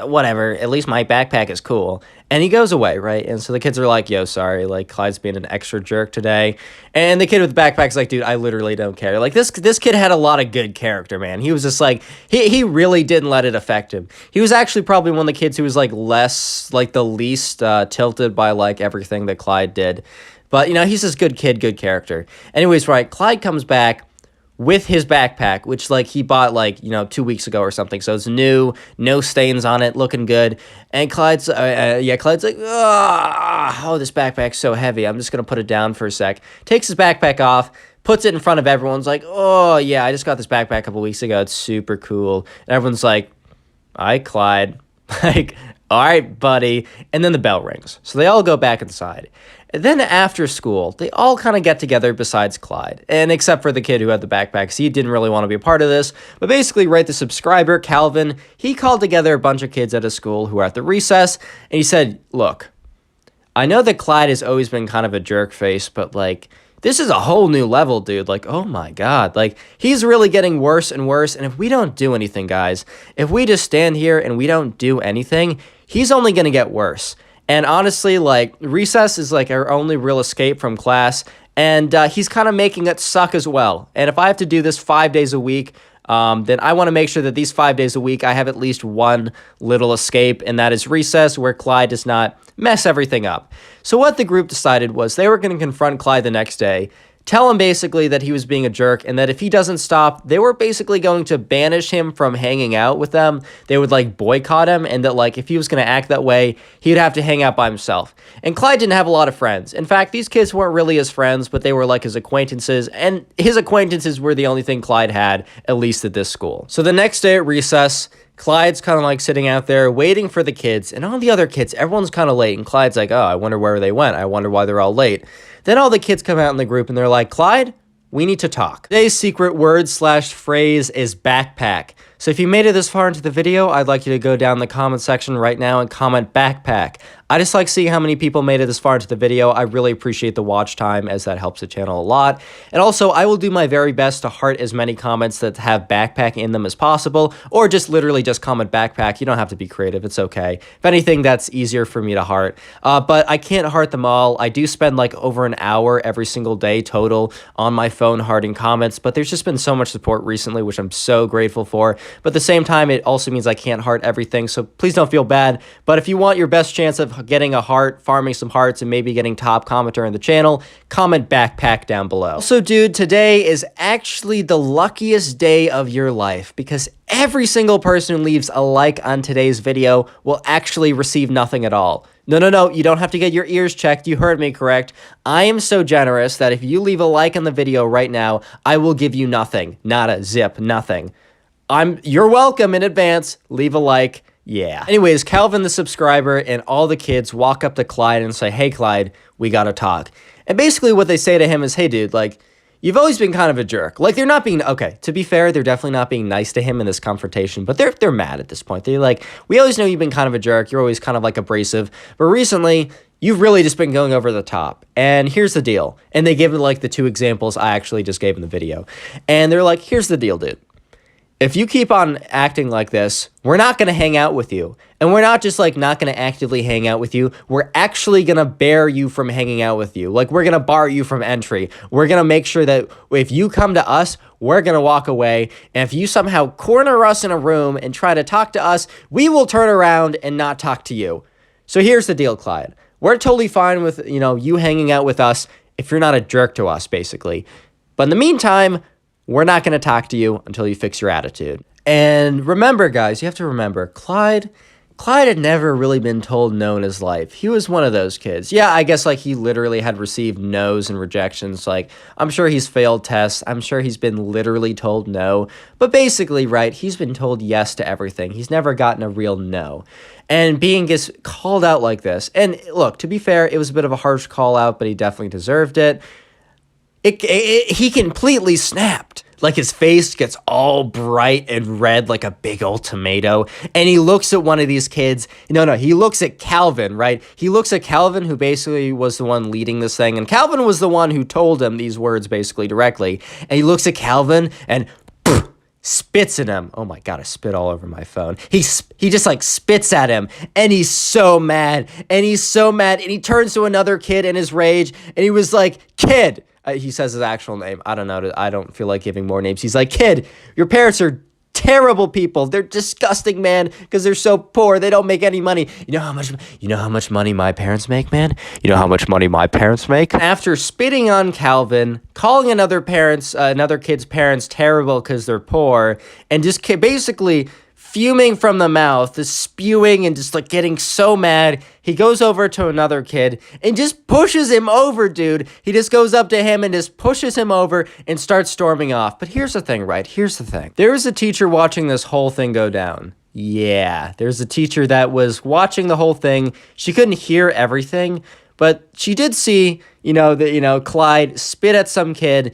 Whatever, at least my backpack is cool. And he goes away, right? And so the kids are like, yo, sorry, Clyde's being an extra jerk today. And the kid with the backpack's like, dude, I literally don't care. This kid had a lot of good character, man. He was just he really didn't let it affect him. He was actually probably one of the kids who was less, the least tilted by everything that Clyde did. But, he's this good kid, good character. Anyways, right, Clyde comes back with his backpack, which he bought 2 weeks ago or something. So it's new, no stains on it, looking good. And Clyde's like, oh, this backpack's so heavy. I'm just going to put it down for a sec. Takes his backpack off, puts it in front of everyone's like, oh yeah, I just got this backpack a couple weeks ago. It's super cool. And everyone's like, all right, Clyde, all right, buddy. And then the bell rings. So they all go back inside. And then after school, they all kind of get together besides Clyde. And except for the kid who had the backpack, he didn't really want to be a part of this. But basically, right, the subscriber, Calvin, he called together a bunch of kids at his school who were at the recess. And he said, look, I know that Clyde has always been kind of a jerk face, but this is a whole new level, dude. Oh my god. He's really getting worse and worse. And if we don't do anything, guys, if we just stand here and we don't do anything, he's only going to get worse. And honestly, recess is our only real escape from class. And he's kind of making it suck as well. And if I have to do this 5 days a week, then I want to make sure that these 5 days a week, I have at least one little escape. And that is recess, where Clyde does not mess everything up. So what the group decided was they were going to confront Clyde the next day, tell him basically that he was being a jerk, and that if he doesn't stop, they were basically going to banish him from hanging out with them. They would boycott him, and that if he was going to act that way, he'd have to hang out by himself. And Clyde didn't have a lot of friends. In fact, these kids weren't really his friends, but they were his acquaintances, and his acquaintances were the only thing Clyde had, at least at this school. So the next day at recess, Clyde's kind of sitting out there waiting for the kids, and all the other kids, everyone's kind of late, and Clyde's like, oh, I wonder where they went. I wonder why they're all late. Then all the kids come out in the group, and they're like, Clyde, we need to talk. Today's secret word/phrase is backpack. So if you made it this far into the video, I'd like you to go down in the comment section right now and comment backpack. I just like seeing how many people made it this far into the video. I really appreciate the watch time, as that helps the channel a lot. And also, I will do my very best to heart as many comments that have backpack in them as possible, or just literally just comment backpack. You don't have to be creative. It's okay. If anything, that's easier for me to heart. But I can't heart them all. I do spend over an hour every single day total on my phone hearting comments, but there's just been so much support recently, which I'm so grateful for. But at the same time, it also means I can't heart everything, so please don't feel bad. But if you want your best chance of getting a heart, farming some hearts, and maybe getting top commenter in the channel, comment backpack down below. Also, dude, today is actually the luckiest day of your life, because every single person who leaves a like on today's video will actually receive nothing at all. No, you don't have to get your ears checked. You heard me correct. I am so generous that if you leave a like on the video right now, I will give you nothing. Not a zip, nothing. You're welcome in advance. Leave a like. Yeah. Anyways, Calvin, the subscriber, and all the kids walk up to Clyde and say, hey, Clyde, we gotta talk. And basically what they say to him is, hey, dude, like, you've always been kind of a jerk. Like, they're not being, okay, to be fair, they're definitely not being nice to him in this confrontation, but they're mad at this point. They're like, we always know you've been kind of a jerk. You're always kind of, like, abrasive. But recently, you've really just been going over the top. And here's the deal. And they give, like, the 2 examples I actually just gave in the video. And they're like, here's the deal, dude. If you keep on acting like this, we're not going to hang out with you. And we're not just like not going to actively hang out with you. We're actually going to bear you from hanging out with you. Like we're going to bar you from entry. We're going to make sure that if you come to us, we're going to walk away. And if you somehow corner us in a room and try to talk to us, we will turn around and not talk to you. So here's the deal, Clyde. We're totally fine with, you hanging out with us if you're not a jerk to us, basically. But in the meantime, we're not going to talk to you until you fix your attitude. And remember, guys, you have to remember, Clyde had never really been told no in his life. He was one of those kids. Yeah, I guess like he literally had received no's and rejections. Like I'm sure he's failed tests. I'm sure he's been literally told no. But basically, right, he's been told yes to everything. He's never gotten a real no. And being gets called out like this. And look, to be fair, it was a bit of a harsh call out, but he definitely deserved it. He completely snapped. Like his face gets all bright and red like a big old tomato. And he looks at one of these kids. No, he looks at Calvin, right? He looks at Calvin, who basically was the one leading this thing. And Calvin was the one who told him these words basically directly. And he looks at Calvin and spits at him. Oh my God, I spit all over my phone. He just like spits at him and he's so mad. And he turns to another kid in his rage and he was like, kid. He says his actual name. I don't know. I don't feel like giving more names. He's like, kid, your parents are terrible people. They're disgusting, man, because they're so poor. They don't make any money. You know how much money my parents make, man? You know how much money my parents make? After spitting on Calvin, calling another kid's parents terrible because they're poor, and just basically fuming from the mouth, just spewing and just like getting so mad, he goes over to another kid and just pushes him over, dude. He just goes up to him and just pushes him over and starts storming off. But here's the thing, right? Here's the thing. There was a teacher watching this whole thing go down. Yeah, there's a teacher that was watching the whole thing. She couldn't hear everything, but she did see, Clyde spit at some kid,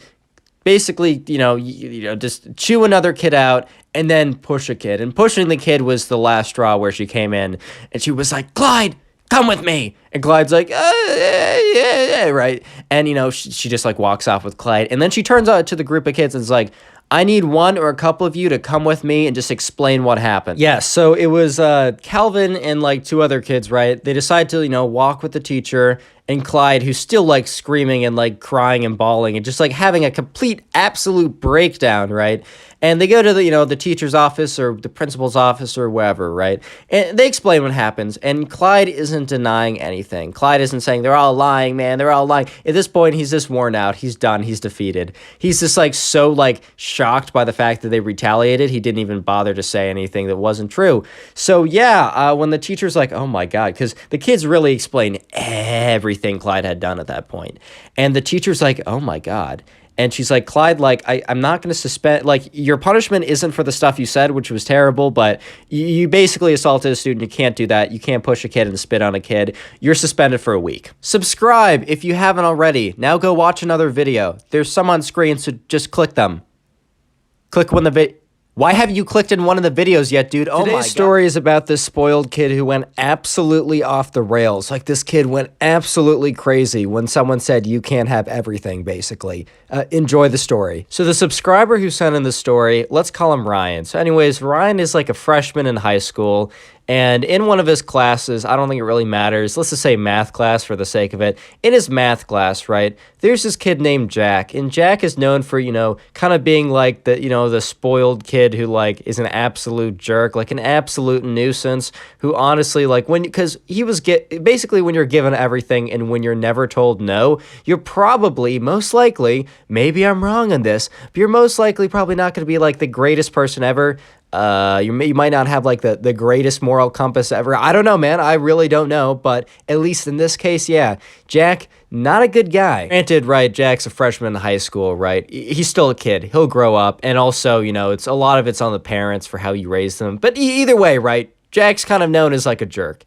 basically, just chew another kid out and then push a kid. And pushing the kid was the last straw where she came in and she was like, Clyde, come with me. And Clyde's like, yeah, right. And, she just like walks off with Clyde. And then she turns out to the group of kids and is like, I need one or a couple of you to come with me and just explain what happened. Yeah, so it was Calvin and like 2 other kids, right? They decide to, walk with the teacher, and Clyde, who's still like screaming and like crying and bawling and just like having a complete absolute breakdown, right? And they go to the teacher's office or the principal's office or wherever, right? And they explain what happens. And Clyde isn't denying anything. Clyde isn't saying they're all lying, man. They're all lying. At this point, he's just worn out. He's done. He's defeated. He's just like so like shocked by the fact that they retaliated. He didn't even bother to say anything that wasn't true. So yeah, when the teacher's like, oh my God, because the kids really explain everything Clyde had done at that point. And the teacher's like, oh my God. And she's like, Clyde, like, I'm not going to suspend, like, your punishment isn't for the stuff you said, which was terrible, but you basically assaulted a student. You can't do that. You can't push a kid and spit on a kid. You're suspended for a week. Subscribe if you haven't already. Now go watch another video. There's some on screen, so just click them. Click when the video... Why haven't you clicked in one of the videos yet, dude? Oh my God. Today's story is about this spoiled kid who went absolutely off the rails. Like, this kid went absolutely crazy when someone said you can't have everything, basically. Enjoy the story. So the subscriber who sent in the story, let's call him Ryan. So anyways, Ryan is like a freshman in high school. And in one of his classes, I don't think it really matters, let's just say math class for the sake of it, in his math class, right, there's this kid named Jack, and Jack is known for, kind of being like the, the spoiled kid who, like, is an absolute jerk, like an absolute nuisance, who honestly, like, because he was, basically when you're given everything and when you're never told no, you're probably, most likely, maybe I'm wrong on this, but you're most likely probably not going to be, like, the greatest person ever. You might not have like the greatest moral compass ever. I don't know, man. I really don't know. But at least in this case, yeah, Jack, not a good guy. Granted, right, Jack's a freshman in high school, right? He's still a kid. He'll grow up. And also, it's a lot of it's on the parents for how you raise them. But either way, right, Jack's kind of known as like a jerk.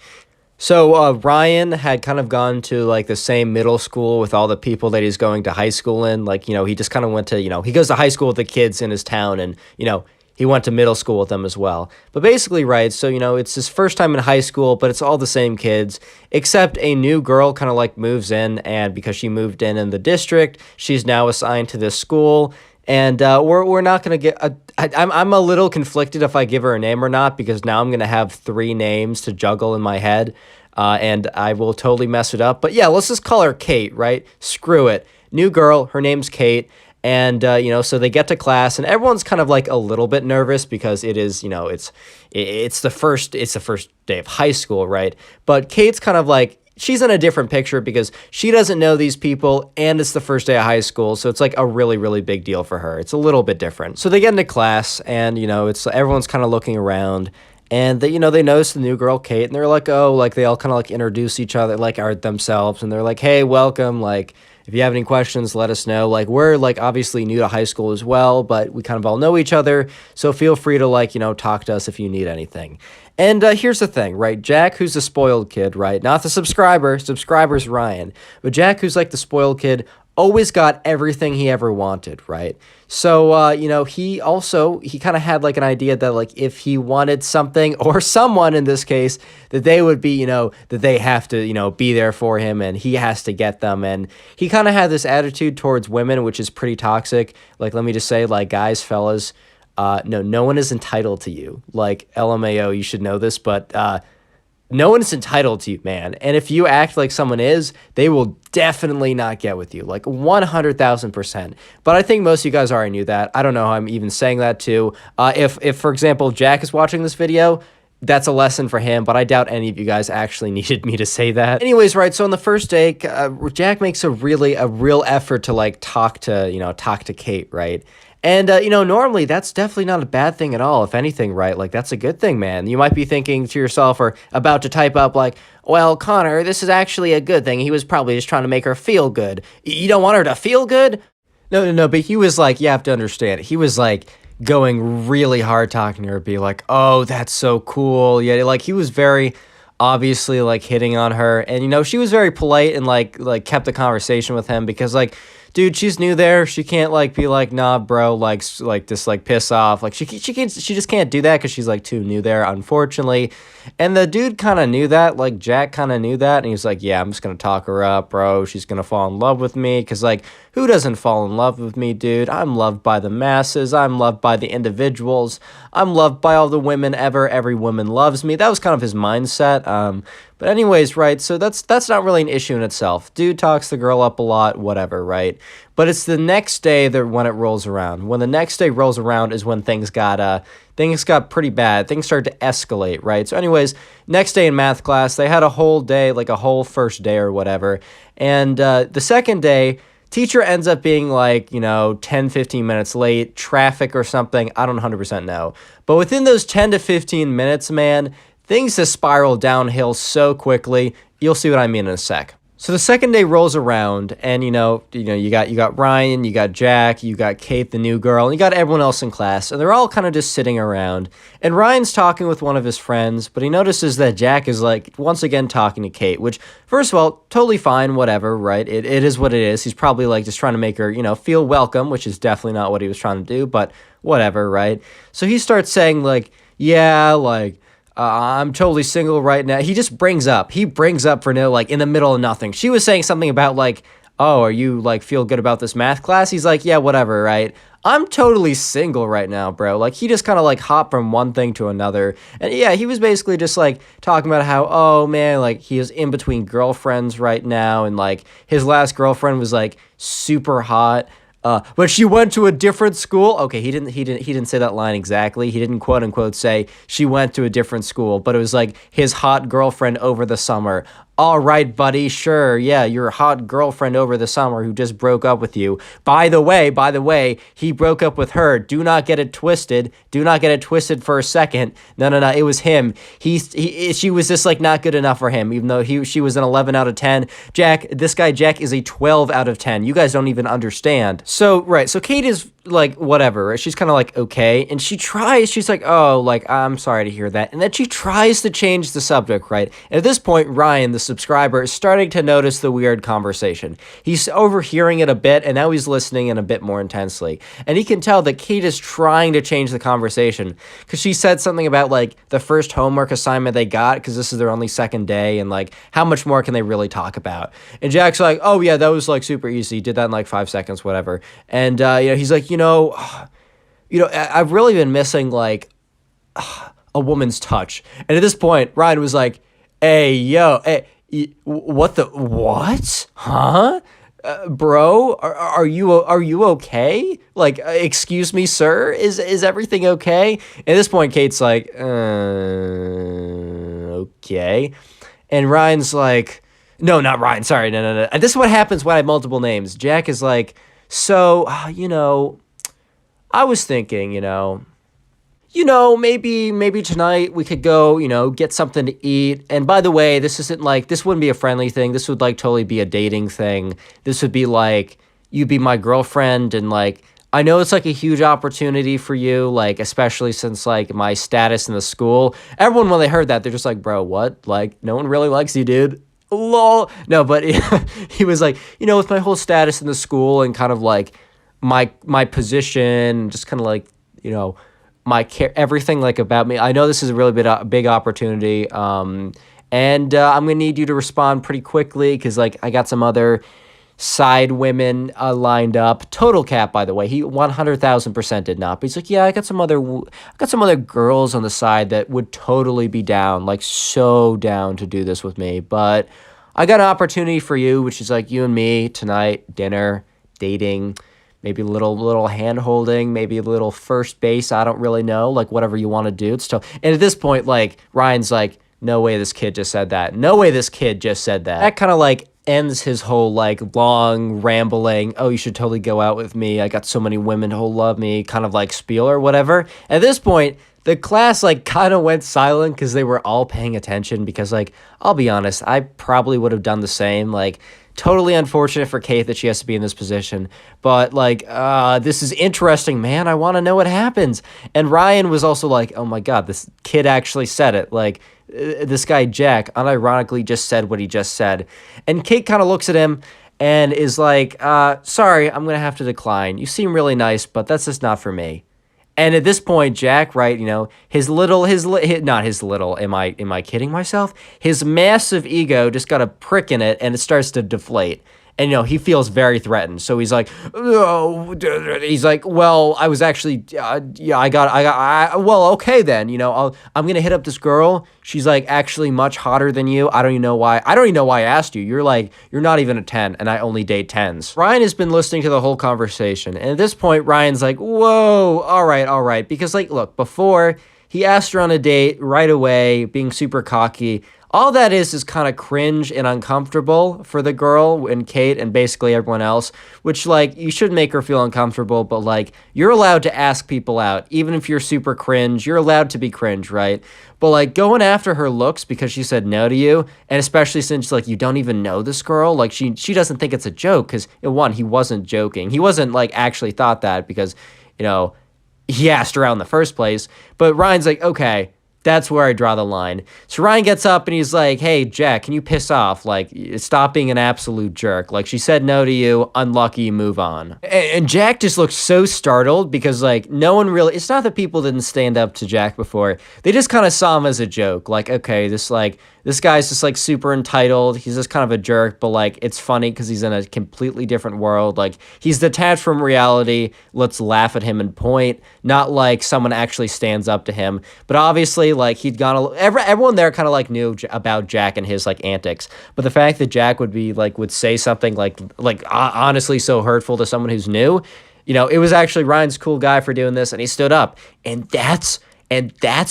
So Ryan had kind of gone to like the same middle school with all the people that he's going to high school in. Like, he just kind of went to, he goes to high school with the kids in his town and, he went to middle school with them as well. But basically, right, so, it's his first time in high school, but it's all the same kids, except a new girl kind of like moves in, and because she moved in the district, she's now assigned to this school. And we're not going to get I'm a little conflicted if I give her a name or not, because now I'm going to have 3 names to juggle in my head, and I will totally mess it up. But yeah, let's just call her Kate, right? Screw it. New girl, her name's Kate. And, so they get to class and everyone's kind of like a little bit nervous because it is, it's the first day of high school, right? But Kate's kind of like, she's in a different picture because she doesn't know these people and it's the first day of high school. So it's like a really, really big deal for her. It's a little bit different. So they get into class and, it's everyone's kind of looking around. And they notice the new girl, Kate, and they're like, oh, like they all kind of like introduce each other, like are themselves. And they're like, hey, welcome. Like, if you have any questions, let us know. Like, we're like obviously new to high school as well, but we kind of all know each other. So feel free to like, talk to us if you need anything. And here's the thing, right? Jack, who's the spoiled kid, right? Not the subscriber's Ryan. But Jack, who's like the spoiled kid, always got everything he ever wanted, right? So, he kind of had like an idea that like if he wanted something or someone in this case, that they would be, that they have to, be there for him and he has to get them. And he kind of had this attitude towards women, which is pretty toxic. Like, let me just say, like, guys, fellas, no one is entitled to you. Like, LMAO, you should know this, but, no one is entitled to you, man. And if you act like someone is, they will definitely not get with you, like 100,000%. But I think most of you guys already knew that. I don't know how I'm even saying that too. If for example, Jack is watching this video, that's a lesson for him, but I doubt any of you guys actually needed me to say that. Anyways, right, so on the first day, Jack makes a real effort to like talk to Kate, right? And, normally that's definitely not a bad thing at all. If anything, right? Like, that's a good thing, man. You might be thinking to yourself or about to type up like, well, Connor, this is actually a good thing. He was probably just trying to make her feel good. You don't want her to feel good? No, but he was like, you have to understand. He was like going really hard talking to her, be like, oh, that's so cool. Yeah, like he was very obviously like hitting on her. And, she was very polite and like kept the conversation with him because like, dude, she's new there. She can't like be like, nah, bro, like just like piss off. Like she just can't do that because she's like too new there, unfortunately. And the dude kind of knew that, like Jack kind of knew that, and he was like, yeah, I'm just gonna talk her up, bro. She's gonna fall in love with me because like who doesn't fall in love with me, dude? I'm loved by the masses. I'm loved by the individuals. I'm loved by all the women ever. Every woman loves me. That was kind of his mindset. But anyways, right, so that's not really an issue in itself. Dude talks the girl up a lot, whatever, right? But it's the next day that when it rolls around. When the next day rolls around is when things got pretty bad. Things started to escalate, right? So anyways, next day in math class, they had a whole day, like a whole first day or whatever. And the second day, teacher ends up being like, 10, 15 minutes late, traffic or something. I don't 100% know. But within those 10 to 15 minutes, man, things just spiral downhill so quickly. You'll see what I mean in a sec. So the second day rolls around, and you got Ryan, you got Jack, you got Kate, the new girl, and you got everyone else in class, and they're all kind of just sitting around. And Ryan's talking with one of his friends, but he notices that Jack is like once again talking to Kate, which first of all, totally fine, whatever, right? It is what it is. He's probably like just trying to make her, feel welcome, which is definitely not what he was trying to do, but whatever, right? So he starts saying like, yeah, like, I'm totally single right now. He brings up for no, like in the middle of nothing. She was saying something about like, oh, are you like feel good about this math class? He's like, yeah, whatever, right? I'm totally single right now, bro. Like he just kind of like hopped from one thing to another. And yeah, he was basically just like talking about how, oh man, like he is in between girlfriends right now. And like his last girlfriend was like super hot. But she went to a different school. Okay, he didn't say that line exactly. He didn't quote unquote say she went to a different school, but it was like his hot girlfriend over the summer. All right, buddy, sure, yeah, your hot girlfriend over the summer who just broke up with you. By the way, he broke up with her. Do not get it twisted. Do not get it twisted for a second. No, no, no, it was him. She was just like not good enough for him, even though she was an 11 out of 10. This guy Jack is a 12 out of 10. You guys don't even understand. So, right, so Kate is like, whatever, right? She's kind of like, okay, and she's like, oh, like, I'm sorry to hear that, and then she tries to change the subject, right? And at this point, Ryan, the subscriber, is starting to notice the weird conversation. He's overhearing it a bit, and now he's listening in a bit more intensely, and he can tell that Kate is trying to change the conversation, because she said something about, like, the first homework assignment they got, because this is their only second day, and, like, how much more can they really talk about? And Jack's like, oh, yeah, that was, like, super easy, did that in, like, 5 seconds, whatever, and, he's like, I've really been missing, like, a woman's touch. And at this point, Ryan was like, hey, what? Huh? Bro, are you okay? Like, excuse me, sir? Is everything okay? At this point, Kate's like, okay. And Ryan's like, no, not Ryan, sorry, no. And this is what happens when I have multiple names. Jack is like, so, I was thinking, maybe tonight we could go, get something to eat. And by the way, this wouldn't be a friendly thing. This would like totally be a dating thing. This would be like, you'd be my girlfriend. And like, I know it's like a huge opportunity for you, like, especially since like my status in the school. Everyone, when they heard that, they're just like, bro, what? Like, no one really likes you, dude. Lol. No, but he was like, with my whole status in the school and kind of like my position, just kind of like, my care, everything like about me. I know this is a really big opportunity. And I'm gonna need you to respond pretty quickly because like I got some other side women lined up. Total cap, by the way. He 100,000% did not. But he's like, yeah, I got some other girls on the side that would totally be down, like so down to do this with me. But I got an opportunity for you, which is like you and me tonight, dinner, dating, maybe a little hand holding, maybe a little first base. I don't really know, like whatever you want to do. It's tough. And at this point, like Ryan's like, no way this kid just said that. No way this kid just said that. That kind of like ends his whole like long rambling, oh, you should totally go out with me, I got so many women who'll love me, kind of like spiel or whatever. At this point, the class like kind of went silent because they were all paying attention because like, I'll be honest, I probably would have done the same. Like, totally unfortunate for Kate that she has to be in this position, but like, this is interesting, man. I want to know what happens. And Ryan was also like, oh my God, this kid actually said it. Like, this guy Jack unironically just said what he just said. And Kate kind of looks at him and is like, sorry, I'm going to have to decline. You seem really nice, but that's just not for me. And at this point, Jack, right, not his little, am I kidding myself? His massive ego just got a prick in it and it starts to deflate. And, he feels very threatened. So he's like, oh, he's like, well, I was actually, well, okay then, I'm going to hit up this girl. She's like actually much hotter than you. I don't even know why I asked you. You're like, you're not even a 10 and I only date 10s. Ryan has been listening to the whole conversation. And at this point, Ryan's like, whoa, all right. Because like, look, before he asked her on a date right away, being super cocky. All that is kind of cringe and uncomfortable for the girl and Kate and basically everyone else, which, like, you should make her feel uncomfortable, but, like, you're allowed to ask people out. Even if you're super cringe, you're allowed to be cringe, right? But, like, going after her looks because she said no to you, and especially since, like, you don't even know this girl, like, she doesn't think it's a joke because, one, he wasn't joking. He wasn't, like, actually thought that because, he asked her out in the first place. But Ryan's like, okay, that's where I draw the line. So Ryan gets up and he's like, hey, Jack, can you piss off? Like, stop being an absolute jerk. Like, she said no to you. Unlucky, move on. And Jack just looks so startled because, like, no one really... It's not that people didn't stand up to Jack before. They just kind of saw him as a joke. Like, okay, this guy's just, like, super entitled. He's just kind of a jerk, but, like, it's funny because he's in a completely different world. Like, he's detached from reality. Let's laugh at him and point. Not like someone actually stands up to him. But obviously, like, he'd gone... Everyone there kind of, like, knew about Jack and his, like, antics. But the fact that Jack would say something, like honestly so hurtful to someone who's new, it was actually Ryan's cool guy for doing this, and he stood up. And that's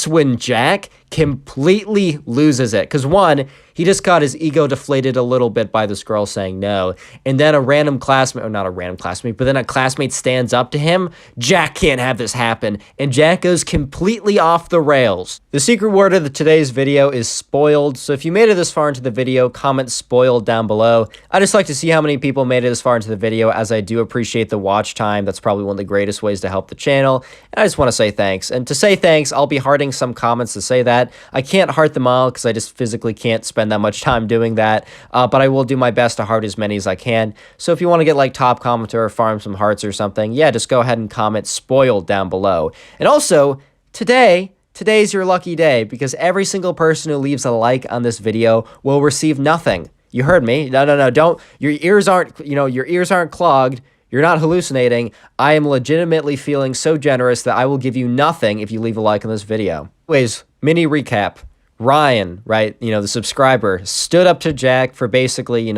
when Jack completely loses it. Because one, he just got his ego deflated a little bit by this girl saying no. And then a random classmate, or not a random classmate, but then a classmate stands up to him. Jack can't have this happen. And Jack goes completely off the rails. The secret word of today's video is spoiled. So if you made it this far into the video, comment spoiled down below. I just like to see how many people made it this far into the video, as I do appreciate the watch time. That's probably one of the greatest ways to help the channel. And I just want to say thanks. And to say thanks, I'll be hearting some comments to say that. I can't heart them all because I just physically can't spend that much time doing that, but I will do my best to heart as many as I can. So if you want to get like top commenter or farm some hearts or something, yeah, just go ahead and comment spoiled down below. And also, today's your lucky day, because every single person who leaves a like on this video will receive nothing. You heard me. No, don't. Your ears aren't clogged. You're not hallucinating. I am legitimately feeling so generous that I will give you nothing if you leave a like on this video. Anyways, mini recap. Ryan, right, the subscriber, stood up to Jack for basically,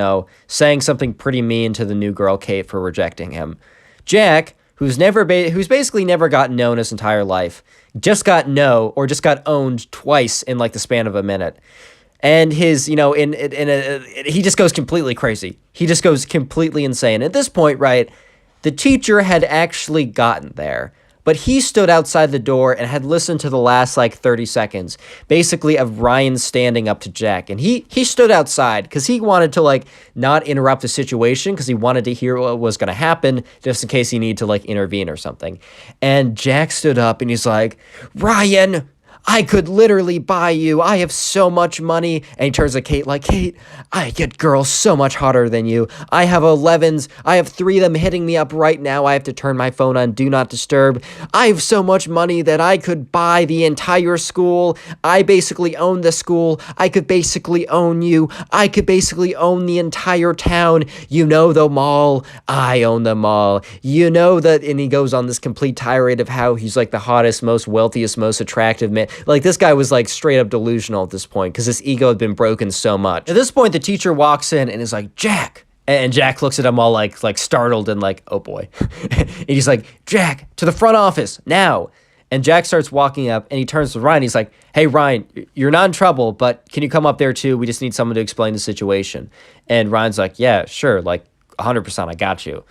saying something pretty mean to the new girl, Kate, for rejecting him. Jack, who's basically never gotten no in his entire life, just got owned twice in like the span of a minute. And his, he just goes completely crazy. He just goes completely insane. At this point, right, the teacher had actually gotten there, but he stood outside the door and had listened to the last like 30 seconds, basically, of Ryan standing up to Jack. And he stood outside because he wanted to like not interrupt the situation, because he wanted to hear what was going to happen just in case he needed to like intervene or something. And Jack stood up and he's like, "Ryan, I could literally buy you. I have so much money." And he turns to Kate like, "Kate, I get girls so much hotter than you. I have 11s. I have 3 of them hitting me up right now. I have to turn my phone on Do Not Disturb. I have so much money that I could buy the entire school. I basically own the school. I could basically own you. I could basically own the entire town. You know the mall. I own the mall. You know that." And he goes on this complete tirade of how he's like the hottest, most wealthiest, most attractive man. Like, this guy was like straight up delusional at this point because his ego had been broken so much. At this point, the teacher walks in and is like, "Jack." And Jack looks at him all like startled and like, "Oh boy." And he's like, "Jack, to the front office now." And Jack starts walking up and he turns to Ryan. He's like, "Hey, Ryan, you're not in trouble, but can you come up there too? We just need someone to explain the situation." And Ryan's like, "Yeah, sure. Like 100%, I got you."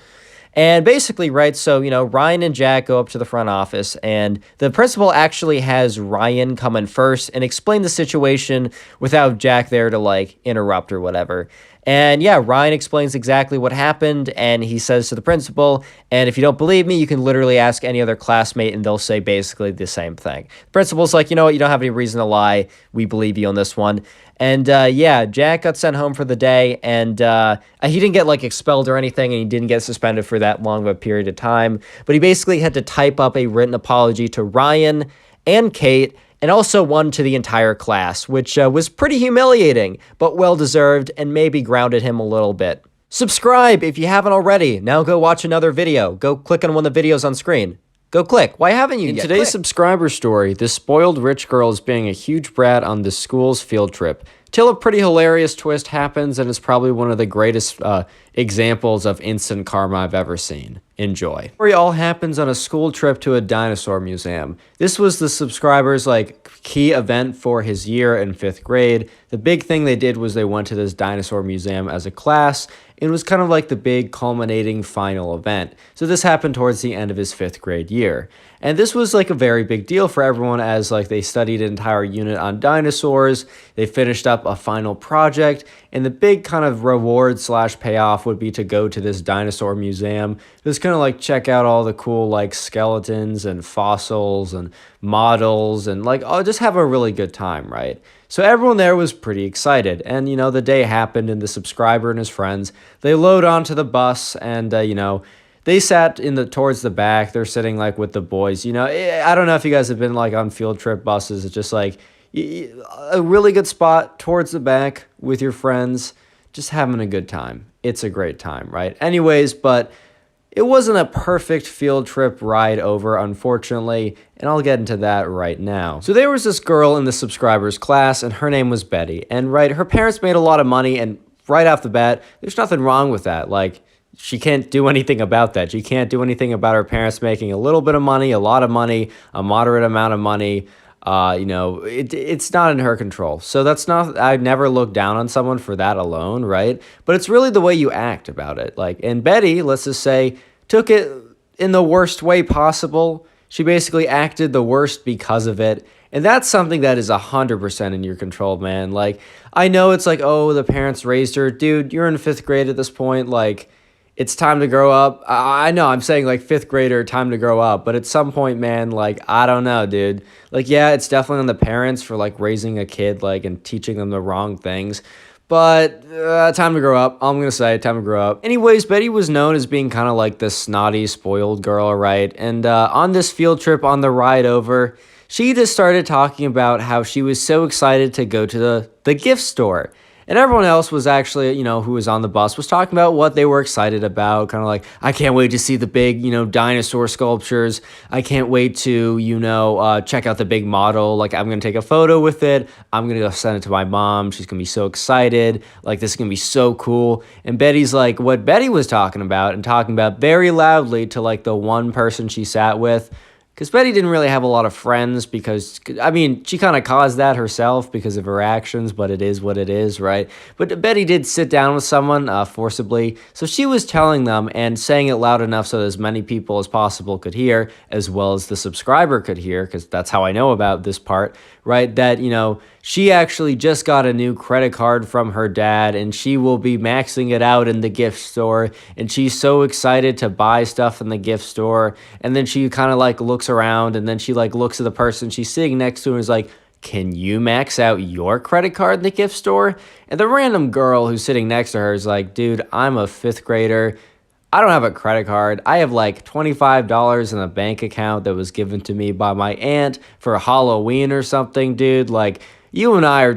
And basically, right, so, Ryan and Jack go up to the front office, and the principal actually has Ryan come in first and explain the situation without Jack there to, like, interrupt or whatever. And yeah, Ryan explains exactly what happened, and he says to the principal, "And if you don't believe me, you can literally ask any other classmate, and they'll say basically the same thing." The principal's like, "You know what, you don't have any reason to lie. We believe you on this one." And yeah, Jack got sent home for the day, and he didn't get like expelled or anything, and he didn't get suspended for that long of a period of time. But he basically had to type up a written apology to Ryan and Kate, and also one to the entire class, which was pretty humiliating, but well-deserved, and maybe grounded him a little bit. Subscribe if you haven't already. Now go watch another video. Go click on one of the videos on screen. Go click. Why haven't you yet? In today's subscriber story, this spoiled rich girl is being a huge brat on the school's field trip, till a pretty hilarious twist happens, and it's probably one of the greatest examples of instant karma I've ever seen. Enjoy. The story all happens on a school trip to a dinosaur museum. This was the subscriber's key event for his year in 5th grade. The big thing they did was they went to this dinosaur museum as a class. It was kind of like the big culminating final event. So this happened towards the end of his 5th grade year. And this was like a very big deal for everyone, as they studied an entire unit on dinosaurs. They finished up a final project, and the big kind of reward / payoff would be to go to this dinosaur museum. Just kind of check out all the cool skeletons and fossils and models, and just have a really good time, right? So everyone there was pretty excited, and the day happened, and the subscriber and his friends, they load onto the bus, and they sat towards the back. They're sitting with the boys. I don't know if you guys have been on field trip buses. It's just a really good spot towards the back with your friends, just having a good time. It's a great time, right? Anyways, but it wasn't a perfect field trip ride over, unfortunately, and I'll get into that right now. So there was this girl in the subscriber's class, and her name was Betty. And her parents made a lot of money, and right off the bat, there's nothing wrong with that. She can't do anything about that. She can't do anything about her parents making a little bit of money, a lot of money, a moderate amount of money. It's not in her control. So that's not, I'd never look down on someone for that alone, right? But it's really the way you act about it. Like, and Betty, let's just say, took it in the worst way possible. She basically acted the worst because of it. And that's something that is 100% in your control, man. Like, I know it's like, oh, the parents raised her. Dude, you're in 5th grade at this point. Like, it's time to grow up. I know I'm saying like 5th grader, time to grow up. But at some point, man, like, I don't know, dude. Like, yeah, it's definitely on the parents for like raising a kid, like, and teaching them the wrong things. But time to grow up. All I'm going to say, time to grow up. Anyways, Betty was known as being kind of like this snotty, spoiled girl, right? And on this field trip on the ride over, she just started talking about how she was so excited to go to the gift store. And everyone else was actually, who was on the bus was talking about what they were excited about. Kind of like, I can't wait to see the big, dinosaur sculptures. I can't wait to, check out the big model. Like, I'm going to take a photo with it. I'm going to go send it to my mom. She's going to be so excited. Like, this is going to be so cool. And Betty's like, what Betty was talking about and talking about very loudly to like the one person she sat with. Because Betty didn't really have a lot of friends because, I mean, she kind of caused that herself because of her actions, but it is what it is, right? But Betty did sit down with someone forcibly, so she was telling them and saying it loud enough so that as many people as possible could hear, as well as the subscriber could hear, because that's how I know about this part, right? That, she actually just got a new credit card from her dad, and she will be maxing it out in the gift store, and she's so excited to buy stuff in the gift store, and then she kind of like looks around, and then she like looks at the person she's sitting next to and is like, can you max out your credit card in the gift store? And the random girl who's sitting next to her is like, dude, I'm a 5th grader. I don't have a credit card. I have like $25 in a bank account that was given to me by my aunt for Halloween or something, dude. Like, you and I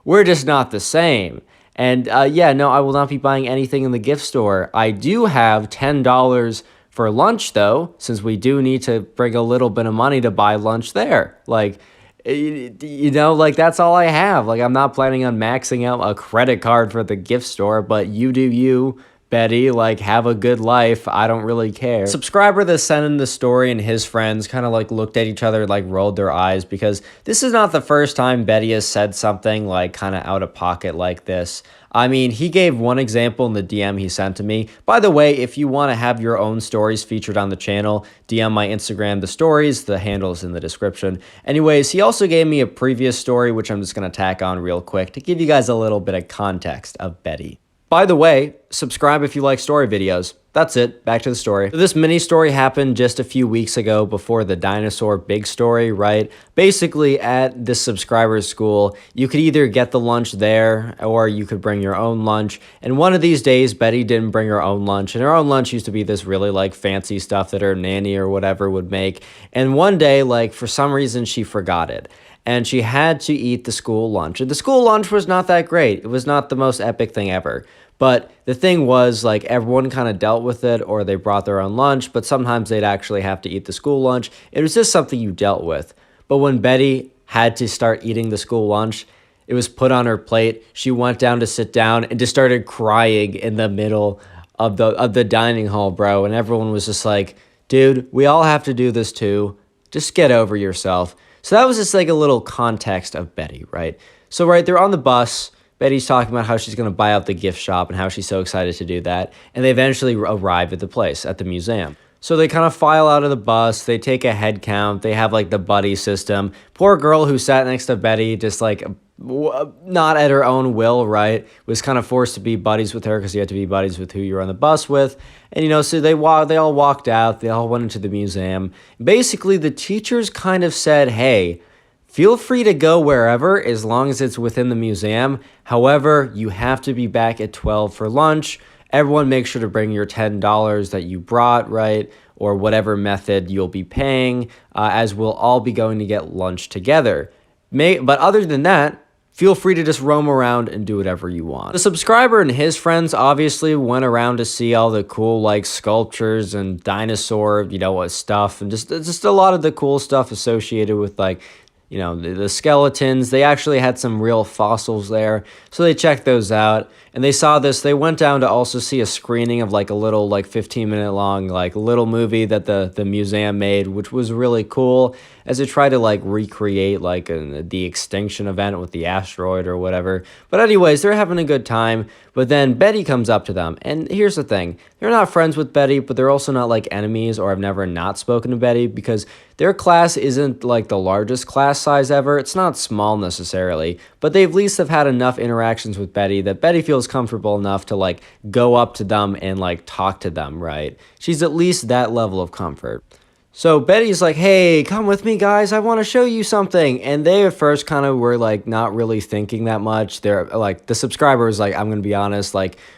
we're just not the same. And no, I will not be buying anything in the gift store. I do have $10 for lunch, though, since we do need to bring a little bit of money to buy lunch there. Like, like, that's all I have. Like, I'm not planning on maxing out a credit card for the gift store, but you do you, Betty. Like, have a good life. I don't really care. Subscriber that sent in the story and his friends kind of like looked at each other, like rolled their eyes, because this is not the first time Betty has said something like kind of out of pocket like this. I mean, he gave one example in the DM he sent to me. By the way, if you want to have your own stories featured on the channel, DM my Instagram the stories. The handle is in the description. Anyways, he also gave me a previous story, which I'm just going to tack on real quick to give you guys a little bit of context of Betty. By the way, subscribe if you like story videos. That's it. Back to the story. So this mini story happened just a few weeks ago before the dinosaur big story, right? Basically, at this subscriber's school, you could either get the lunch there or you could bring your own lunch. And one of these days, Betty didn't bring her own lunch. And her own lunch used to be this really like fancy stuff that her nanny or whatever would make. And one day, like for some reason, she forgot it. And she had to eat the school lunch. And the school lunch was not that great. It was not the most epic thing ever. But the thing was, like, everyone kind of dealt with it, or they brought their own lunch, but sometimes they'd actually have to eat the school lunch. It was just something you dealt with. But when Betty had to start eating the school lunch, it was put on her plate. She went down to sit down and just started crying in the middle of the dining hall, bro. And everyone was just like, dude, we all have to do this too. Just get over yourself. So that was just like a little context of Betty, right? So, right, they're on the bus. Betty's talking about how she's going to buy out the gift shop and how she's so excited to do that. And they eventually arrive at the place, at the museum. So they kind of file out of the bus. They take a head count. They have like the buddy system. Poor girl who sat next to Betty, just like not at her own will, right? Was kind of forced to be buddies with her because you had to be buddies with who you're on the bus with. And, so they all walked out. They all went into the museum. Basically, the teachers kind of said, hey, feel free to go wherever as long as it's within the museum. However, you have to be back at 12 for lunch. Everyone make sure to bring your $10 that you brought, right? Or whatever method you'll be paying, as we'll all be going to get lunch together. But other than that, feel free to just roam around and do whatever you want. The subscriber and his friends obviously went around to see all the cool like sculptures and dinosaur, stuff, and just a lot of the cool stuff associated with like the skeletons. They actually had some real fossils there, so they checked those out. And they saw this. They went down to also see a screening of like a little 15-minute long little movie that the museum made, which was really cool, as it tried to recreate the extinction event with the asteroid or whatever. But anyways, they're having a good time. But then Betty comes up to them, and here's the thing: they're not friends with Betty, but they're also not enemies, or I've never not spoken to Betty, because their class isn't the largest class size ever. It's not small necessarily, but they at least have had enough interactions with Betty that Betty feels comfortable enough to go up to them and talk to them, right? She's at least that level of comfort. So Betty's like, hey, come with me, guys. I want to show you something. And they at first kind of were not really thinking that much. They're the subscriber was I'm going to be honest,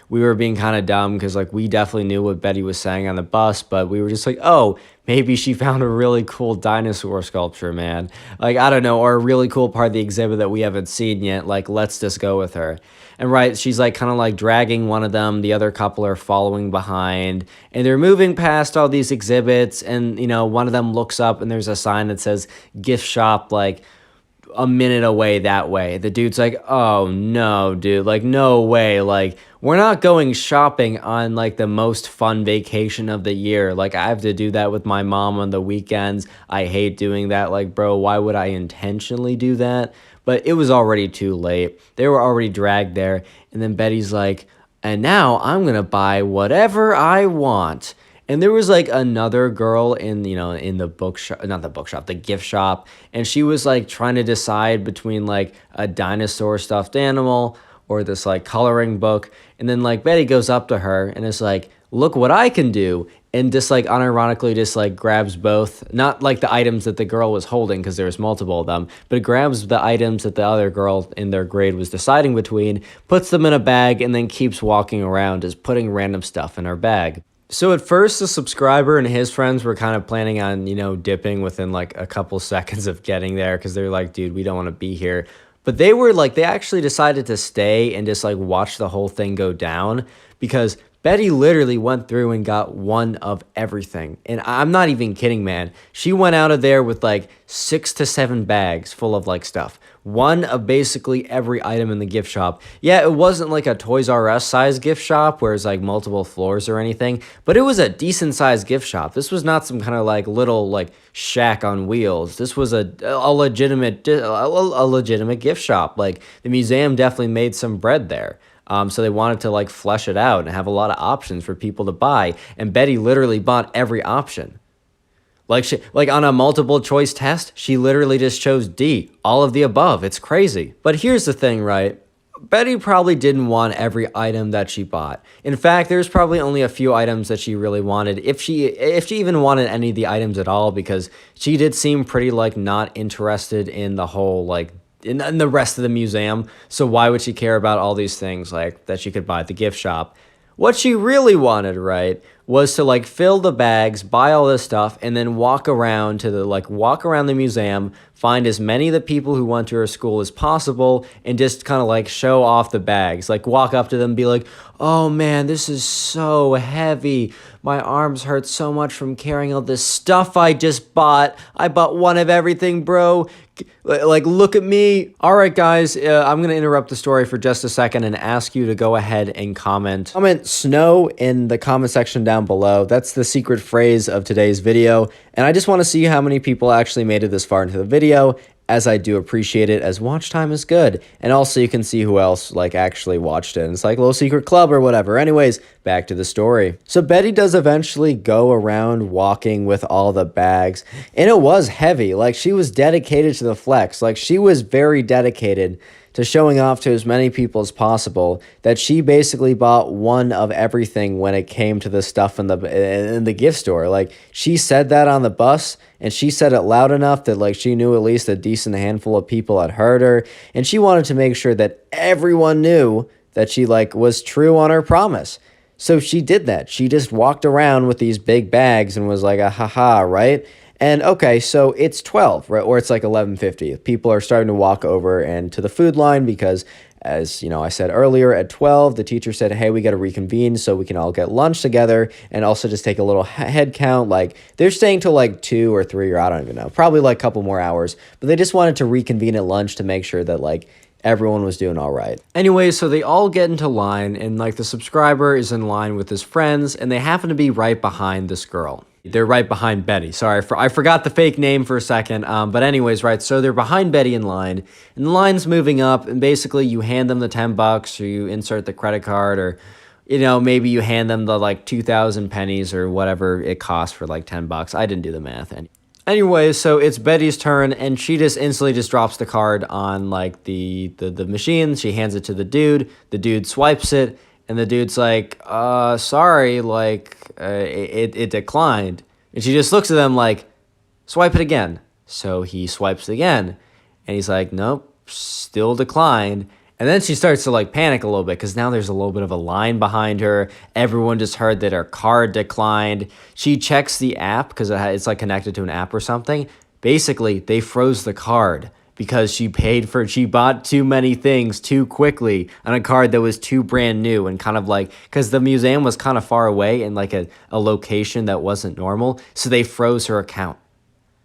we were being kind of dumb because we definitely knew what Betty was saying on the bus, but we were just oh, maybe she found a really cool dinosaur sculpture, man. I don't know, or a really cool part of the exhibit that we haven't seen yet. Let's just go with her. And right, she's kind of dragging one of them. The other couple are following behind, and they're moving past all these exhibits. And, one of them looks up and there's a sign that says gift shop, a minute away that way. The dude's oh no, dude, no way. We're not going shopping on the most fun vacation of the year. I have to do that with my mom on the weekends. I hate doing that. Bro, why would I intentionally do that? But it was already too late. They were already dragged there. And then Betty's and now I'm going to buy whatever I want. And there was another girl in, in the bookshop, not the bookshop, the gift shop. And she was trying to decide between a dinosaur stuffed animal or this coloring book. And then Betty goes up to her and is look what I can do. And just unironically just grabs both, not the items that the girl was holding, because there was multiple of them, but it grabs the items that the other girl in their grade was deciding between, puts them in a bag, and then keeps walking around just putting random stuff in her bag. So at first, the subscriber and his friends were kind of planning on, dipping within a couple seconds of getting there, because they're dude, we don't want to be here. But they were they actually decided to stay and just watch the whole thing go down, because Betty literally went through and got one of everything. And I'm not even kidding, man. She went out of there with 6 to 7 bags full of stuff. One of basically every item in the gift shop. Yeah, it wasn't a Toys R Us size gift shop where it's multiple floors or anything, but it was a decent sized gift shop. This was not some kind of little shack on wheels. This was a legitimate gift shop. The museum definitely made some bread there. So they wanted to flesh it out and have a lot of options for people to buy. And Betty literally bought every option. On a multiple choice test, she literally just chose D, all of the above. It's crazy. But here's the thing, right? Betty probably didn't want every item that she bought. In fact, there's probably only a few items that she really wanted, if she even wanted any of the items at all, because she did seem pretty not interested in the whole in the rest of the museum. So why would she care about all these things that she could buy at the gift shop? What she really wanted, right, was to fill the bags, buy all this stuff, and then walk around to the the museum, find as many of the people who went to her school as possible, and just kind of show off the bags. Walk up to them and be oh man, this is so heavy. My arms hurt so much from carrying all this stuff I just bought. I bought one of everything, bro. Look at me. All right, guys, I'm going to interrupt the story for just a second and ask you to go ahead and comment. Comment snow in the comment section down below. That's the secret phrase of today's video. And I just want to see how many people actually made it this far into the video, as I do appreciate it, as watch time is good. And also you can see who else actually watched it. And it's a little secret club or whatever. Anyways, back to the story. So Betty does eventually go around walking with all the bags, and it was heavy. She was dedicated to the flex. She was very dedicated to showing off to as many people as possible that she basically bought one of everything when it came to the stuff in the gift store. She said that on the bus, and she said it loud enough that she knew at least a decent handful of people had heard her, and she wanted to make sure that everyone knew that she was true on her promise. So she did that. She just walked around with these big bags and was a haha, right? And okay, so it's 12, right? Or it's 11:50. People are starting to walk over and to the food line, because As I said earlier, at 12, the teacher said, hey, we got to reconvene so we can all get lunch together and also just take a little head count. Like, they're staying till like 2 or 3, or I don't even know, probably like a couple more hours. But they just wanted to reconvene at lunch to make sure that like everyone was doing all right. Anyway, so they all get into line, and like the subscriber is in line with his friends, and they happen to be right behind this girl. They're right behind Betty. Sorry, I forgot the fake name for a second. But anyways, right, so they're behind Betty in line, and the line's moving up, and basically you hand them the $10, or you insert the credit card, or maybe you hand them the like 2,000 pennies or whatever it costs for like $10. I didn't do the math. Anyway, so it's Betty's turn, and she just instantly just drops the card on like the machine. She hands it to the dude swipes it, and the dude's like, sorry, like, it declined. And she just looks at them like, swipe it again. So he swipes again, and he's like, nope, still declined. And then she starts to like panic a little bit because now there's a little bit of a line behind her. Everyone just heard that her card declined. She checks the app because it's like connected to an app or something. Basically, they froze the card because she bought too many things too quickly on a card that was too brand new, and kind of like, because the museum was kind of far away in like a location that wasn't normal. So they froze her account.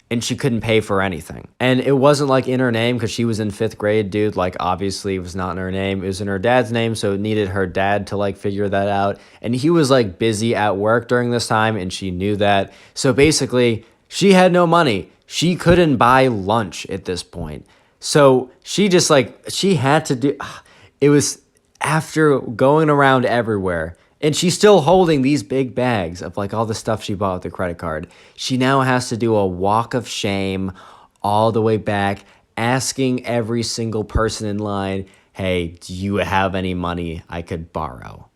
And she couldn't pay for anything. And it wasn't like in her name because she was in 5th grade, dude. Like, obviously it was not in her name. It was in her dad's name, so it needed her dad to like figure that out. And he was like busy at work during this time, and she knew that. So basically, she had no money. She couldn't buy lunch at this point. So she just like, she had to do, it was after going around everywhere. And she's still holding these big bags of like all the stuff she bought with the credit card. She now has to do a walk of shame all the way back, asking every single person in line, hey, do you have any money I could borrow?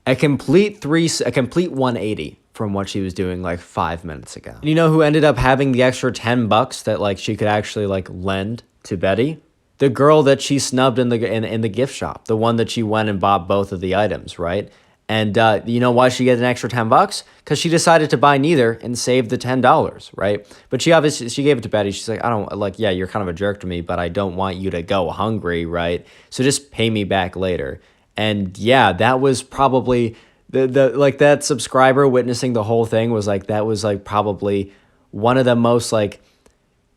A complete 180 from what she was doing like 5 minutes ago. And you know who ended up having the extra $10 that like she could actually like lend to Betty? The girl that she snubbed in the gift shop, the one that she went and bought both of the items, right? And you know why she gets an extra $10? Because she decided to buy neither and save the $10, right? But she gave it to Betty. She's like, I don't like, yeah, you're kind of a jerk to me, but I don't want you to go hungry, right? So just pay me back later. And yeah, that was probably the like that subscriber witnessing the whole thing was like, that was like probably one of the most like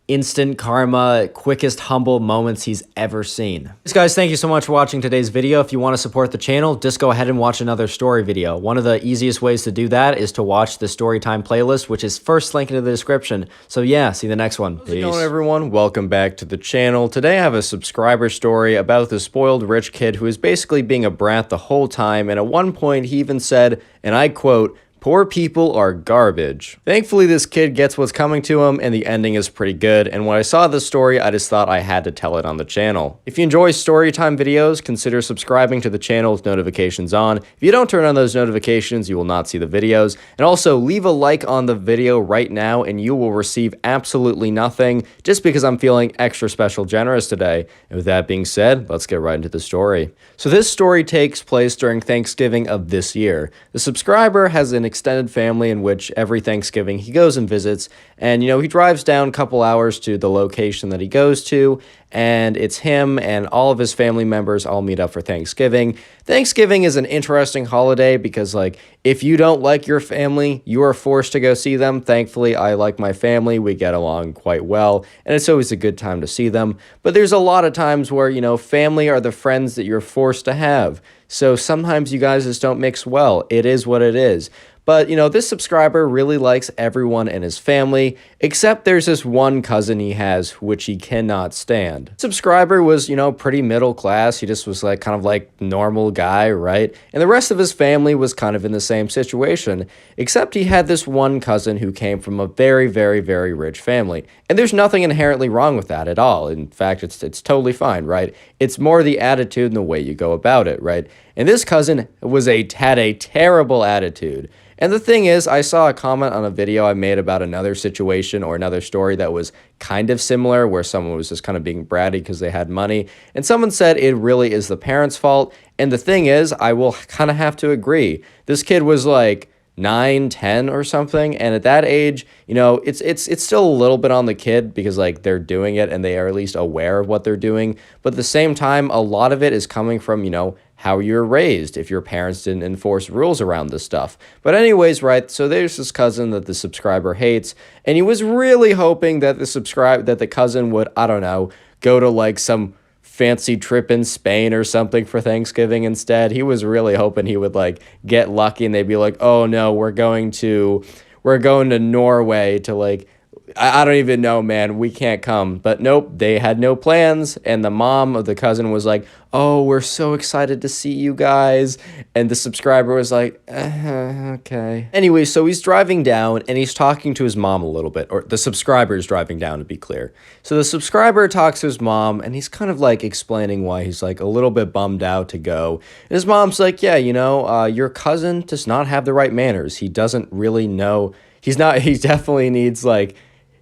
instant karma, quickest humble moments he's ever seen. Guys, thank you so much for watching today's video. If you want to support the channel, just go ahead and watch another story video. One of the easiest ways to do that is to watch the Storytime playlist, which is first link in the description. So yeah, see you in the next one. How's it going, everyone? Welcome back to the channel. Today I have a subscriber story about the spoiled rich kid who is basically being a brat the whole time, and at one point he even said, and I quote, "Poor people are garbage." Thankfully, this kid gets what's coming to him, and the ending is pretty good, and when I saw this story, I just thought I had to tell it on the channel. If you enjoy Storytime videos, consider subscribing to the channel with notifications on. If you don't turn on those notifications, you will not see the videos. And also, leave a like on the video right now, and you will receive absolutely nothing, just because I'm feeling extra special generous today. And with that being said, let's get right into the story. So this story takes place during Thanksgiving of this year. The subscriber has an extended family in which every Thanksgiving he goes and visits, and he drives down a couple hours to the location that he goes to, and it's him and all of his family members all meet up for Thanksgiving. Thanksgiving is an interesting holiday because, like, if you don't like your family, you are forced to go see them. Thankfully, I like my family. We get along quite well, and it's always a good time to see them. But there's a lot of times where, family are the friends that you're forced to have. So sometimes you guys just don't mix well. It is what it is. But, this subscriber really likes everyone in his family, except there's this one cousin he has, which he cannot stand. Subscriber was, pretty middle class. He just was like kind of like normal guy, right? And the rest of his family was kind of in the same situation, except he had this one cousin who came from a very, very, very rich family. And there's nothing inherently wrong with that at all. In fact, it's totally fine, right? It's more the attitude and the way you go about it, right? And this cousin had a terrible attitude. And the thing is, I saw a comment on a video I made about another situation or another story that was kind of similar, where someone was just kind of being bratty because they had money. And someone said it really is the parents' fault. And the thing is, I will kind of have to agree. This kid was like 9, 10 or something. And at that age, you know, it's still a little bit on the kid because like they're doing it and they are at least aware of what they're doing. But at the same time, a lot of it is coming from, you know, how you're raised if your parents didn't enforce rules around this stuff. But anyways, right, so there's this cousin that the subscriber hates, and he was really hoping that the cousin would, I don't know, go to like some fancy trip in Spain or something for Thanksgiving instead. He was really hoping he would like get lucky and they'd be like, "Oh no, we're going to Norway to like I don't even know, man. We can't come." But nope, they had no plans. And the mom of the cousin was like, "Oh, we're so excited to see you guys." And the subscriber was like, okay. Anyway, so he's driving down and he's talking to his mom a little bit, or the subscriber is driving down to be clear. So the subscriber talks to his mom and he's kind of like explaining why he's like a little bit bummed out to go. And his mom's like, "Yeah, you know, your cousin does not have the right manners. He doesn't really know. He definitely needs like,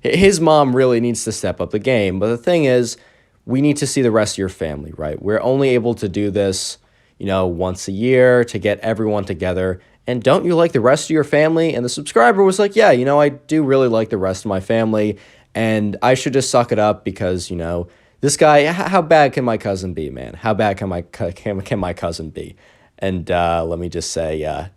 his mom really needs to step up the game." But the thing is, we need to see the rest of your family, right? We're only able to do this, you know, once a year to get everyone together. And don't you like the rest of your family? And the subscriber was like, "Yeah, you know, I do really like the rest of my family. And I should just suck it up because, you know, this guy, how bad can my cousin be, man? How bad can my cousin be?" And let me just say,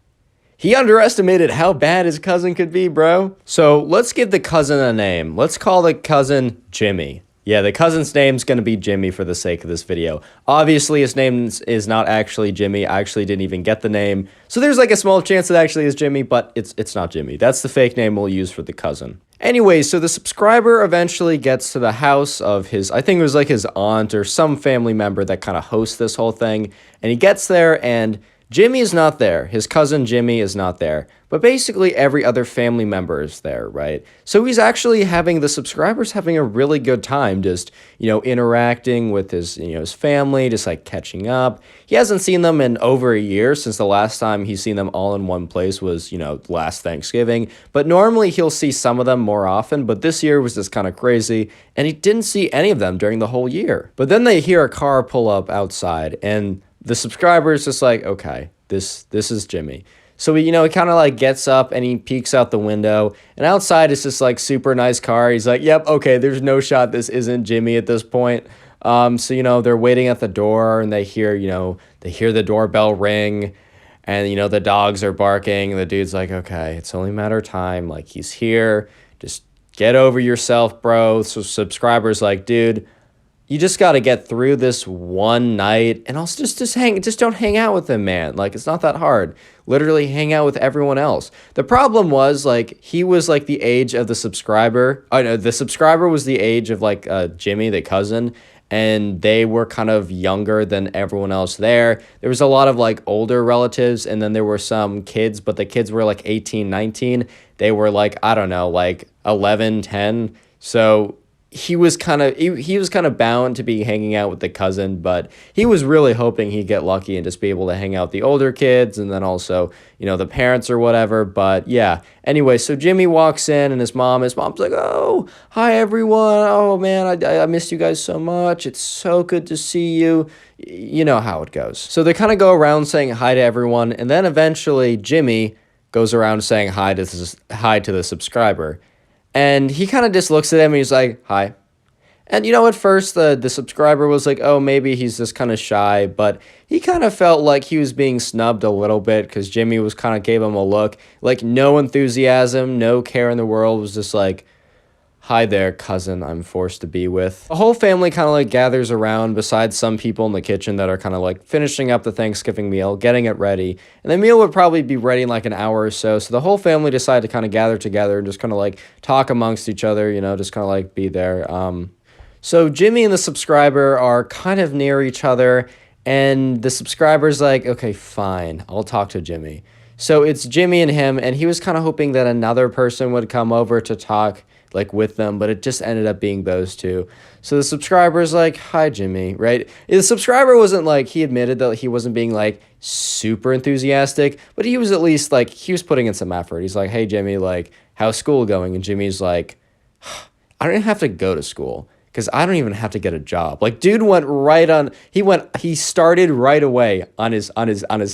he underestimated how bad his cousin could be, bro. So let's give the cousin a name. Let's call the cousin Jimmy. Yeah, the cousin's name's going to be Jimmy for the sake of this video. Obviously, his name is not actually Jimmy. I actually didn't even get the name. So there's like a small chance it actually is Jimmy, but it's not Jimmy. That's the fake name we'll use for the cousin. Anyway, so the subscriber eventually gets to the house of his, I think it was like his aunt or some family member that kind of hosts this whole thing. And he gets there and Jimmy is not there. His cousin Jimmy is not there. But basically every other family member is there, right? So he's actually the subscribers having a really good time just, you know, interacting with his, you know, his family, just like catching up. He hasn't seen them in over a year since the last time he's seen them all in one place was, you know, last Thanksgiving. But normally he'll see some of them more often, but this year was just kind of crazy. And he didn't see any of them during the whole year. But then they hear a car pull up outside and the subscriber is just like, okay, this is Jimmy. So he, you know, he kind of like gets up and he peeks out the window and outside is this like super nice car. He's like, "Yep, okay, there's no shot this isn't Jimmy at this point." So, you know, they're waiting at the door and they hear the doorbell ring and, you know, the dogs are barking and the dude's like, "Okay, it's only a matter of time. Like, he's here. Just get over yourself, bro." So subscriber's like, "Dude, you just got to get through this one night and also just don't hang out with him, man. Like, it's not that hard. Literally hang out with everyone else." The problem was like, he was like the age of the subscriber. Oh no, the subscriber was the age of like Jimmy, the cousin. And they were kind of younger than everyone else there. There was a lot of like older relatives and then there were some kids, but the kids were like 18, 19. They were like, I don't know, like 11, 10. So he was kind of bound to be hanging out with the cousin, but he was really hoping he'd get lucky and just be able to hang out with the older kids and then also, you know, the parents or whatever. But yeah, anyway, so Jimmy walks in and his mom's like, "Oh, hi everyone. Oh man, I missed you guys so much. It's so good to see you." You know how it goes. So they kind of go around saying hi to everyone and then eventually Jimmy goes around saying hi to the subscriber. And he kind of just looks at him and he's like, "Hi." And, you know, at first the subscriber was like, oh, maybe he's just kind of shy. But he kind of felt like he was being snubbed a little bit because Jimmy was kind of gave him a look. Like, no enthusiasm, no care in the world. Was just like, "Hi there, cousin I'm forced to be with." The whole family kind of like gathers around besides some people in the kitchen that are kind of like finishing up the Thanksgiving meal, getting it ready. And the meal would probably be ready in like an hour or so. So the whole family decided to kind of gather together and just kind of like talk amongst each other, you know, just kind of like be there. So Jimmy and the subscriber are kind of near each other and the subscriber's like, "Okay, fine, I'll talk to Jimmy." So it's Jimmy and him, and he was kind of hoping that another person would come over to talk like with them, but it just ended up being those two. So the subscriber's like, "Hi, Jimmy," right? The subscriber wasn't like, he admitted that he wasn't being like super enthusiastic, but he was at least like, he was putting in some effort. He's like, "Hey, Jimmy, like, how's school going?" And Jimmy's like, "I don't even have to go to school because I don't even have to get a job." Like, dude went right on, he started right away on his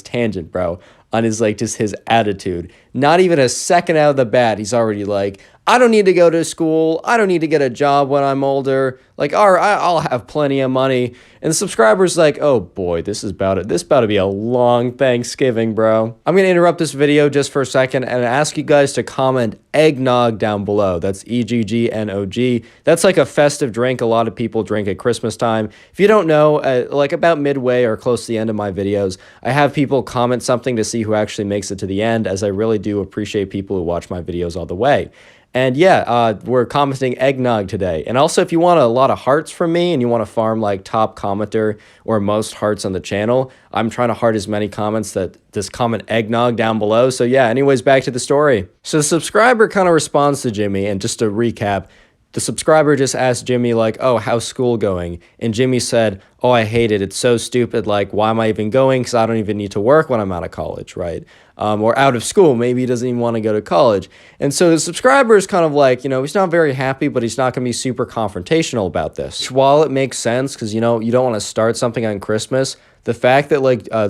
tangent, bro. On his, like, just his attitude. not even a second out of the bat, he's already like, I don't need to go to school. I don't need to get a job when I'm older. Like, all right, I'll have plenty of money. And the subscriber's like, oh boy, this is about it. This about to be a long Thanksgiving, bro. I'm going to interrupt this video just for a second and ask you guys to comment eggnog down below. That's EGGNOG. That's like a festive drink a lot of people drink at Christmas time. If you don't know, like about midway or close to the end of my videos, I have people comment something to see who actually makes it to the end, as I really do appreciate people who watch my videos all the way. And yeah, we're commenting eggnog today. And also, if you want a lot of hearts from me and you want to farm like top commenter or most hearts on the channel, I'm trying to heart as many comments that just comment eggnog down below. So yeah, anyways, back to the story. So the subscriber kind of responds to Jimmy, and just to recap, the subscriber just asked Jimmy like, oh, how's school going? And Jimmy said, oh, I hate it. It's so stupid. Like, why am I even going? Because I don't even need to work when I'm out of college, right? Or out of school. Maybe he doesn't even want to go to college. And so the subscriber is kind of like, he's not very happy, but he's not going to be super confrontational about this. While it makes sense, because, you don't want to start something on Christmas, the fact that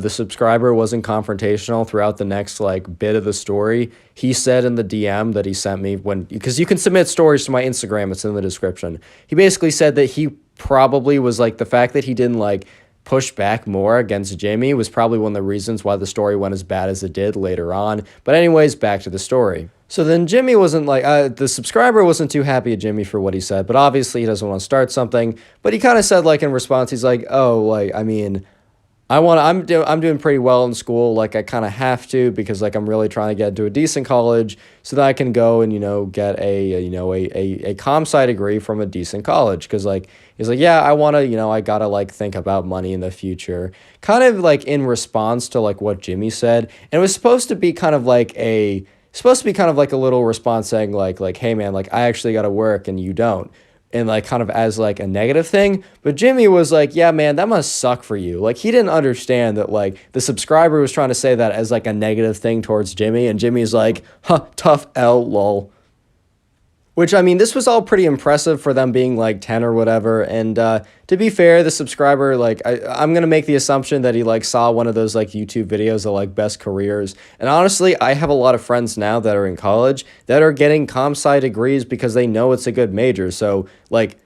the subscriber wasn't confrontational throughout the next bit of the story, he said in the DM that he sent me because you can submit stories to my Instagram, it's in the description. He basically said that he probably was the fact that he didn't push back more against Jimmy was probably one of the reasons why the story went as bad as it did later on. But anyways, back to the story. So then Jimmy wasn't the subscriber wasn't too happy at Jimmy for what he said, but obviously he doesn't want to start something. But he kind of said in response, he's like, oh, I mean, I'm doing pretty well in school. I kind of have to because I'm really trying to get into a decent college so that I can go and get a comp sci degree from a decent college. Because he's like, yeah, I want to I gotta think about money in the future. Kind of in response to what Jimmy said, and it was supposed to be kind of a little response saying hey man, I actually gotta work and you don't. And kind of as a negative thing. But Jimmy was like, yeah, man, that must suck for you. He didn't understand that the subscriber was trying to say that as a negative thing towards Jimmy. And Jimmy's like, huh, tough L, lol. Which, I mean, this was all pretty impressive for them being 10 or whatever. And to be fair, the subscriber, I'm going to make the assumption that he saw one of those YouTube videos of best careers. And honestly, I have a lot of friends now that are in college that are getting comp sci degrees because they know it's a good major. So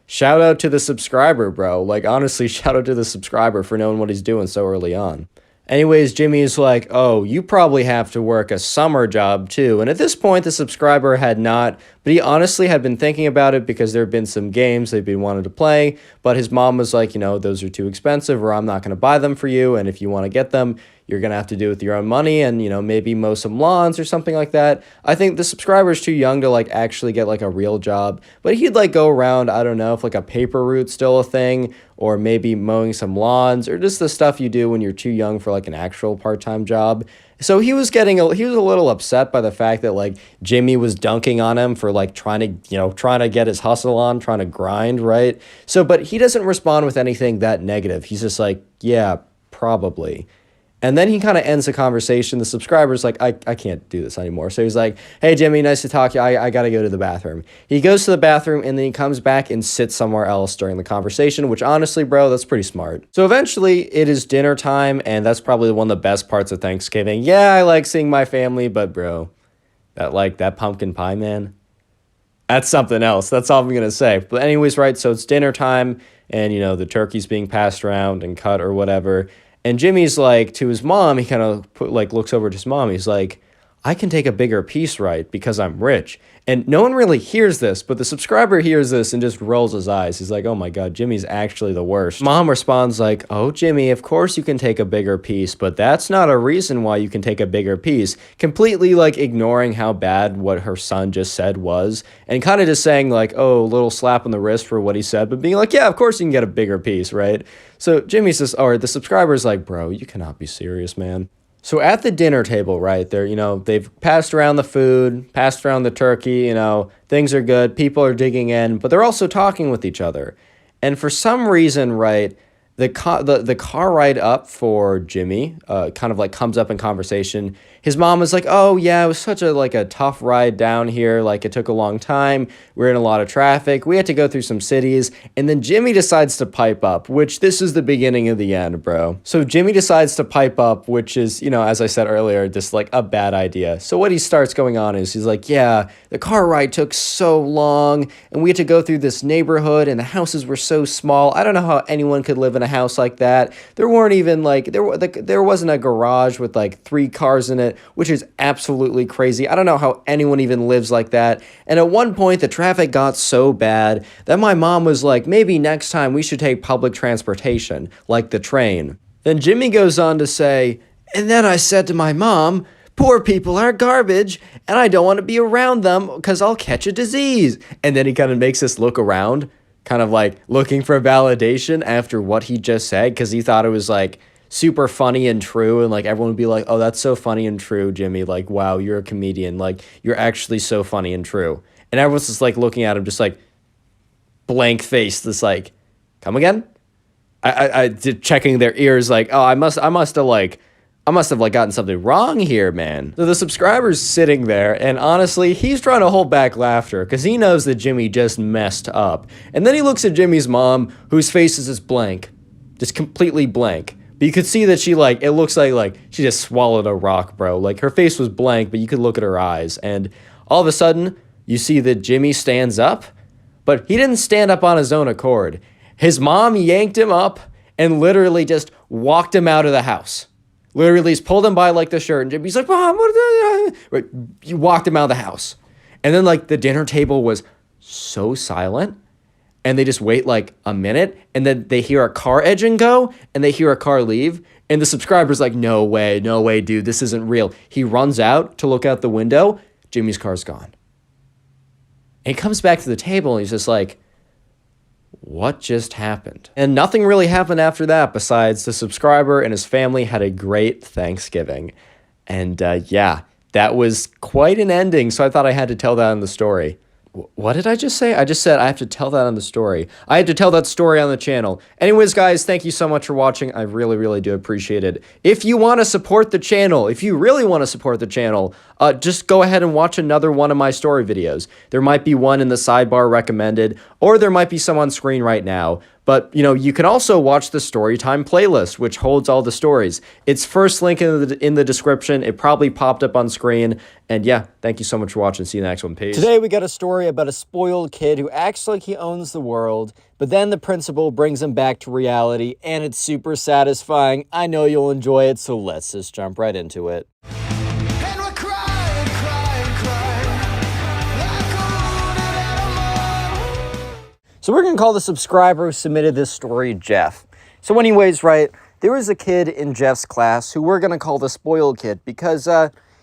shout out to the subscriber, bro. Honestly, shout out to the subscriber for knowing what he's doing so early on. Anyways, Jimmy's like, oh, you probably have to work a summer job too. And at this point, the subscriber had not, but he honestly had been thinking about it because there have been some games they've been wanting to play. But his mom was like, those are too expensive, or I'm not going to buy them for you. And if you want to get them, you're going to have to do it with your own money and, maybe mow some lawns or something like that. I think the subscriber's too young to actually get a real job, but he'd go around, I don't know if a paper route's still a thing, or maybe mowing some lawns, or just the stuff you do when you're too young for an actual part-time job. So he was a little upset by the fact that Jimmy was dunking on him for trying to get his hustle on, trying to grind, right? So, but he doesn't respond with anything that negative. He's just like, yeah, probably. And then he kind of ends the conversation. The subscriber's like, I can't do this anymore. So he's like, hey, Jimmy, nice to talk to you. I got to go to the bathroom. He goes to the bathroom, and then he comes back and sits somewhere else during the conversation, which honestly, bro, that's pretty smart. So eventually it is dinner time, and that's probably one of the best parts of Thanksgiving. Yeah, I like seeing my family, but bro, that pumpkin pie, man, that's something else. That's all I'm going to say. But anyways, right, so it's dinner time, and, the turkey's being passed around and cut or whatever. And Jimmy's to his mom, he kind of looks over at his mom. He's like, I can take a bigger piece, right? Because I'm rich. And no one really hears this, but the subscriber hears this and just rolls his eyes. He's like, oh my God, Jimmy's actually the worst. Mom responds like, oh, Jimmy, of course you can take a bigger piece, but that's not a reason why you can take a bigger piece. Completely ignoring how bad what her son just said was, and kind of just saying oh, a little slap on the wrist for what he said, but being like, yeah, of course you can get a bigger piece, right? So Jimmy says, or the subscriber's like, bro, you cannot be serious, man. So at the dinner table, right, there, they've passed around the food, passed around the turkey, things are good, people are digging in, but they're also talking with each other. And for some reason, right, the car ride up for Jimmy kind of comes up in conversation, his mom was like, oh yeah, it was such a tough ride down here. Like, it took a long time. We're in a lot of traffic. We had to go through some cities. And then Jimmy decides to pipe up, which this is the beginning of the end, bro. So Jimmy decides to pipe up, which is, as I said earlier, just like a bad idea. So what he starts going on is he's like, yeah, the car ride took so long and we had to go through this neighborhood and the houses were so small. I don't know how anyone could live in a house like that. There weren't even there wasn't a garage with like 3 cars in it, which is absolutely crazy. I don't know how anyone even lives like that. And at one point, the traffic got so bad that my mom was like, maybe next time we should take public transportation, like the train. Then Jimmy goes on to say, and then I said to my mom, poor people are garbage, and I don't want to be around them because I'll catch a disease. And then he kind of makes us look around, kind of like looking for validation after what he just said, because he thought it was like super funny and true, and like everyone would be like, oh, that's so funny and true, Jimmy, like, wow, you're a comedian, like, you're actually so funny and true. And everyone's just like looking at him just like blank face, this like, come again? I did checking their ears like, oh, I must have gotten something wrong here, man. So the subscriber's sitting there, and honestly, he's trying to hold back laughter because he knows that Jimmy just messed up. And then he looks at Jimmy's mom, whose face is just blank, just completely blank. But you could see that it looks like she just swallowed a rock, bro. Like, her face was blank, but you could look at her eyes. And all of a sudden, you see that Jimmy stands up, but he didn't stand up on his own accord. His mom yanked him up and literally just walked him out of the house. Literally just pulled him by like the shirt, and Jimmy's like, Mom, right, you walked him out of the house. And then like the dinner table was so silent, and they just wait like a minute, and then they hear a car engine go, and they hear a car leave, and the subscriber's like, no way, dude, this isn't real. He runs out to look out the window, Jimmy's car's gone. And he comes back to the table, and he's just like, what just happened? And nothing really happened after that besides the subscriber and his family had a great Thanksgiving. And yeah, that was quite an ending, so I thought I had to tell that in the story. What did I just say? I just said I have to tell that on the story. I had to tell that story on the channel. Anyways, guys, thank you so much for watching. I really, really do appreciate it. If you want to support the channel, if you really want to support the channel, just go ahead and watch another one of my story videos. There might be one in the sidebar recommended, or there might be some on screen right now. But, you can also watch the Storytime playlist, which holds all the stories. It's first link in the description. It probably popped up on screen. And yeah, thank you so much for watching. See you in the next one. Peace. Today we got a story about a spoiled kid who acts like he owns the world, but then the principal brings him back to reality, and it's super satisfying. I know you'll enjoy it, so let's just jump right into it. So we're going to call the subscriber who submitted this story Jeff. So anyways, right, there was a kid in Jeff's class who we're going to call the spoiled kid because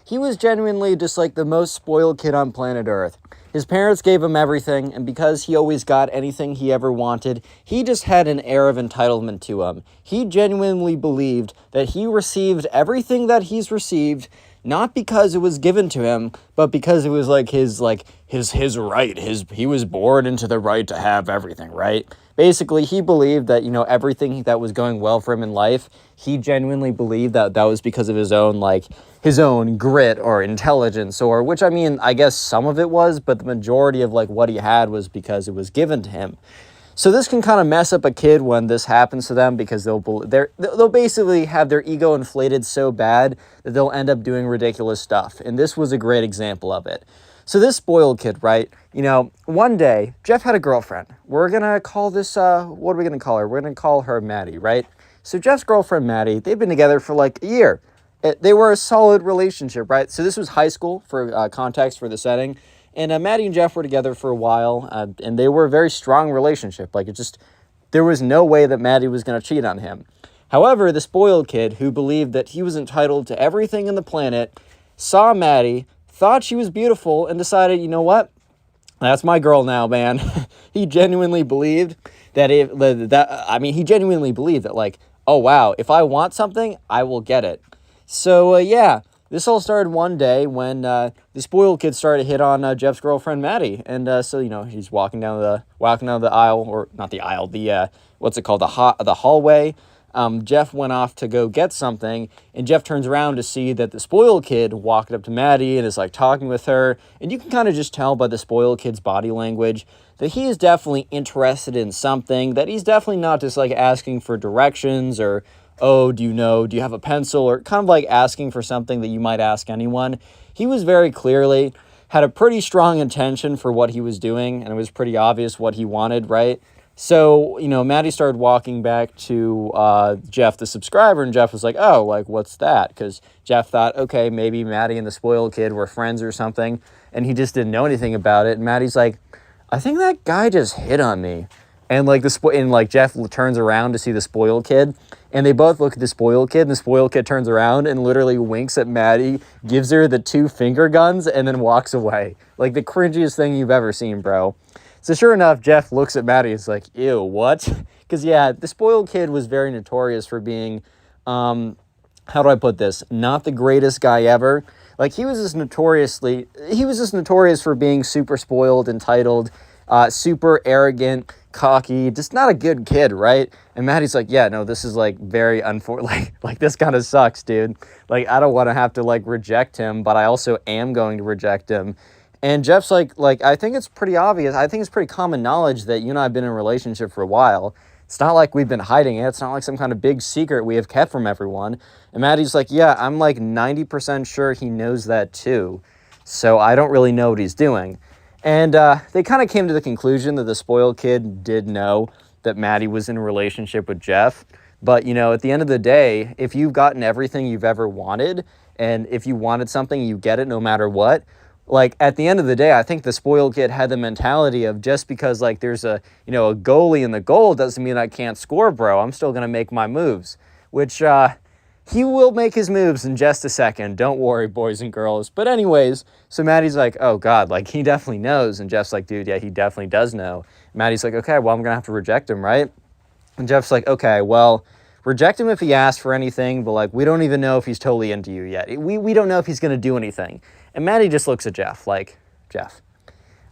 he was genuinely just like the most spoiled kid on planet Earth. His parents gave him everything, and because he always got anything he ever wanted, he just had an air of entitlement to him. He genuinely believed that he received everything that he's received, not because it was given to him, but because it was his right. He was born into the right to have everything, right? Basically, he believed that, everything that was going well for him in life, he genuinely believed that was because of his own grit or intelligence, or, which, I guess some of it was, but the majority of, what he had was because it was given to him. So this can kind of mess up a kid when this happens to them because they'll basically have their ego inflated so bad that they'll end up doing ridiculous stuff. And this was a great example of it. So this spoiled kid, right? One day, Jeff had a girlfriend. We're going to call this, what are we going to call her? We're going to call her Maddie, right? So Jeff's girlfriend, Maddie, they've been together for a year. They were a solid relationship, right? So this was high school for context for the setting. And Maddie and Jeff were together for a while, and they were a very strong relationship. There was no way that Maddie was going to cheat on him. However, the spoiled kid, who believed that he was entitled to everything in the planet, saw Maddie, thought she was beautiful, and decided, you know what? That's my girl now, man. He genuinely believed that oh, wow, if I want something, I will get it. So, yeah. This all started one day when the spoiled kid started to hit on Jeff's girlfriend, Maddie. And so, he's walking down the aisle, or not the aisle, what's it called, the hallway. Jeff went off to go get something, and Jeff turns around to see that the spoiled kid walked up to Maddie and is like talking with her. And you can kind of just tell by the spoiled kid's body language that he is definitely interested in something, that he's definitely not just like asking for directions or, oh, do you have a pencil, or kind of like asking for something that you might ask anyone. He was very clearly had a pretty strong intention for what he was doing, and it was pretty obvious what he wanted, right? So, Maddie started walking back to Jeff, the subscriber, and Jeff was like, oh, like, what's that? Because Jeff thought, okay, maybe Maddie and the spoiled kid were friends or something, and he just didn't know anything about it. And Maddie's like, I think that guy just hit on me. And Jeff turns around to see the spoiled kid, and they both look at the spoiled kid, and the spoiled kid turns around and literally winks at Maddie, gives her the 2 finger guns, and then walks away. Like the cringiest thing you've ever seen, bro. So sure enough, Jeff looks at Maddie and is like, ew, what? Because yeah, the spoiled kid was very notorious for being, how do I put this? Not the greatest guy ever. Like he was just notorious for being super spoiled, entitled, super arrogant, cocky, just not a good kid, right? And Maddie's like, yeah, no, this is like very like this kind of sucks, dude. Like I don't want to have to like reject him, but I also am going to reject him. And Jeff's like I think it's pretty obvious. I think it's pretty common knowledge that you and I have been in a relationship for a while. It's not like we've been hiding it. It's not like some kind of big secret we have kept from everyone. And Maddie's like, yeah, I'm like 90% sure he knows that too. So I don't really know what he's doing. And they kind of came to the conclusion that the spoiled kid did know that Maddie was in a relationship with Jeff. But, at the end of the day, if you've gotten everything you've ever wanted, and if you wanted something, you get it no matter what. Like, at the end of the day, I think the spoiled kid had the mentality of just because, like, there's a goalie in the goal doesn't mean I can't score, bro. I'm still going to make my moves, which he will make his moves in just a second. Don't worry, boys and girls. But anyways, so Maddie's like, oh, God, like, he definitely knows. And Jeff's like, dude, yeah, he definitely does know. Maddie's like, okay, well, I'm going to have to reject him, right? And Jeff's like, okay, well, reject him if he asks for anything, but, like, we don't even know if he's totally into you yet. We don't know if he's going to do anything. And Maddie just looks at Jeff like, Jeff,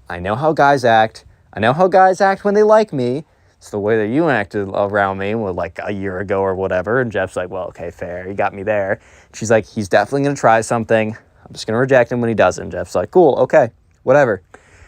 I know how guys act. I know how guys act when they like me. It's the way that you acted around me, like a year ago or whatever. And Jeff's like, well, okay, fair. You got me there. She's like, he's definitely going to try something. I'm just going to reject him when he doesn't. Jeff's like, cool, okay, whatever.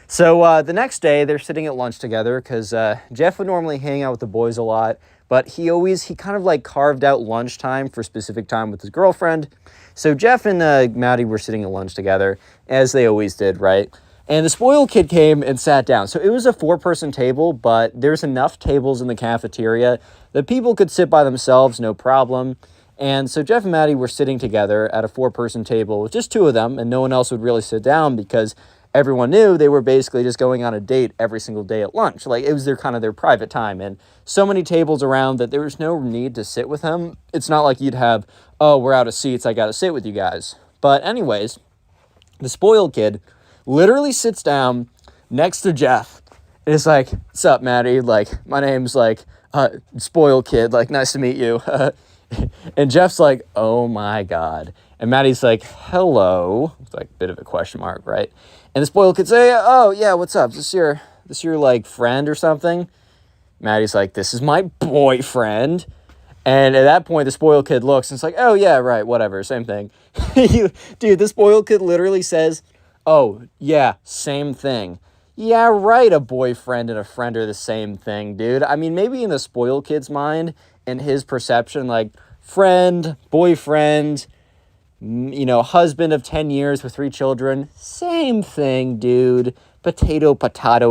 So the next day, they're sitting at lunch together because Jeff would normally hang out with the boys a lot, but he kind of like carved out lunchtime for specific time with his girlfriend. So Jeff and Maddie were sitting at lunch together, as they always did, right? And the spoiled kid came and sat down. So it was a 4-person table, but there's enough tables in the cafeteria that people could sit by themselves, no problem. And so Jeff and Maddie were sitting together at a 4-person table with just 2 of them, and no one else would really sit down because everyone knew they were basically just going on a date every single day at lunch. Like, it was their private time, and so many tables around that there was no need to sit with him. It's not like you'd have, oh, we're out of seats, I gotta sit with you guys. But anyways, the spoiled kid literally sits down next to Jeff. And it's like, what's up, Maddie? Like, my name's like, spoiled kid, like, nice to meet you. And Jeff's like, oh my God. And Maddie's like, hello. It's like a bit of a question mark, right? And the spoiled kid say, oh yeah, what's up? Is this your like friend or something? Maddie's like, this is my boyfriend. And at that point, the spoiled kid looks and it's like, oh yeah, right, whatever, same thing. Dude, the spoiled kid literally says, oh yeah, same thing. Yeah, right, a boyfriend and a friend are the same thing, dude. I mean, maybe in the spoiled kid's mind and his perception, like friend, boyfriend, husband of 10 years with 3 children, same thing, dude. Potato,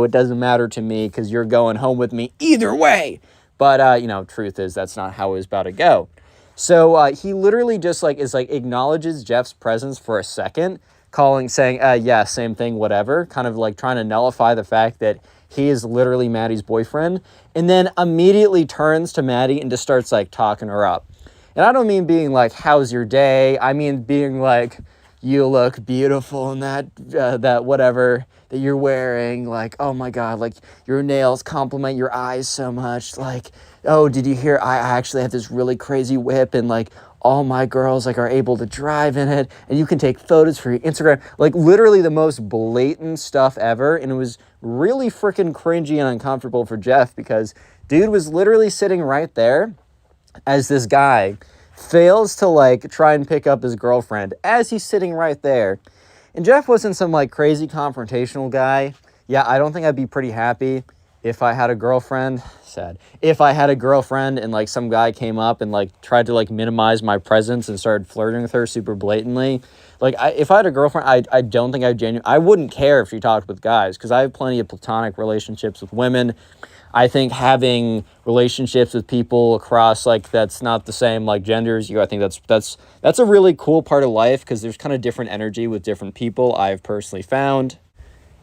it doesn't matter to me because you're going home with me either way. But, truth is that's not how it was about to go. So he literally just acknowledges Jeff's presence for a second, saying, yeah, same thing, whatever, kind of like trying to nullify the fact that he is literally Maddie's boyfriend, and then immediately turns to Maddie and just starts like talking her up. And I don't mean being like, how's your day? I mean being like, you look beautiful in that whatever that you're wearing. Like, oh my God, like your nails complement your eyes so much. Like, oh, did you hear? I actually have this really crazy whip and like all my girls like are able to drive in it and you can take photos for your Instagram. Like literally the most blatant stuff ever. And it was really freaking cringy and uncomfortable for Jeff because dude was literally sitting right there. as this guy fails to like try and pick up his girlfriend as he's sitting right there. And Jeff wasn't some like crazy confrontational guy. Yeah, I don't think I'd be pretty happy if I had a girlfriend. Sad. If I had a girlfriend and like some guy came up and like tried to like minimize my presence and started flirting with her super blatantly. Like if I had a girlfriend, I don't think I wouldn't care if she talked with guys, because I have plenty of platonic relationships with women. I think having relationships with people across like that's not the same like gender as you, I think that's a really cool part of life, because there's kind of different energy with different people, I've personally found.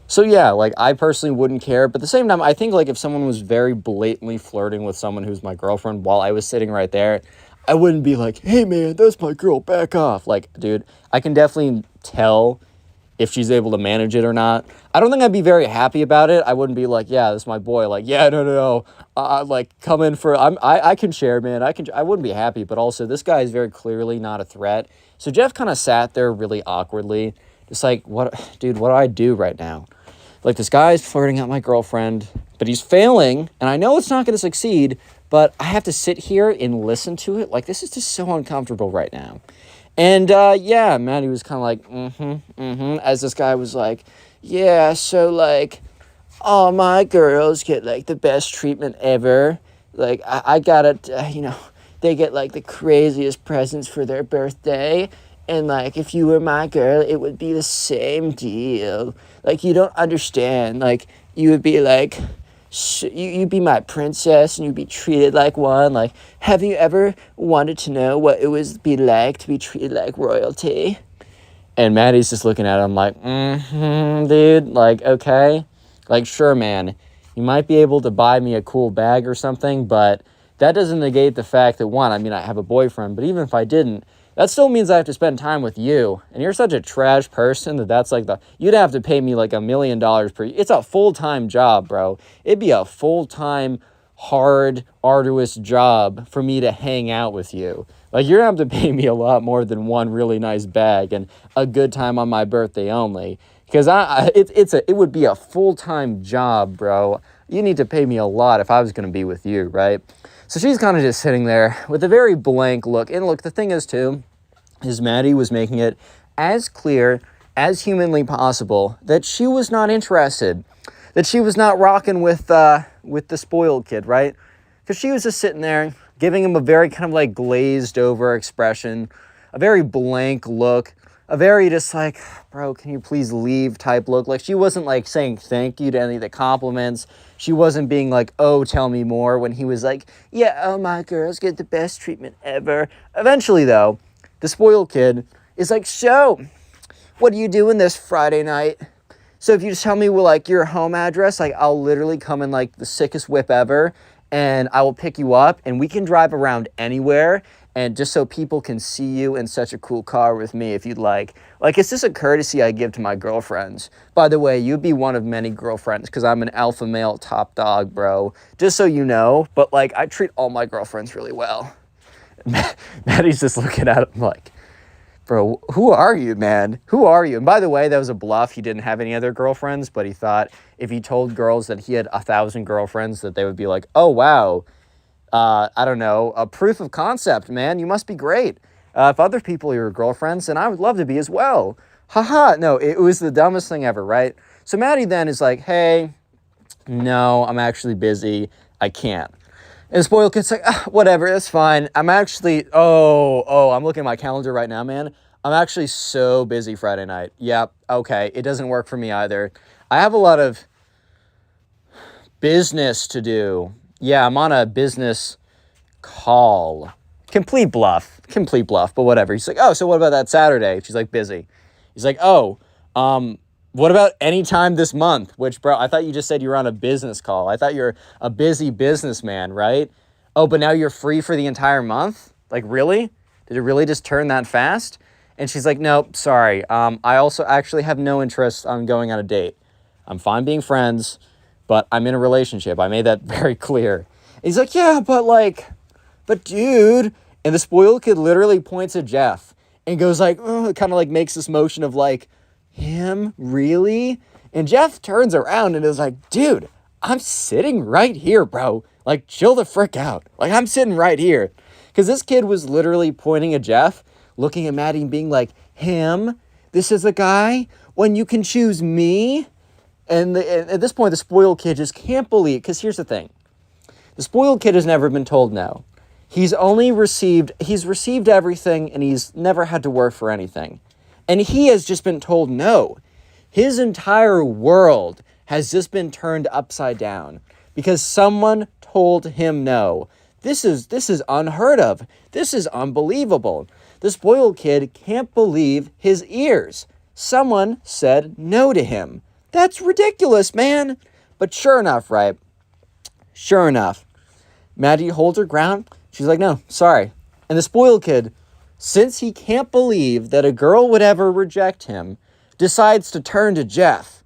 So yeah, like I personally wouldn't care, but at the same time, I think like if someone was very blatantly flirting with someone who's my girlfriend while I was sitting right there, I wouldn't be like, hey man, that's my girl, back off. Like, dude, I can definitely tell if she's able to manage it or not. I don't think I'd be very happy about it. I wouldn't be like, yeah, this is my boy. Like, yeah, no. Like, come in for, I can share, man. I wouldn't be happy, but also this guy is very clearly not a threat. So Jeff kind of sat there really awkwardly, just like, dude, what do I do right now? Like, this guy's flirting at my girlfriend, but he's failing, and I know it's not going to succeed, but I have to sit here and listen to it. Like, this is just so uncomfortable right now. And, yeah, Maddie was kind of like, as this guy was like, yeah, so, like, all my girls get, like, the best treatment ever. Like, I gotta, they get, like, the craziest presents for their birthday. And, like, if you were my girl, it would be the same deal. Like, you don't understand. Like, you would be, like, you'd be my princess and you'd be treated like one. Like, have you ever wanted to know what it would be like to be treated like royalty? And Maddie's just looking at him like, dude, like, okay. Like, sure, man, you might be able to buy me a cool bag or something, but that doesn't negate the fact that, one, I mean, I have a boyfriend, but even if I didn't, that still means I have to spend time with you. And you're such a trash person that's like you'd have to pay me like $1 million per year. It's a full-time job, bro. It'd be a full-time, hard, arduous job for me to hang out with you. Like, you're gonna have to pay me a lot more than one really nice bag and a good time on my birthday only. Because it would be a full-time job, bro. You need to pay me a lot if I was gonna be with you, right? So she's kind of just sitting there with a very blank look. And look, the thing is, too, is Maddie was making it as clear as humanly possible that she was not interested, that she was not rocking with the spoiled kid, right? Because she was just sitting there giving him a very kind of like glazed over expression, a very blank look, a very just like, bro, can you please leave type look. Like, she wasn't like saying thank you to any of the compliments. She wasn't being like, oh, tell me more, when he was like, yeah, oh, my girls get the best treatment ever. Eventually, though, the spoiled kid is like, so, what are you doing this Friday night? So if you just tell me, well, like, your home address, like, I'll literally come in, like, the sickest whip ever, and I will pick you up, and we can drive around anywhere, and just so people can see you in such a cool car with me if you'd like. Like, it's just a courtesy I give to my girlfriends. By the way, you'd be one of many girlfriends, because I'm an alpha male top dog, bro. Just so you know, but, like, I treat all my girlfriends really well. Maddie's just looking at him like, bro, who are you, man? Who are you? And by the way, that was a bluff. He didn't have any other girlfriends, but he thought if he told girls that he had 1,000 girlfriends, that they would be like, oh, wow. I don't know, a proof of concept, man. You must be great. If other people are your girlfriends, then I would love to be as well. Haha, no, it was the dumbest thing ever, right? So Maddie then is like, hey, no, I'm actually busy. I can't. And the spoiled kid's like, whatever, it's fine. I'm actually, I'm looking at my calendar right now, man. I'm actually so busy Friday night. Yep, okay, it doesn't work for me either. I have a lot of business to do. Yeah, I'm on a business call. Complete bluff, but whatever. He's like, oh, so what about that Saturday? She's like, busy. He's like, oh, what about any time this month? Which, bro, I thought you just said you were on a business call. I thought you're a busy businessman, right? Oh, but now you're free for the entire month? Like, really? Did it really just turn that fast? And she's like, nope, sorry. I also actually have no interest on going on a date. I'm fine being friends, but I'm in a relationship. I made that very clear. And he's like, yeah, but dude. And the spoiled kid literally points at Jeff and goes like, kind of like makes this motion of like, him? Really? And Jeff turns around and is like, dude, I'm sitting right here, bro. Like, chill the frick out. Like, I'm sitting right here. Because this kid was literally pointing at Jeff, looking at Maddie and being like, him? This is a guy? When you can choose me? And at this point, the spoiled kid just can't believe, because here's the thing. The spoiled kid has never been told no. He's received everything, and he's never had to work for anything. And he has just been told no. His entire world has just been turned upside down because someone told him no. This is unheard of. This is unbelievable. The spoiled kid can't believe his ears. Someone said no to him. That's ridiculous, man. But sure enough, right? Sure enough, Maddie holds her ground. She's like, no, sorry. And the spoiled kid, since he can't believe that a girl would ever reject him, decides to turn to Jeff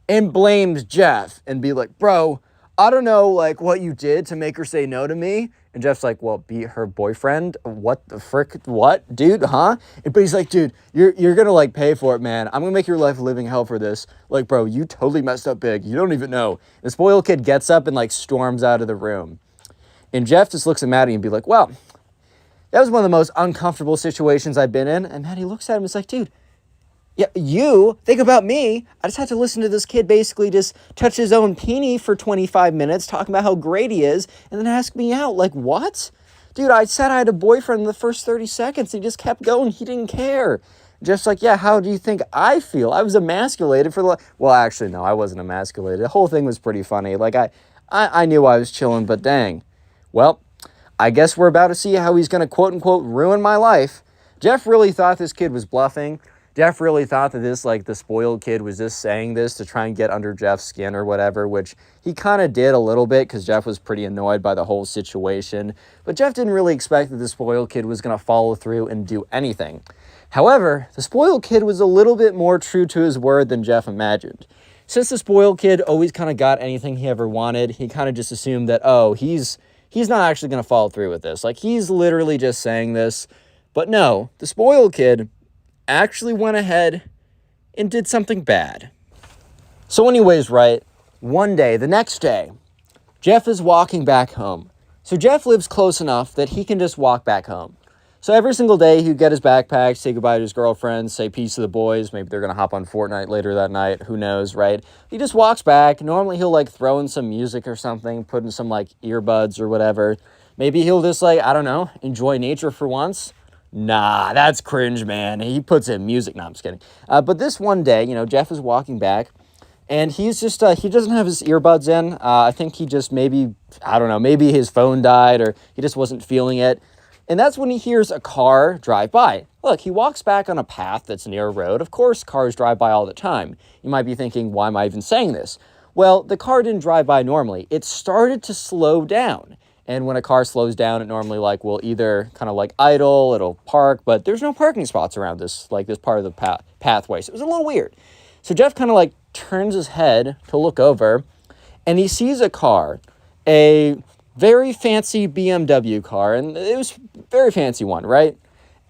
and blames Jeff and be like, bro, I don't know, like, what you did to make her say no to me. And Jeff's like, well, be her boyfriend? What the frick? What? Dude, huh? But he's like, dude, you're gonna, like, pay for it, man. I'm gonna make your life a living hell for this. Like, bro, you totally messed up big. You don't even know. The spoiled kid gets up and, like, storms out of the room. And Jeff just looks at Maddie and be like, well, that was one of the most uncomfortable situations I've been in. And Maddie looks at him and is like, dude, yeah, you think about me. I just had to listen to this kid basically just touch his own peenie for 25 minutes, talking about how great he is, and then ask me out. Like, what? Dude, I said I had a boyfriend in the first 30 seconds. He just kept going. He didn't care. Jeff's like, yeah, how do you think I feel? I was emasculated for the... Well, actually, no, I wasn't emasculated. The whole thing was pretty funny. Like, I knew I was chilling, but dang. Well, I guess we're about to see how he's going to quote-unquote ruin my life. Jeff really thought this kid was bluffing. Jeff really thought that this, like, the spoiled kid was just saying this to try and get under Jeff's skin or whatever, which he kind of did a little bit because Jeff was pretty annoyed by the whole situation. But Jeff didn't really expect that the spoiled kid was going to follow through and do anything. However, the spoiled kid was a little bit more true to his word than Jeff imagined. Since the spoiled kid always kind of got anything he ever wanted, he kind of just assumed that, oh, he's not actually going to follow through with this. Like, he's literally just saying this. But no, the spoiled kid actually went ahead and did something bad. So anyways, right, one day, the next day, Jeff is walking back home. So Jeff lives close enough that he can just walk back home. So every single day, he'd get his backpack, say goodbye to his girlfriend, say peace to the boys. Maybe they're going to hop on Fortnite later that night. Who knows, right? He just walks back. Normally, he'll, like, throw in some music or something, put in some, like, earbuds or whatever. Maybe he'll just, like, I don't know, enjoy nature for once. Nah, that's cringe, man. He puts in music. No, I'm just kidding. But this one day, you know, Jeff is walking back, and he's just, he doesn't have his earbuds in. I think he just maybe, I don't know, maybe his phone died or he just wasn't feeling it. And that's when he hears a car drive by. Look, he walks back on a path that's near a road. Of course, cars drive by all the time. You might be thinking, why am I even saying this? Well, the car didn't drive by normally. It started to slow down. And when a car slows down, it normally, like, will either kind of, like, idle, it'll park, but there's no parking spots around this, like, this part of the pathway. So it was a little weird. So Jeff kind of, like, turns his head to look over, and he sees a car, a very fancy BMW car, and it was a very fancy one, right?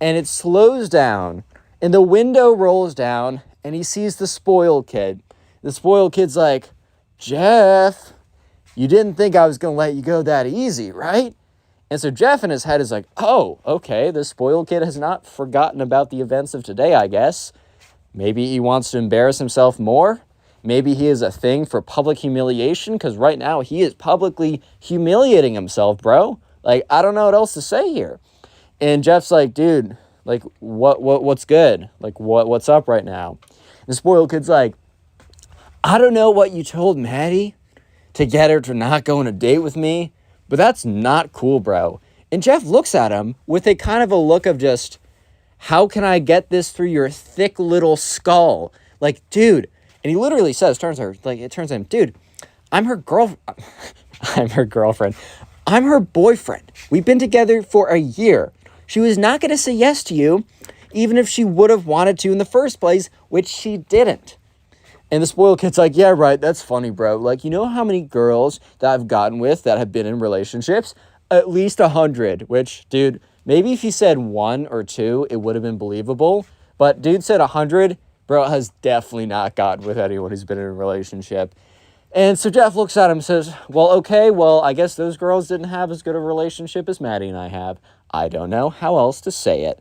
And it slows down, and the window rolls down, and he sees the spoiled kid. The spoiled kid's like, Jeff, you didn't think I was going to let you go that easy, right? And so Jeff in his head is like, oh, okay, the spoiled kid has not forgotten about the events of today, I guess. Maybe he wants to embarrass himself more. Maybe he has a thing for public humiliation, because right now he is publicly humiliating himself, bro. Like, I don't know what else to say here. And Jeff's like, dude, like, what's good? Like, what's up right now? And the spoiled kid's like, I don't know what you told Maddie to get her to not go on a date with me, but that's not cool, bro. And Jeff looks at him with a kind of a look of just, how can I get this through your thick little skull? Like, dude. And he literally says, turns to him, dude, I'm her girlfriend. I'm her boyfriend. We've been together for a year. She was not going to say yes to you, even if she would have wanted to in the first place, which she didn't. And the spoiled kid's like, yeah, right, that's funny, bro. Like, you know how many girls that I've gotten with that have been in relationships? At least 100, which, dude, maybe if he said 1 or 2, it would have been believable. But dude said 100, bro has definitely not gotten with anyone who's been in a relationship. And so Jeff looks at him and says, well, okay, well, I guess those girls didn't have as good a relationship as Maddie and I have. I don't know how else to say it.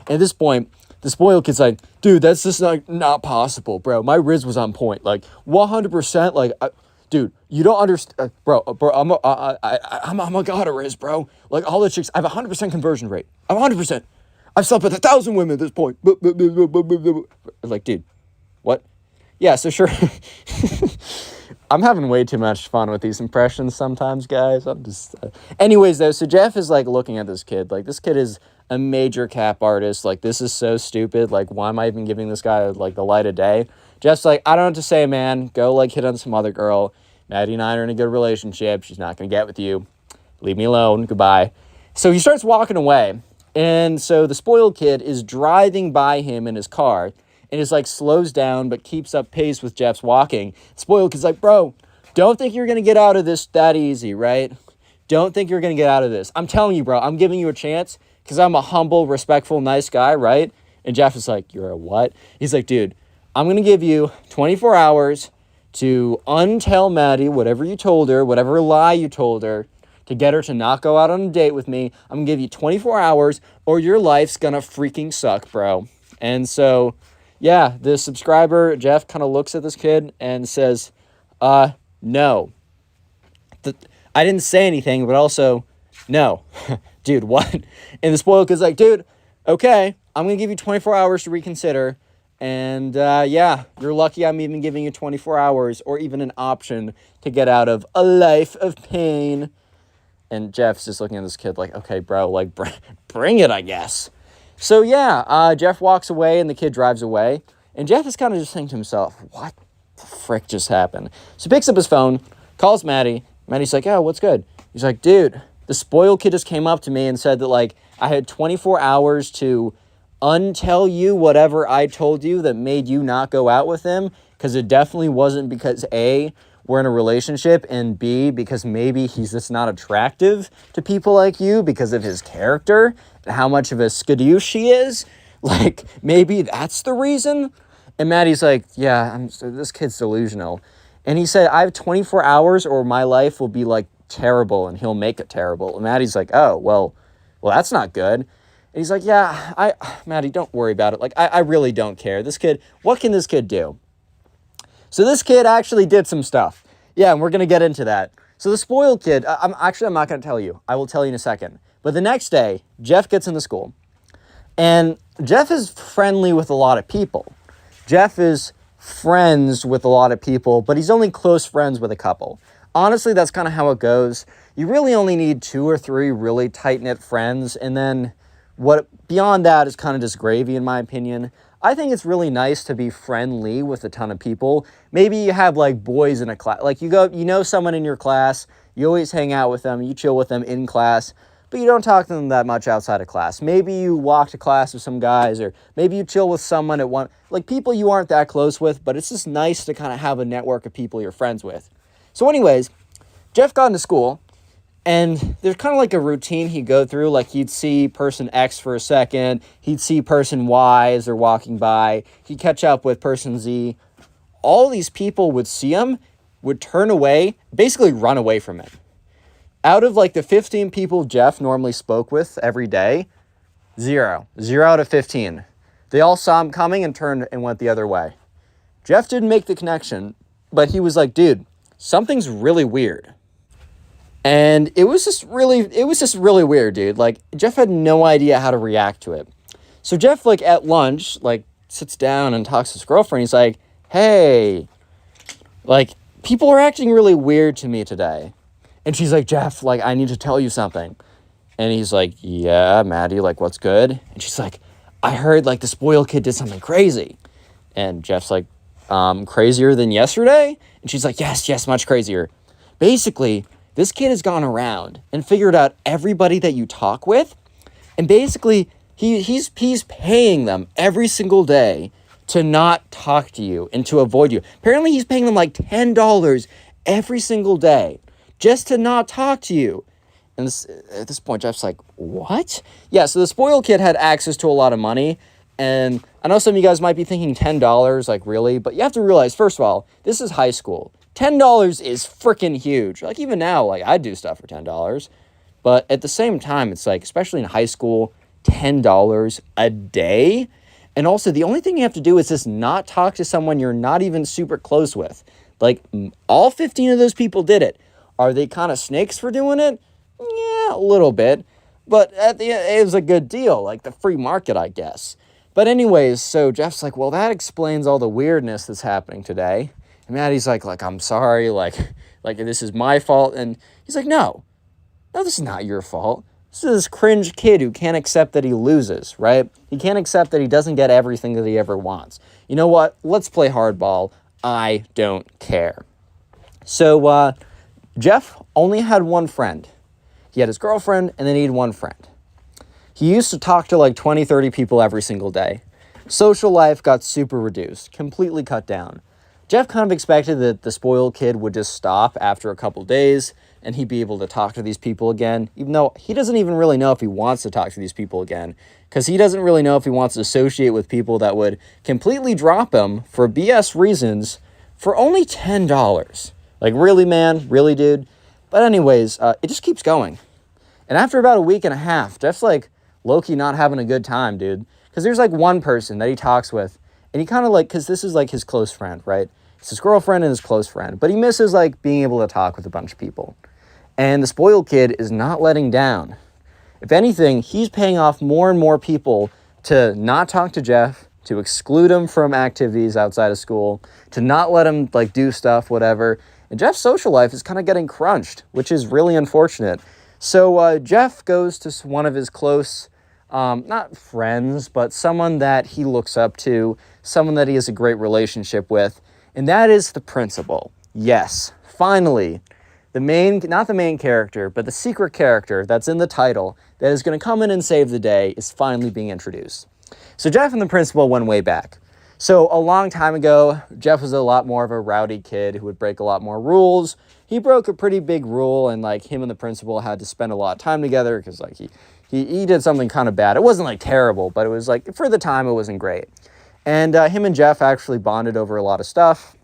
And at this point, the spoiled kid's like, dude, that's just not possible, bro. My Riz was on point. Like, 100%, like, dude, you don't understand. Bro, I'm a god of Riz, bro. Like, all the chicks, I have a 100% conversion rate. I'm 100%. I've slept with 1,000 women at this point. Like, dude, what? Yeah, so sure. I'm having way too much fun with these impressions sometimes, guys. I'm just... Anyways, though, so Jeff is, like, looking at this kid. Like, this kid is a major cap artist. Like, this is so stupid. Like, why am I even giving this guy, like, the light of day? Jeff's like, I don't know what to say, man. Go, like, hit on some other girl. Maddie and I are in a good relationship. She's not going to get with you. Leave me alone. Goodbye. So he starts walking away. And so the spoiled kid is driving by him in his car. And is like slows down but keeps up pace with Jeff's walking. Spoiled kid's like, bro, don't think you're going to get out of this that easy, right? Don't think you're going to get out of this. I'm telling you, bro, I'm giving you a chance because I'm a humble, respectful, nice guy, right? And Jeff is like, you're a what? He's like, dude, I'm going to give you 24 hours to untell Maddie whatever you told her, whatever lie you told her, to get her to not go out on a date with me. I'm going to give you 24 hours or your life's going to freaking suck, bro. And so... yeah, the subscriber, Jeff, kind of looks at this kid and says, no. I didn't say anything, but also, no. Dude, what? And the spoiled kid's like, dude, okay, I'm going to give you 24 hours to reconsider. And, yeah, you're lucky I'm even giving you 24 hours or even an option to get out of a life of pain. And Jeff's just looking at this kid like, okay, bro, like, bring it, I guess. So, yeah, Jeff walks away and the kid drives away. And Jeff is kind of just thinking to himself, what the frick just happened? So he picks up his phone, calls Maddie. Maddie's like, oh, what's good? He's like, dude, the spoiled kid just came up to me and said that, like, I had 24 hours to untell you whatever I told you that made you not go out with him. Because it definitely wasn't because, A, we're in a relationship, and B, because maybe he's just not attractive to people like you because of his character and how much of a skadoosh he is. Like, maybe that's the reason. And Maddie's like, yeah, this kid's delusional. And he said, I have 24 hours or my life will be, like, terrible, and he'll make it terrible. And Maddie's like, oh, well, that's not good. And he's like, yeah, Maddie, don't worry about it. Like, I really don't care. This kid, what can this kid do? So this kid actually did some stuff. Yeah, and we're going to get into that. So the spoiled kid, I'm not going to tell you. I will tell you in a second. But the next day, Jeff gets into school. And Jeff is friendly with a lot of people. Jeff is friends with a lot of people, but he's only close friends with a couple. Honestly, that's kind of how it goes. You really only need 2 or 3 really tight-knit friends, and then what beyond that is kind of just gravy, in my opinion. I think it's really nice to be friendly with a ton of people. Maybe you have like boys in a class, like you know someone in your class, you always hang out with them, you chill with them in class, but you don't talk to them that much outside of class. Maybe you walk to class with some guys, or maybe you chill with someone at one, like people you aren't that close with, but it's just nice to kind of have a network of people you're friends with. So anyways, Jeff got into school, and there's kind of like a routine he'd go through. Like he'd see person X for a second. He'd see person Y as they're walking by. He'd catch up with person Z. All these people would see him, would turn away, basically run away from him. Out of like the 15 people Jeff normally spoke with every day, 0. 0 out of 15. They all saw him coming and turned and went the other way. Jeff didn't make the connection, but he was like, dude, something's really weird. And it was just really weird, dude. Like, Jeff had no idea how to react to it. So Jeff, like, at lunch, like, sits down and talks to his girlfriend. He's like, hey, like, people are acting really weird to me today. And she's like, Jeff, like, I need to tell you something. And he's like, yeah, Maddie, like, what's good? And she's like, I heard, like, the spoiled kid did something crazy. And Jeff's like, crazier than yesterday? And she's like, yes, much crazier. Basically, this kid has gone around and figured out everybody that you talk with, and basically he's paying them every single day to not talk to you and to avoid you. Apparently he's paying them like $10 every single day just to not talk to you. And at this point, Jeff's like, what? Yeah, so the spoiled kid had access to a lot of money, and I know some of you guys might be thinking $10, like really, but you have to realize, first of all, this is high school. $10 is freaking huge. Like, even now, like, I'd do stuff for $10. But at the same time, it's like, especially in high school, $10 a day. And also, the only thing you have to do is just not talk to someone you're not even super close with. Like, all 15 of those people did it. Are they kind of snakes for doing it? Yeah, a little bit. But at the end, it was a good deal, like the free market, I guess. But anyways, so Jeff's like, well, that explains all the weirdness that's happening today. And Maddie's like, I'm sorry, like this is my fault. And he's like, no, this is not your fault. This is this cringe kid who can't accept that he loses, right? He can't accept that he doesn't get everything that he ever wants. You know what? Let's play hardball. I don't care. So Jeff only had one friend. He had his girlfriend, and then he had one friend. He used to talk to like 20, 30 people every single day. Social life got super reduced, completely cut down. Jeff kind of expected that the spoiled kid would just stop after a couple days, and he'd be able to talk to these people again, even though he doesn't even really know if he wants to talk to these people again, because he doesn't really know if he wants to associate with people that would completely drop him for BS reasons for only $10. Like, really, man? Really, dude? But anyways, it just keeps going. And after about a week and a half, Jeff's like low-key not having a good time, dude. Because there's like one person that he talks with, and he kind of like, because this is like his close friend, right? It's his girlfriend and his close friend. But he misses like being able to talk with a bunch of people. And the spoiled kid is not letting down. If anything, he's paying off more and more people to not talk to Jeff, to exclude him from activities outside of school, to not let him like do stuff, whatever. And Jeff's social life is kind of getting crunched, which is really unfortunate. So Jeff goes to one of his close, not friends, but someone that he looks up to, someone that he has a great relationship with, and that is the principal. Yes, finally, not the main character, but the secret character that's in the title that is going to come in and save the day is finally being introduced. So Jeff and the principal went way back. So a long time ago, Jeff was a lot more of a rowdy kid who would break a lot more rules. He broke a pretty big rule, and like him and the principal had to spend a lot of time together because like he did something kind of bad. It wasn't like terrible, but it was like, for the time, it wasn't great. And him and Jeff actually bonded over a lot of stuff.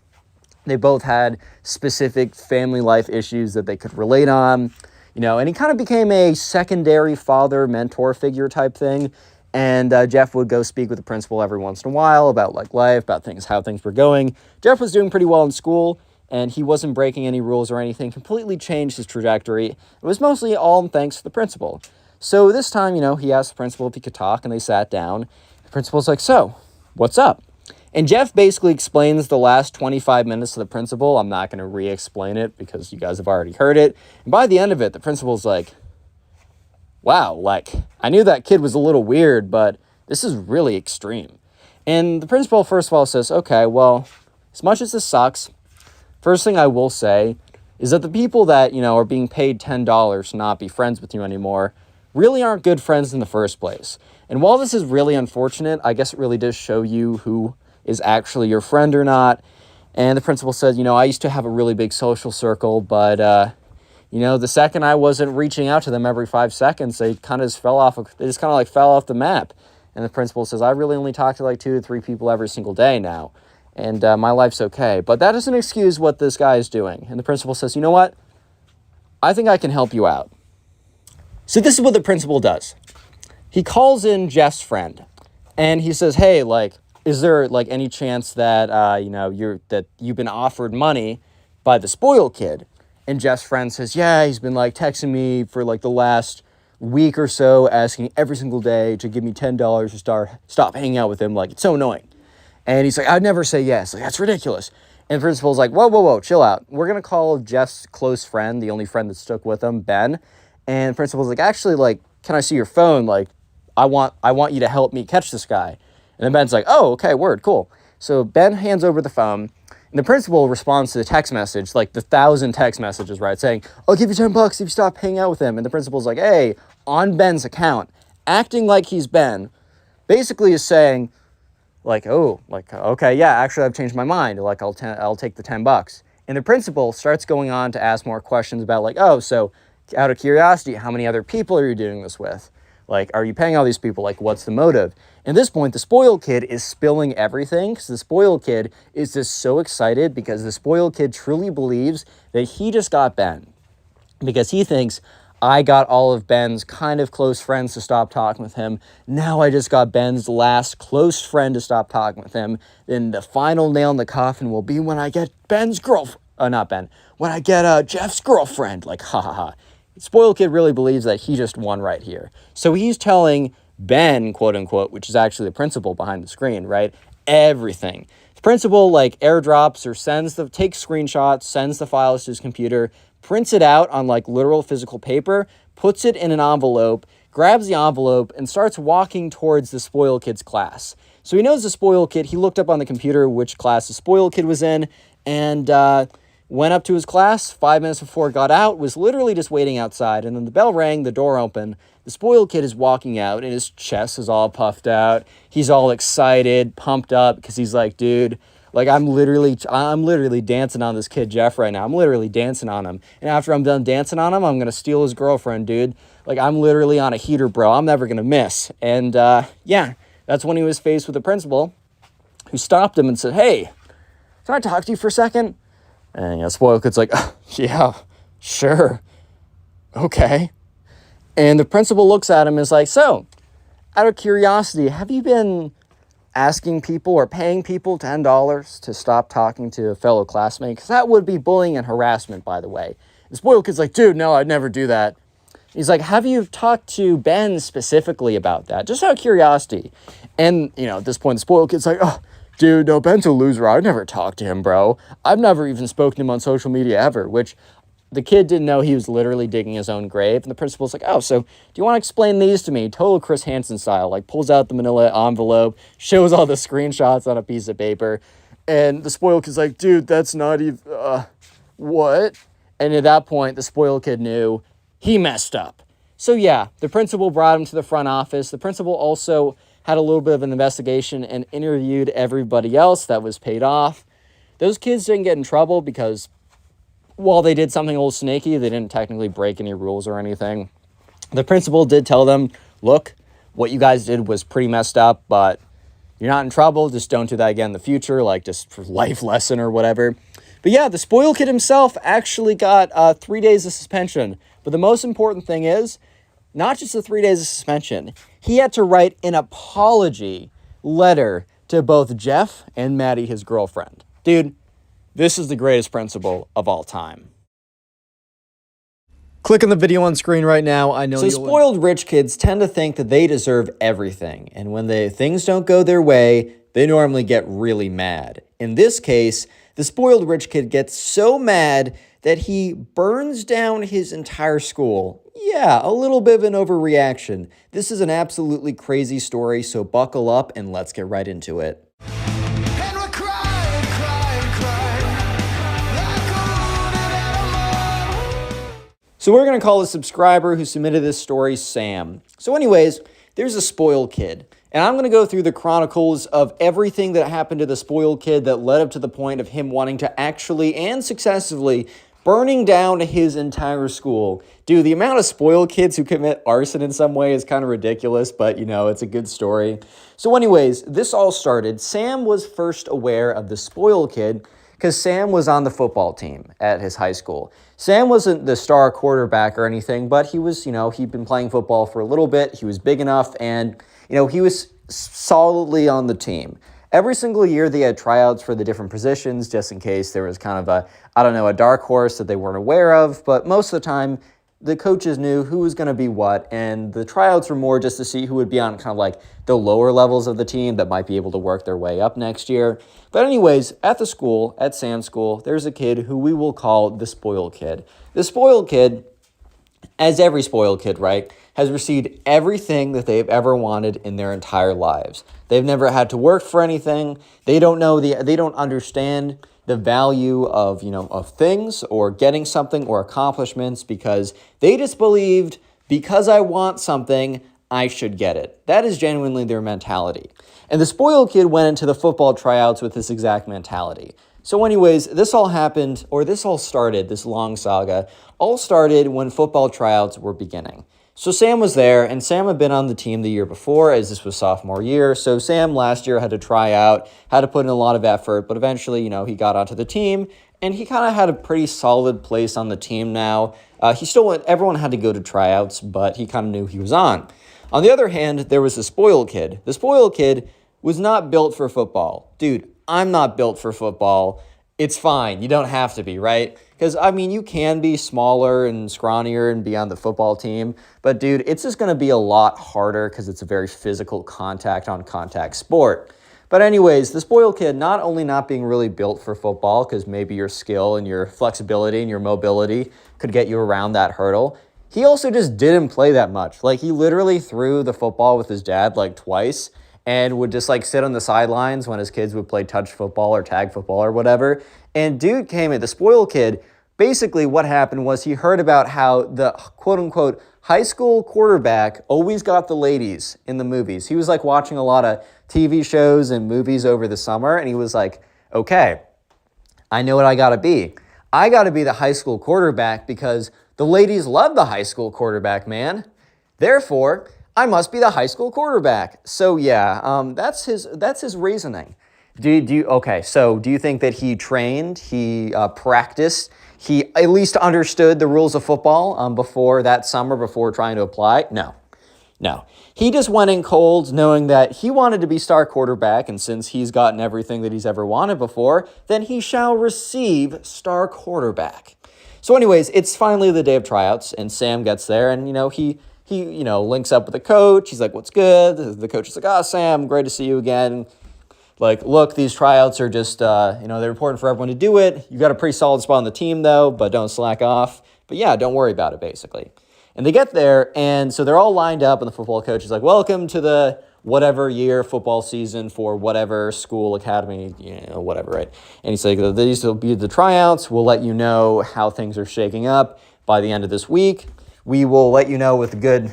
They both had specific family life issues that they could relate on, and he kind of became a secondary father mentor figure type thing. And Jeff would go speak with the principal every once in a while about like life, about things, how things were going. Jeff was doing pretty well in school, and he wasn't breaking any rules or anything, completely changed his trajectory. It was mostly all thanks to the principal. So this time, he asked the principal if he could talk, and they sat down. The principal's like, so, what's up? And Jeff basically explains the last 25 minutes to the principal. I'm not going to re-explain it because you guys have already heard it. And by the end of it, the principal's like, wow, like, I knew that kid was a little weird, but this is really extreme. And the principal, first of all, says, okay, well, as much as this sucks, first thing I will say is that the people that, are being paid $10 to not be friends with you anymore really aren't good friends in the first place. And while this is really unfortunate, I guess it really does show you who is actually your friend or not. And the principal said, I used to have a really big social circle, but, the second I wasn't reaching out to them every 5 seconds, they just kind of fell off the map. And the principal says, I really only talk to like 2 to 3 people every single day now. And my life's okay. But that doesn't excuse what this guy is doing. And the principal says, you know what? I think I can help you out. So this is what the principal does. He calls in Jeff's friend. And he says, hey, like, is there like any chance that, that you've been offered money by the spoiled kid? And Jeff's friend says, yeah, he's been like texting me for like the last week or so, asking every single day to give me $10 to stop hanging out with him. Like, it's so annoying. And he's like, I'd never say yes. Like, that's ridiculous. And the principal's like, whoa, chill out. We're going to call Jeff's close friend, the only friend that stuck with him, Ben. And the principal's like, actually, like, can I see your phone? Like, I want you to help me catch this guy. And then Ben's like, oh, okay, word, cool. So Ben hands over the phone, and the principal responds to the text message, like the 1,000 text messages, right, saying, I'll give you $10 if you stop hanging out with him. And the principal's like, hey, on Ben's account, acting like he's Ben, basically is saying, like, oh, like, okay, yeah, actually, I've changed my mind. Like, I'll take the $10. And the principal starts going on to ask more questions about, like, oh, so out of curiosity, how many other people are you doing this with? Like, are you paying all these people? Like, what's the motive? At this point, the spoiled kid is spilling everything because the spoiled kid is just so excited because the spoiled kid truly believes that he just got Ben because he thinks, I got all of Ben's kind of close friends to stop talking with him. Now I just got Ben's last close friend to stop talking with him. Then the final nail in the coffin will be when I get Ben's girlfriend. Not Ben. When I get Jeff's girlfriend. Like, ha ha ha. Spoiled kid really believes that he just won right here. So he's telling Ben, quote unquote, which is actually the principal behind the screen, right? Everything. The principal like airdrops or takes screenshots, sends the files to his computer, prints it out on like literal physical paper, puts it in an envelope, grabs the envelope, and starts walking towards the spoiled kid's class. So he knows the spoiled kid. He looked up on the computer which class the spoiled kid was in, and went up to his class 5 minutes before it got out, was literally just waiting outside, and then the bell rang, the door opened. The spoiled kid is walking out, and his chest is all puffed out. He's all excited, pumped up, because he's like, dude, like, I'm literally dancing on this kid, Jeff, right now. I'm literally dancing on him. And after I'm done dancing on him, I'm going to steal his girlfriend, dude. Like, I'm literally on a heater, bro. I'm never going to miss. And, yeah, that's when he was faced with the principal, who stopped him and said, hey, can I talk to you for a second? And, you know, spoiled kid's like, oh, yeah, sure. Okay. And the principal looks at him and is like, so, out of curiosity, have you been asking people or paying people $10 to stop talking to a fellow classmate? Because that would be bullying and harassment, by the way. The spoiled kid's like, dude, no, I'd never do that. He's like, have you talked to Ben specifically about that? Just out of curiosity. And, you know, at this point, the spoiled kid's like, oh, dude, no, Ben's a loser. I've never talked to him, bro. I've never even spoken to him on social media ever, which the kid didn't know he was literally digging his own grave. And the principal's like, oh, so do you want to explain these to me? Total Chris Hansen style. Like, pulls out the manila envelope, shows all the screenshots on a piece of paper. And the spoiled kid's like, dude, that's not even, what? And at that point, the spoiled kid knew he messed up. So yeah, the principal brought him to the front office. The principal also had a little bit of an investigation and interviewed everybody else that was paid off. Those kids didn't get in trouble because while they did something a little snaky, they didn't technically break any rules or anything. The principal did tell them, look, what you guys did was pretty messed up, but you're not in trouble. Just don't do that again in the future, like just for life lesson or whatever. But yeah, the spoiled kid himself actually got 3 days of suspension. But the most important thing is, not just the 3 days of suspension, he had to write an apology letter to both Jeff and Maddie, his girlfriend. Dude, this is the greatest principal of all time. Click on the video on screen right now. I know so spoiled rich kids tend to think that they deserve everything. And when things don't go their way, they normally get really mad. In this case, the spoiled rich kid gets so mad that he burns down his entire school. Yeah, a little bit of an overreaction. This is an absolutely crazy story, so buckle up and let's get right into it. So we're going to call the subscriber who submitted this story Sam. So anyways, there's a spoiled kid. And I'm going to go through the chronicles of everything that happened to the spoiled kid that led up to the point of him wanting to actually and successfully burning down his entire school. Dude, the amount of spoiled kids who commit arson in some way is kind of ridiculous, but you know, it's a good story. So anyways, this all started. Sam was first aware of the spoiled kid because Sam was on the football team at his high school. Sam wasn't the star quarterback or anything, but he was, you know, he'd been playing football for a little bit. He was big enough and, you know, he was solidly on the team. Every single year they had tryouts for the different positions just in case there was kind of a dark horse that they weren't aware of. But most of the time, the coaches knew who was going to be what, and the tryouts were more just to see who would be on kind of like the lower levels of the team that might be able to work their way up next year. But anyways, at the school, at Sam's school, there's a kid who we will call the spoiled kid. The spoiled kid, as every spoiled kid, right, has received everything that they've ever wanted in their entire lives. They've never had to work for anything. They don't understand the value of, of things or getting something or accomplishments because they just believed because I want something, I should get it. That is genuinely their mentality. And the spoiled kid went into the football tryouts with this exact mentality. So anyways, this all started, this long saga, all started when football tryouts were beginning. So Sam was there, and Sam had been on the team the year before, as this was sophomore year. So Sam last year had to try out, had to put in a lot of effort, but eventually, he got onto the team, and he kind of had a pretty solid place on the team now. He still went, everyone had to go to tryouts, but he kind of knew he was on. On the other hand, there was the spoiled kid. The spoiled kid was not built for football. Dude, I'm not built for football. It's fine. You don't have to be, right? Because, you can be smaller and scrawnier and be on the football team. But, dude, it's just going to be a lot harder because it's a very physical contact-on-contact sport. But anyways, the spoiled kid, not only not being really built for football because maybe your skill and your flexibility and your mobility could get you around that hurdle, he also just didn't play that much. Like, he literally threw the football with his dad, twice, and would just sit on the sidelines when his kids would play touch football or tag football or whatever. And dude came in, the spoiled kid, basically what happened was he heard about how the quote-unquote high school quarterback always got the ladies in the movies. He was watching a lot of TV shows and movies over the summer, and he was like, okay, I know what I gotta be. I gotta be the high school quarterback because the ladies love the high school quarterback, man. Therefore, I must be the high school quarterback. So yeah, that's his reasoning. Okay, so do you think that he trained, he practiced, he at least understood the rules of football before that summer, before trying to apply? No. He just went in cold knowing that he wanted to be star quarterback, and since he's gotten everything that he's ever wanted before, then he shall receive star quarterback. So anyways, it's finally the day of tryouts, and Sam gets there, and he links up with the coach. He's like, what's good? The coach is like, oh, Sam, great to see you again. Look, these tryouts are just, they're important for everyone to do it. You got a pretty solid spot on the team, though, but don't slack off. But yeah, don't worry about it, basically. And they get there, and so they're all lined up, and the football coach is like, welcome to the whatever year football season for whatever school, academy, whatever, right? And he's like, these will be the tryouts. We'll let you know how things are shaking up by the end of this week. We will let you know with good,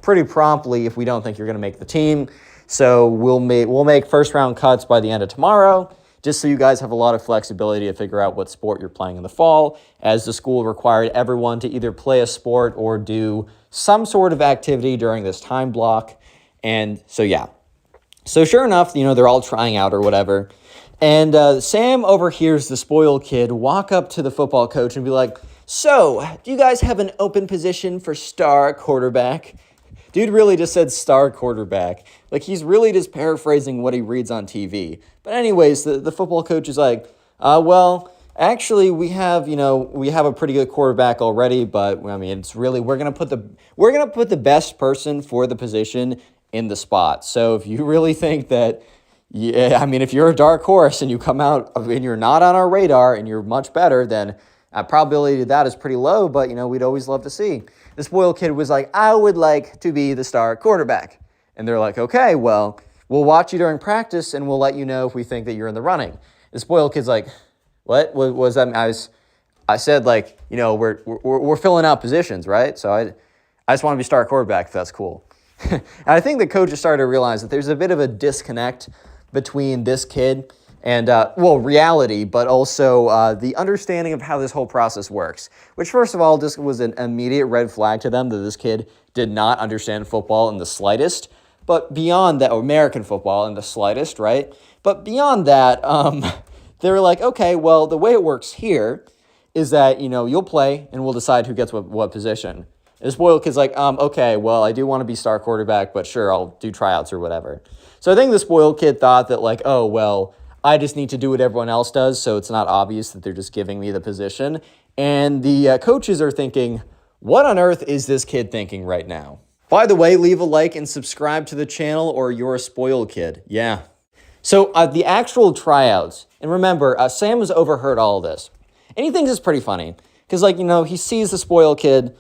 pretty promptly if we don't think you're going to make the team. So we'll make first round cuts by the end of tomorrow, just so you guys have a lot of flexibility to figure out what sport you're playing in the fall, as the school required everyone to either play a sport or do some sort of activity during this time block. And so, yeah. So sure enough, they're all trying out or whatever. And Sam overhears the spoiled kid walk up to the football coach and be like, so, do you guys have an open position for star quarterback? Dude really just said star quarterback. He's really just paraphrasing what he reads on TV. But anyways, the football coach is like, well, actually, we have a pretty good quarterback already, but it's really we're gonna put the best person for the position in the spot. So if you really think that, if you're a dark horse and you come out and you're not on our radar and you're much better, then probability of that is pretty low, but, we'd always love to see. The spoiled kid was like, I would like to be the star quarterback. And they're like, okay, well, we'll watch you during practice and we'll let you know if we think that you're in the running. The spoiled kid's like, what was that? I said, we're filling out positions, right? So I just want to be star quarterback if that's cool. And I think the coach has started to realize that there's a bit of a disconnect between this kid and, reality, but also the understanding of how this whole process works, which, first of all, just was an immediate red flag to them that this kid did not understand football in the slightest, but beyond that, American football in the slightest, right? But beyond that, they were like, okay, well, the way it works here is that, you'll play and we'll decide who gets what position. And the spoiled kid's like, okay, well, I do want to be star quarterback, but sure, I'll do tryouts or whatever. So I think the spoiled kid thought that oh, well, I just need to do what everyone else does, so it's not obvious that they're just giving me the position. And the coaches are thinking, what on earth is this kid thinking right now? By the way, leave a like and subscribe to the channel or you're a spoiled kid. Yeah. So the actual tryouts, and remember, Sam has overheard all of this. And he thinks it's pretty funny because, he sees the spoiled kid.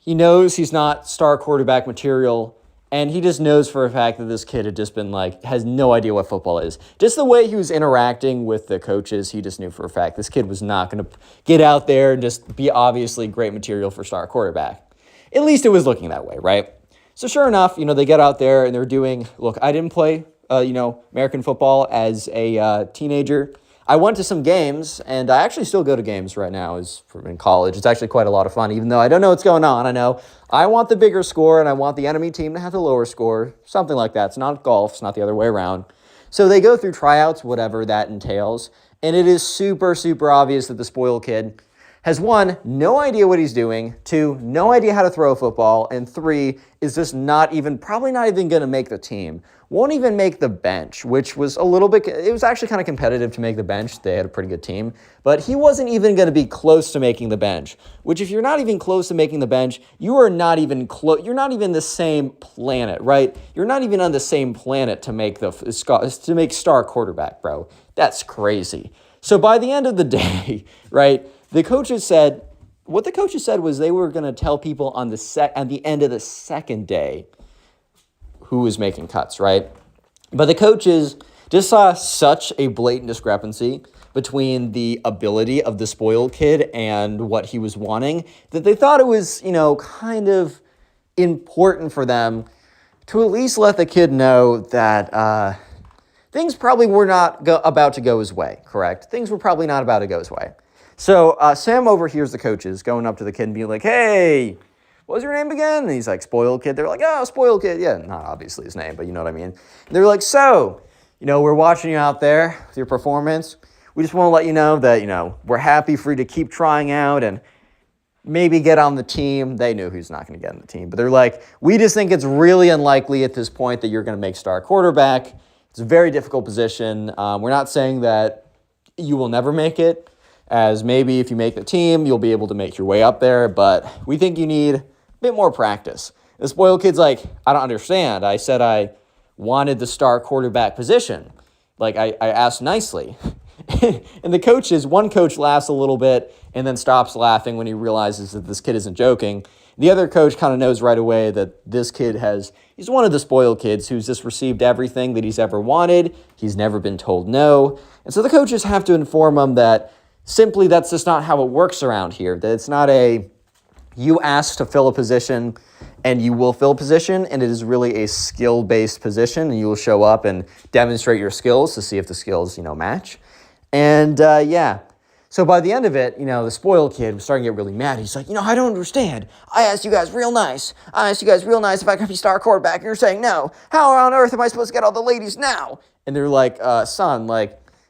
He knows he's not star quarterback material. And he just knows for a fact that this kid had just been has no idea what football is. Just the way he was interacting with the coaches, he just knew for a fact this kid was not going to get out there and just be obviously great material for star quarterback. At least it was looking that way, right? So sure enough, they get out there and they're doing, look, I didn't play, American football as a teenager. I went to some games, and I actually still go to games right now in college. It's actually quite a lot of fun, even though I don't know what's going on. I know I want the bigger score, and I want the enemy team to have the lower score, something like that. It's not golf. It's not the other way around. So they go through tryouts, whatever that entails, and it is super, super obvious that the spoiled kid has, one, no idea what he's doing, two, no idea how to throw a football, and three, is just probably not even going to make the team. Won't even make the bench, which was it was actually kind of competitive to make the bench. They had a pretty good team, but he wasn't even going to be close to making the bench, which if you're not even close to making the bench, you are not even close. You're not even the same planet, right? You're not even on the same planet to make star quarterback, bro. That's crazy. So by the end of the day, right, what the coaches said was they were going to tell people at the end of the second day who was making cuts, right? But the coaches just saw such a blatant discrepancy between the ability of the spoiled kid and what he was wanting that they thought it was, kind of important for them to at least let the kid know that things probably were not about to go his way, correct? Things were probably not about to go his way. So Sam overhears the coaches going up to the kid and being like, hey, what was your name again? And he's like, spoiled kid. They're like, oh, spoiled kid. Yeah, not obviously his name, but you know what I mean. And they're like, so, we're watching you out there with your performance. We just want to let you know that, we're happy for you to keep trying out and maybe get on the team. They knew he's not going to get on the team, but they're like, we just think it's really unlikely at this point that you're going to make star quarterback. It's a very difficult position. We're not saying that you will never make it, as maybe if you make the team, you'll be able to make your way up there, but we think you need a bit more practice. The spoiled kid's like, I don't understand. I said I wanted the star quarterback position. Like, I asked nicely. And one coach laughs a little bit and then stops laughing when he realizes that this kid isn't joking. The other coach kind of knows right away that this kid he's one of the spoiled kids who's just received everything that he's ever wanted. He's never been told no. And so the coaches have to inform him that simply that's just not how it works around here. That it's not you ask to fill a position and you will fill a position, and it is really a skill-based position, and you will show up and demonstrate your skills to see if the skills, match. And so by the end of it, the spoiled kid was starting to get really mad. He's like, I don't understand. I asked you guys real nice. If I could be star quarterback, and you're saying no. How on earth am I supposed to get all the ladies now? And they're like, son,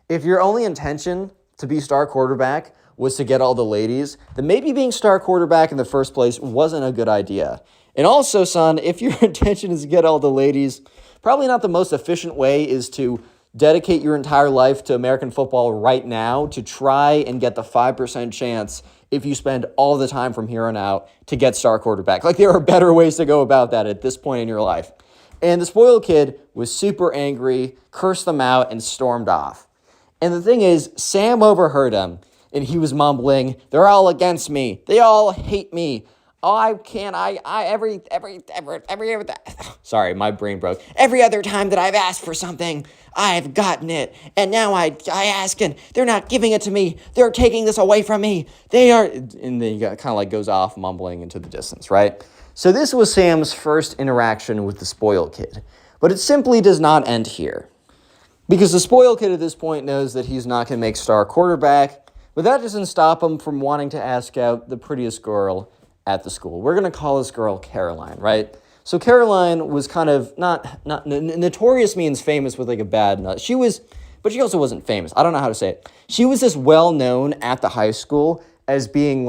if your only intention to be star quarterback was to get all the ladies, then maybe being star quarterback in the first place wasn't a good idea. And also, son, if your intention is to get all the ladies, probably not the most efficient way is to dedicate your entire life to American football right now to try and get the 5% chance if you spend all the time from here on out to get star quarterback. There are better ways to go about that at this point in your life. And the spoiled kid was super angry, cursed them out, and stormed off. And the thing is, Sam overheard him, and he was mumbling, they're all against me. They all hate me. Oh, sorry, my brain broke. Every other time that I've asked for something, I've gotten it. And now I ask, and they're not giving it to me. They're taking this away from me. They are, and then he kind of goes off mumbling into the distance, right? So this was Sam's first interaction with the spoiled kid. But it simply does not end here. Because the spoiled kid at this point knows that he's not going to make star quarterback, but that doesn't stop him from wanting to ask out the prettiest girl at the school. We're going to call this girl Caroline, right? So Caroline was kind of not notorious means famous with a bad nut. But she also wasn't famous. I don't know how to say it. She was just well known at the high school as being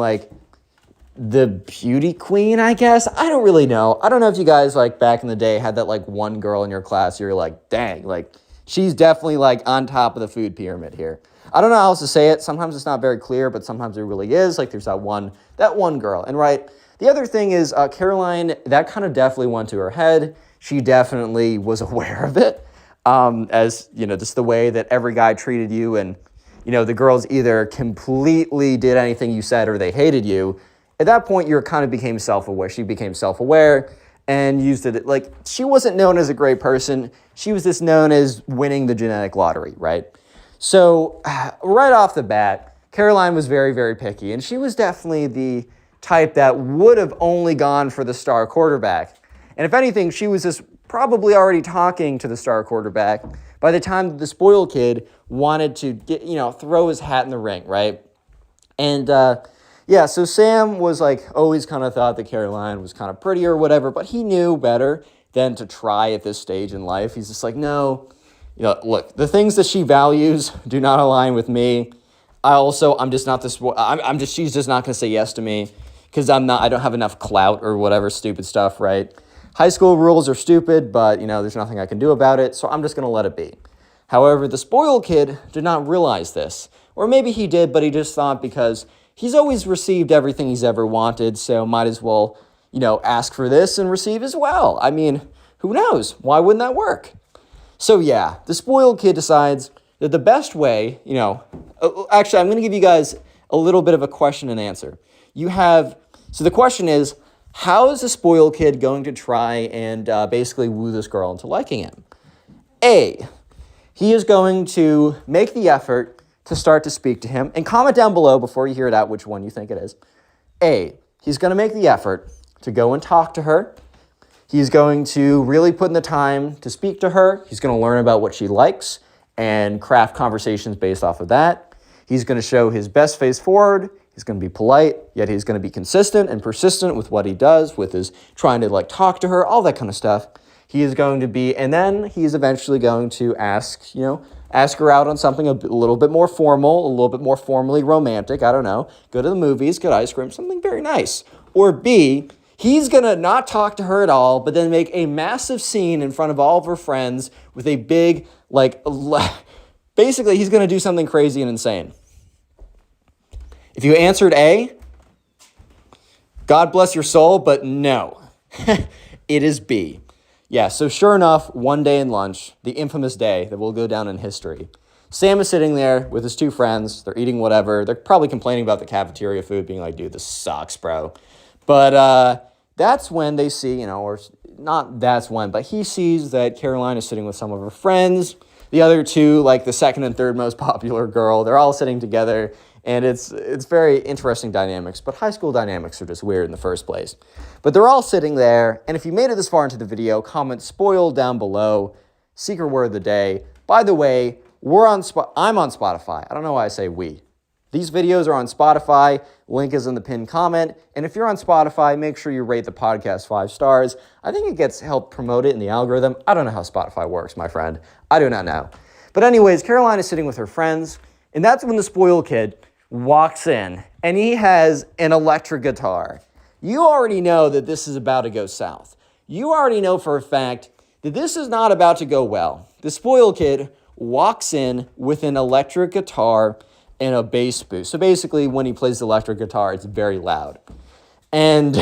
the beauty queen, I guess. I don't really know. I don't know if you guys back in the day had that one girl in your class you're like, dang, she's definitely on top of the food pyramid here. I don't know how else to say it. Sometimes it's not very clear, but sometimes it really is. There's that one girl. And right, the other thing is Caroline, that kind of definitely went to her head. She definitely was aware of it, as, just the way that every guy treated you. And, the girls either completely did anything you said or they hated you. At that point, you kind of became self-aware. She became self-aware and used it. She wasn't known as a great person. She was just known as winning the genetic lottery, right? So right off the bat, Caroline was very, very picky, and she was definitely the type that would have only gone for the star quarterback. And if anything, she was just probably already talking to the star quarterback by the time the spoiled kid wanted to throw his hat in the ring, right? And yeah, so Sam was like always kind of thought that Caroline was kind of pretty or whatever, but he knew better than to try at this stage in life. He's just like, no, look, the things that she values do not align with me. I'm just not this. She's just not going to say yes to me because I don't have enough clout or whatever stupid stuff, right? High school rules are stupid, but there's nothing I can do about it, so I'm just going to let it be. However, the spoiled kid did not realize this, or maybe he did, but he just thought because he's always received everything he's ever wanted, so might as well, ask for this and receive as well. I mean, who knows? Why wouldn't that work? So yeah, the spoiled kid decides that the best way, actually, I'm going to give you guys a little bit of a question and answer. So the question is, how is the spoiled kid going to try and basically woo this girl into liking him? A, he is going to make the effort to start to speak to him, and comment down below before you hear it out which one you think it is. A, he's going to make the effort to go and talk to her. He's going to really put in the time to speak to her. He's going to learn about what she likes and craft conversations based off of that. He's going to show his best face forward. He's going to be polite, yet he's going to be consistent and persistent with what he does, with his trying to talk to her, all that kind of stuff. He is going to be, and then he's eventually going to ask her out on something a little bit more formal, a little bit more formally romantic. I don't know. Go to the movies, get ice cream, something very nice. Or B, he's going to not talk to her at all, but then make a massive scene in front of all of her friends with a big, basically he's going to do something crazy and insane. If you answered A, God bless your soul, but no, it is B. Yeah, so sure enough, one day in lunch, the infamous day that will go down in history, Sam is sitting there with his two friends. They're eating whatever. They're probably complaining about the cafeteria food, being like, dude, this sucks, bro. But that's when they see, or not that's when, but he sees that Caroline is sitting with some of her friends. The other two, the second and third most popular girl, they're all sitting together. And it's very interesting dynamics, but high school dynamics are just weird in the first place. But they're all sitting there, and if you made it this far into the video, comment spoiled down below. Secret word of the day. By the way, I'm on Spotify. I don't know why I say we. These videos are on Spotify. Link is in the pinned comment. And if you're on Spotify, make sure you rate the podcast 5 stars. I think it gets help promote it in the algorithm. I don't know how Spotify works, my friend. I do not know. But anyways, Caroline is sitting with her friends, and that's when the spoiled kid walks in, and he has an electric guitar. You already know that this is about to go south. You already know for a fact that this is not about to go well. The spoiled kid walks in with an electric guitar and a bass boost. So basically, when he plays the electric guitar, it's very loud. And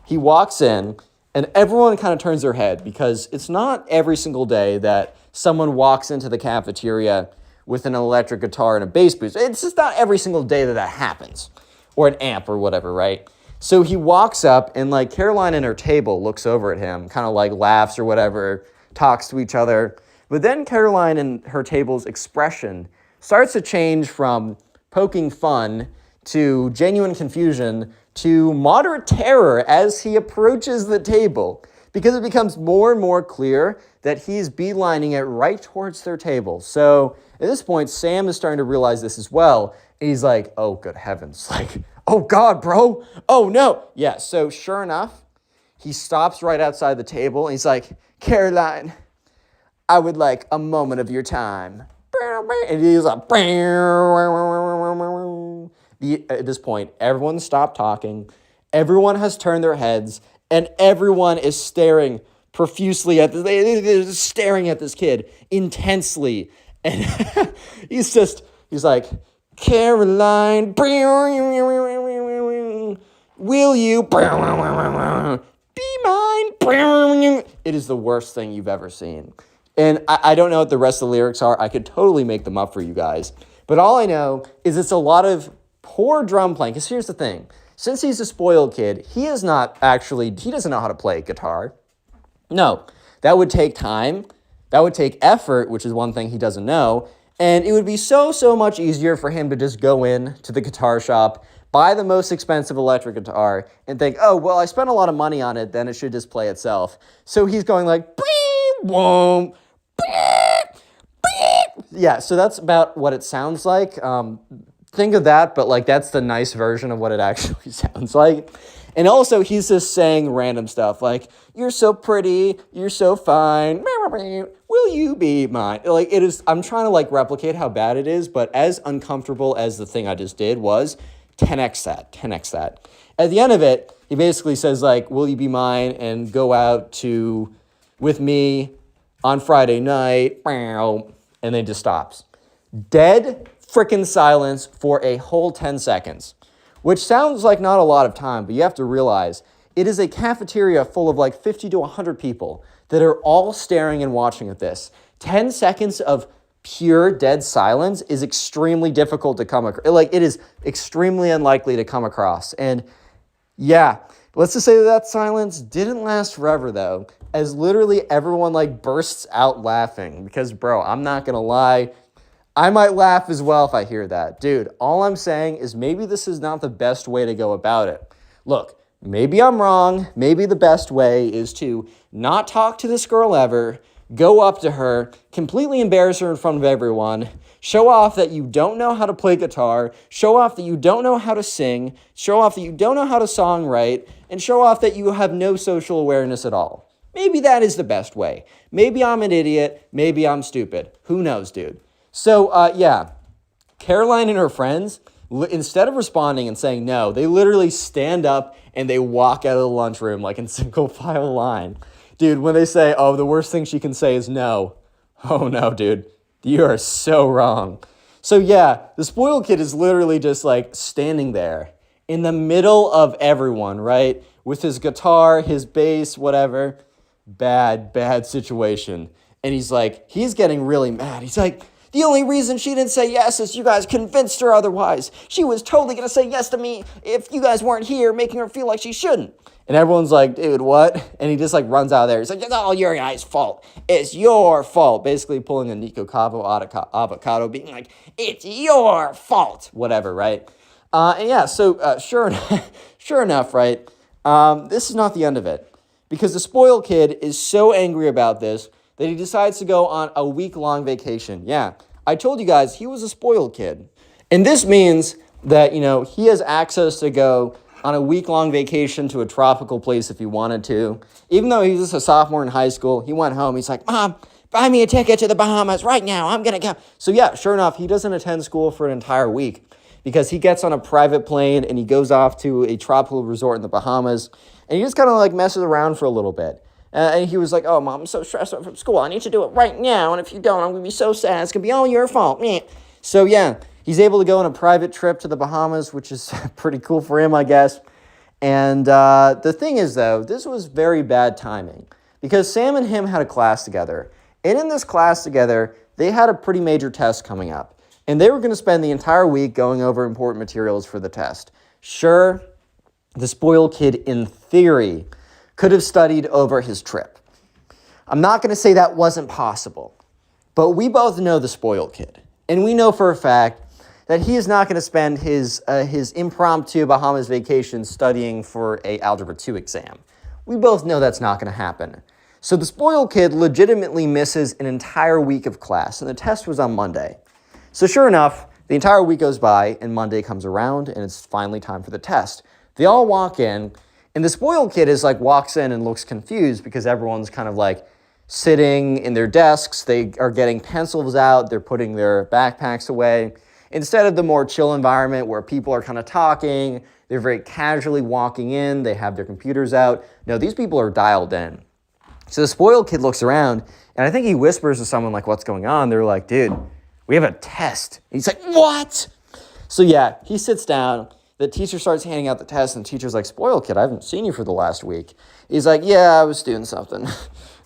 he walks in, and everyone kind of turns their head because it's not every single day that someone walks into the cafeteria with an electric guitar and a bass boost. It's just not every single day that happens. Or an amp or whatever, right? So he walks up, and Caroline and her table looks over at him, kind of laughs or whatever, talks to each other. But then Caroline and her table's expression starts to change from poking fun to genuine confusion to moderate terror as he approaches the table, because it becomes more and more clear that he's beelining it right towards their table. So at this point, Sam is starting to realize this as well. And he's like, oh, good heavens. Oh, God, bro. Oh, no. Yeah, so sure enough, he stops right outside the table. And he's like, Caroline, I would like a moment of your time. And he's like, at this point, everyone stopped talking. Everyone has turned their heads. And everyone is staring profusely at this. They're just staring at this kid intensely. And he's like, Caroline, will you be mine? It is the worst thing you've ever seen. And I don't know what the rest of the lyrics are. I could totally make them up for you guys. But all I know is it's a lot of poor drum playing. Because here's the thing. Since he's a spoiled kid, he doesn't know how to play guitar. No, that would take time. That would take effort, which is one thing he doesn't know. And it would be so much easier for him to just go in to the guitar shop, buy the most expensive electric guitar and think, oh, well, I spent a lot of money on it, then it should just play itself. So he's going like, beep, boom, beep, beep. Yeah, so that's about what it sounds like. Think of that, but like that's the nice version of what it actually sounds like. And also, he's just saying random stuff like, you're so pretty, you're so fine, will you be mine? Like, it is, I'm trying to like replicate how bad it is, but as uncomfortable as the thing I just did was, 10x that. At the end of it, he basically says like, will you be mine and go out with me on Friday night, and then just stops. Dead freaking silence for a whole 10 seconds. Which sounds like not a lot of time, but you have to realize it is a cafeteria full of like 50 to 100 people that are all staring and watching at this. 10 seconds of pure dead silence is extremely difficult to come across. Like, it is extremely unlikely to come across. And yeah, let's just say that silence didn't last forever though, as literally everyone like bursts out laughing because, bro, I'm not gonna lie, I might laugh as well if I hear that. Dude, all I'm saying is maybe this is not the best way to go about it. Look, maybe I'm wrong. Maybe the best way is to not talk to this girl ever, go up to her, completely embarrass her in front of everyone, show off that you don't know how to play guitar, show off that you don't know how to sing, show off that you don't know how to songwrite, and show off that you have no social awareness at all. Maybe that is the best way. Maybe I'm an idiot. Maybe I'm stupid. Who knows, dude? So, yeah, Caroline and her friends, instead of responding and saying no, they literally stand up and they walk out of the lunchroom like in single file line. Dude, when they say, oh, the worst thing she can say is no. Oh, no, dude, you are so wrong. So, yeah, the spoiled kid is literally just like standing there in the middle of everyone, right? With his guitar, his bass, whatever. Bad situation. And he's getting really mad. He's like, the only reason she didn't say yes is you guys convinced her otherwise. She was totally going to say yes to me if you guys weren't here, making her feel like she shouldn't. And everyone's like, dude, what? And he just like runs out of there. He's like, it's all your guys' fault. It's your fault. Basically pulling a Nico Cavo avocado, being like, it's your fault. Whatever, right? And yeah, so sure enough, right? This is not the end of it. Because the spoiled kid is so angry about this that he decides to go on a week-long vacation. Yeah, I told you guys he was a spoiled kid. And this means that, he has access to go on a week-long vacation to a tropical place if he wanted to. Even though he's just a sophomore in high school, he went home. He's like, Mom, buy me a ticket to the Bahamas right now. I'm going to go. So yeah, sure enough, he doesn't attend school for an entire week because he gets on a private plane and he goes off to a tropical resort in the Bahamas. And he just kind of like messes around for a little bit. And he was like, oh, Mom, I'm so stressed out from school. I need to do it right now. And if you don't, I'm going to be so sad. It's going to be all your fault. Meh. So, yeah, he's able to go on a private trip to the Bahamas, which is pretty cool for him, I guess. And the thing is, though, this was very bad timing because Sam and him had a class together. And in this class together, they had a pretty major test coming up. And they were going to spend the entire week going over important materials for the test. Sure, the spoiled kid, in theory, could have studied over his trip. I'm not going to say that wasn't possible, but we both know the spoiled kid. And we know for a fact that he is not going to spend his impromptu Bahamas vacation studying for a Algebra 2 exam. We both know that's not going to happen. So the spoiled kid legitimately misses an entire week of class, and the test was on Monday. So sure enough, the entire week goes by, and Monday comes around, and it's finally time for the test. They all walk in, and the spoiled kid walks in and looks confused because everyone's kind of like sitting in their desks. They are getting pencils out. They're putting their backpacks away. Instead of the more chill environment where people are kind of talking, they're very casually walking in. They have their computers out. No, these people are dialed in. So the spoiled kid looks around, and I think he whispers to someone like, what's going on? They're like, dude, we have a test. And he's like, what? So yeah, he sits down. The teacher starts handing out the test, and the teacher's like, spoiled kid, I haven't seen you for the last week. He's like, yeah, I was doing something.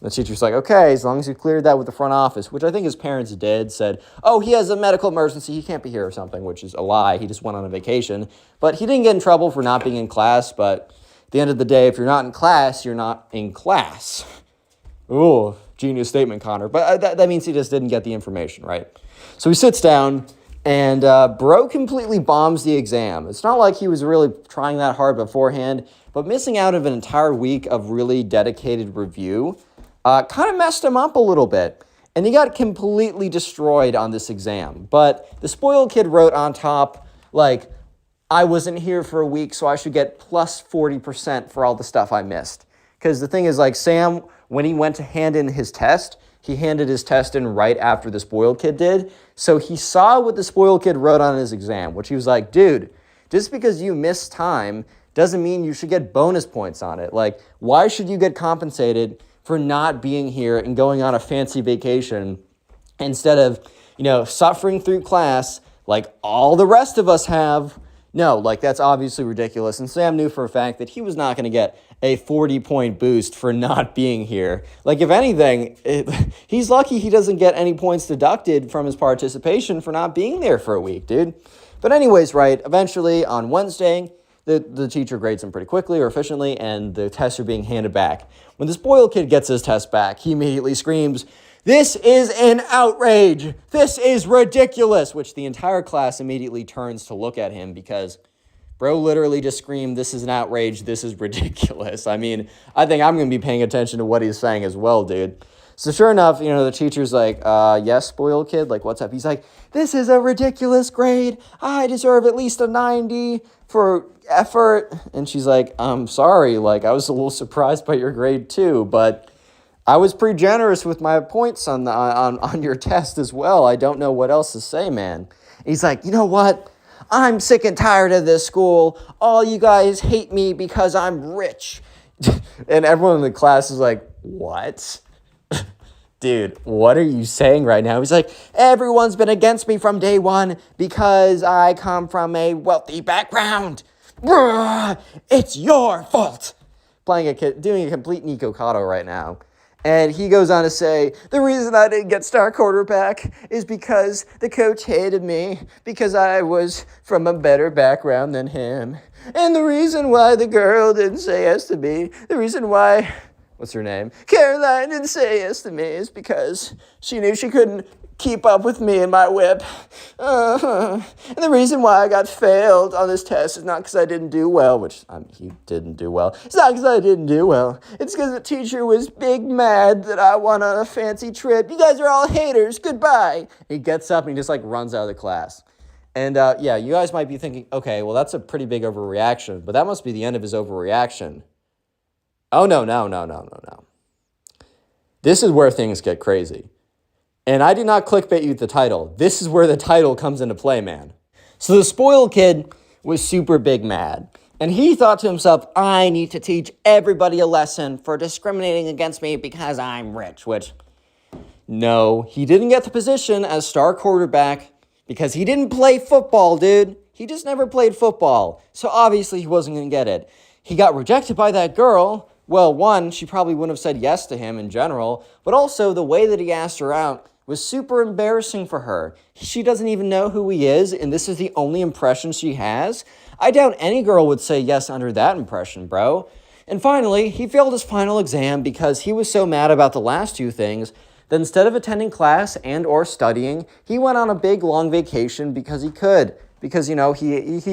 The teacher's like, okay, as long as you cleared that with the front office, which I think his parents did, said, oh, he has a medical emergency, he can't be here or something, which is a lie. He just went on a vacation. But he didn't get in trouble for not being in class, but at the end of the day, if you're not in class, you're not in class. Ooh, genius statement, Connor. But that means he just didn't get the information, right? So he sits down, And bro completely bombs the exam. It's not like he was really trying that hard beforehand, but missing out of an entire week of really dedicated review kind of messed him up a little bit. And he got completely destroyed on this exam. But the spoiled kid wrote on top, like, I wasn't here for a week, so I should get plus 40% for all the stuff I missed. Because the thing is, like, Sam, when he went to hand in his test, he handed his test in right after the spoiled kid did. So he saw what the spoiled kid wrote on his exam, which he was like, dude, just because you missed time doesn't mean you should get bonus points on it. Like, why should you get compensated for not being here and going on a fancy vacation instead of, suffering through class like all the rest of us have? No, like, that's obviously ridiculous. And Sam knew for a fact that he was not going to get a 40-point boost for not being here. Like, if anything, he's lucky he doesn't get any points deducted from his participation for not being there for a week, dude. But anyways, right, eventually on Wednesday, the teacher grades him pretty quickly or efficiently, and the tests are being handed back. When the spoiled kid gets his test back, he immediately screams, "This is an outrage! This is ridiculous!" Which the entire class immediately turns to look at him because bro literally just screamed, "This is an outrage, this is ridiculous." I mean, I think I'm going to be paying attention to what he's saying as well, dude. So sure enough, the teacher's like, yes, spoiled kid, like, what's up? He's like, "This is a ridiculous grade. I deserve at least a 90 for effort." And she's like, "I'm sorry, like, I was a little surprised by your grade too, but I was pretty generous with my points on your test as well. I don't know what else to say, man." He's like, "You know what? I'm sick and tired of this school. All you guys hate me because I'm rich." And everyone in the class is like, "What? Dude, what are you saying right now?" He's like, "Everyone's been against me from day one because I come from a wealthy background. It's your fault." Doing a complete Nico Cotto right now. And he goes on to say, "The reason I didn't get star quarterback is because the coach hated me because I was from a better background than him. And the reason why the girl didn't say yes to me, the reason why, what's her name? Caroline didn't say yes to me is because she knew she couldn't keep up with me and my whip. And the reason why I got failed on this test is not because I didn't do well," which he didn't do well. "It's not because I didn't do well. It's because the teacher was big mad that I went on a fancy trip. You guys are all haters. Goodbye." He gets up and he just like runs out of the class. And yeah, you guys might be thinking, okay, well, that's a pretty big overreaction, but that must be the end of his overreaction. Oh, no. This is where things get crazy. And I did not clickbait you with the title. This is where the title comes into play, man. So the spoiled kid was super big mad. And he thought to himself, "I need to teach everybody a lesson for discriminating against me because I'm rich." Which, no, he didn't get the position as star quarterback because he didn't play football, dude. He just never played football. So obviously he wasn't going to get it. He got rejected by that girl. Well, one, she probably wouldn't have said yes to him in general, but also the way that he asked her out was super embarrassing for her. She doesn't even know who he is, and this is the only impression she has. I doubt any girl would say yes under that impression, bro. And finally, he failed his final exam because he was so mad about the last two things that instead of attending class and or studying, he went on a big long vacation because he could. Because, he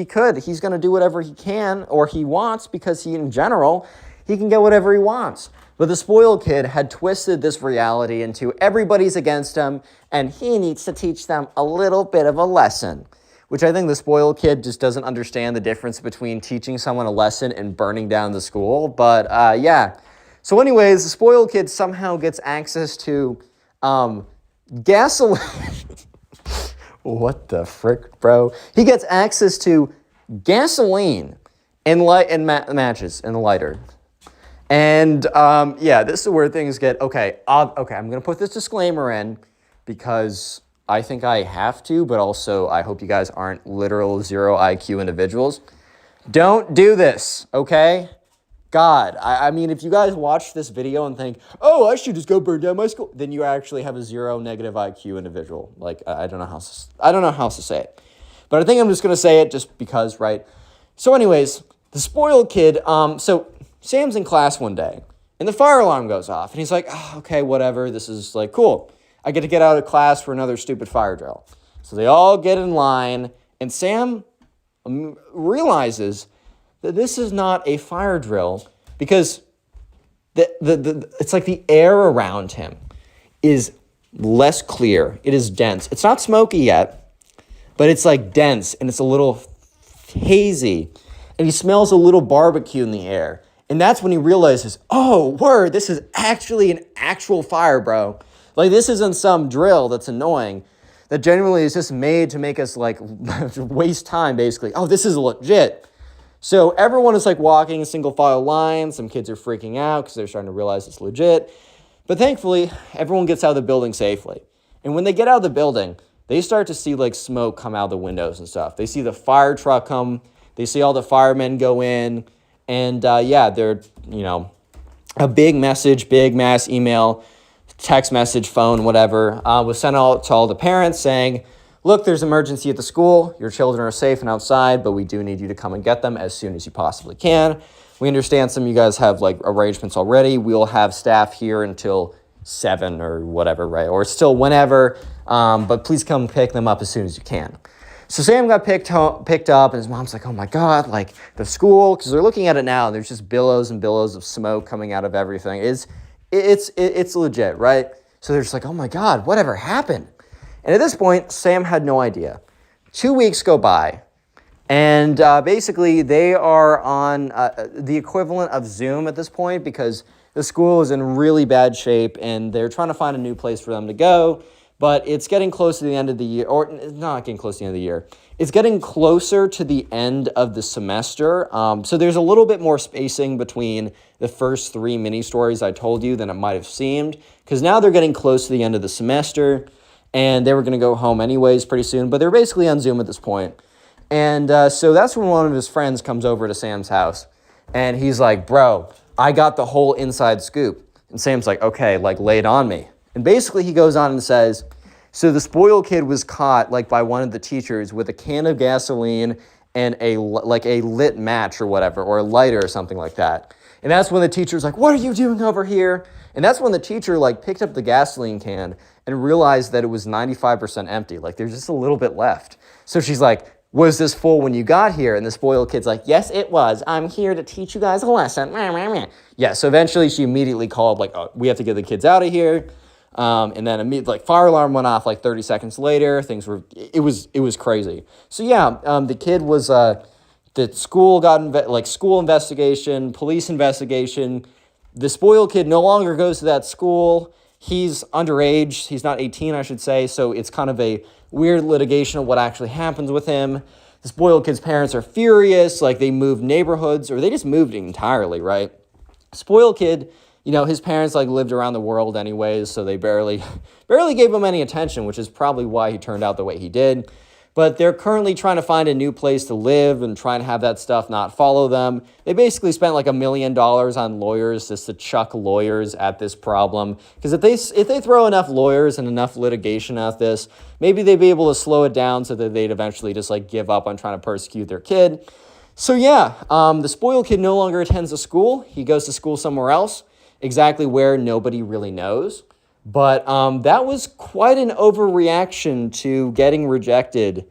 could. He's going to do whatever he can or he wants because in general, he can get whatever he wants. But the spoiled kid had twisted this reality into everybody's against him, and he needs to teach them a little bit of a lesson, which I think the spoiled kid just doesn't understand the difference between teaching someone a lesson and burning down the school. But yeah. So anyways, the spoiled kid somehow gets access to gasoline. What the frick, bro? He gets access to gasoline and matches and a lighter. And yeah, this is where things get, okay, I'm going to put this disclaimer in because I think I have to, but also I hope you guys aren't literal 0 IQ individuals. Don't do this, okay? God, I mean, if you guys watch this video and think, "Oh, I should just go burn down my school," then you actually have a 0 negative IQ individual. Like, I don't know how to say it. But I think I'm just going to say it just because, right? So anyways, the spoiled kid, so Sam's in class one day, and the fire alarm goes off, and he's like, "Oh, okay, whatever, this is like cool. I get to get out of class for another stupid fire drill." So they all get in line, and Sam realizes that this is not a fire drill because it's like the air around him is less clear. It is dense. It's not smoky yet, but it's like dense and it's a little hazy. And he smells a little barbecue in the air. And that's when he realizes, oh, word, this is actually an actual fire, bro. Like, this isn't some drill that's annoying that genuinely is just made to make us, like, waste time, basically. Oh, this is legit. So everyone is, like, walking in single file line. Some kids are freaking out because they're starting to realize it's legit. But thankfully, everyone gets out of the building safely. And when they get out of the building, they start to see, like, smoke come out the windows and stuff. They see the fire truck come. They see all the firemen go in. And, they're, a big message, big mass email, text message, phone, whatever, was sent out to all the parents saying, look, there's emergency at the school. Your children are safe and outside, but we do need you to come and get them as soon as you possibly can. We understand some of you guys have, like, arrangements already. We'll have staff here until 7 or whatever, right? Or still whenever, but please come pick them up as soon as you can. So Sam got picked up, and his mom's like, oh my God, like the school, because they're looking at it now, and there's just billows and billows of smoke coming out of everything. It's legit, right? So they're just like, oh my God, whatever happened? And at this point, Sam had no idea. 2 weeks go by, and basically they are on the equivalent of Zoom at this point because the school is in really bad shape, and they're trying to find a new place for them to go. But it's getting close to the end of the year, or not getting close to the end of the year. It's getting closer to the end of the semester. So there's a little bit more spacing between the first 3 mini stories I told you than it might have seemed. Because now they're getting close to the end of the semester, and they were going to go home anyways pretty soon. But they're basically on Zoom at this point. And so that's when one of his friends comes over to Sam's house. And he's like, bro, I got the whole inside scoop. And Sam's like, okay, like lay it on me. And basically he goes on and says, so the spoiled kid was caught like by one of the teachers with a can of gasoline and a lit match or whatever, or a lighter or something like that. And that's when the teacher's like, what are you doing over here? And that's when the teacher like picked up the gasoline can and realized that it was 95% empty. Like there's just a little bit left. So she's like, was this full when you got here? And the spoiled kid's like, yes, it was. I'm here to teach you guys a lesson. Yeah, so eventually she immediately called like, oh, we have to get the kids out of here. And then immediately, like, fire alarm went off like 30 seconds later. It was crazy. So yeah, the kid was, the school got, school investigation, police investigation. The spoiled kid no longer goes to that school. He's underage. He's not 18, I should say. So it's kind of a weird litigation of what actually happens with him. The spoiled kid's parents are furious. Like, they moved neighborhoods, or they just moved entirely, right? Spoiled kid, his parents like lived around the world anyways, so they barely gave him any attention, which is probably why he turned out the way he did. But they're currently trying to find a new place to live and trying to have that stuff not follow them. They basically spent like $1 million on lawyers just to chuck lawyers at this problem. Because if they throw enough lawyers and enough litigation at this, maybe they'd be able to slow it down so that they'd eventually just like give up on trying to persecute their kid. So yeah, the spoiled kid no longer attends the school. He goes to school somewhere else. Exactly where, nobody really knows. But that was quite an overreaction to getting rejected,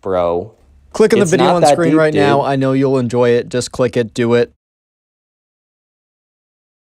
bro. Click on the video on screen right now. I know you'll enjoy it. Just click it, do it.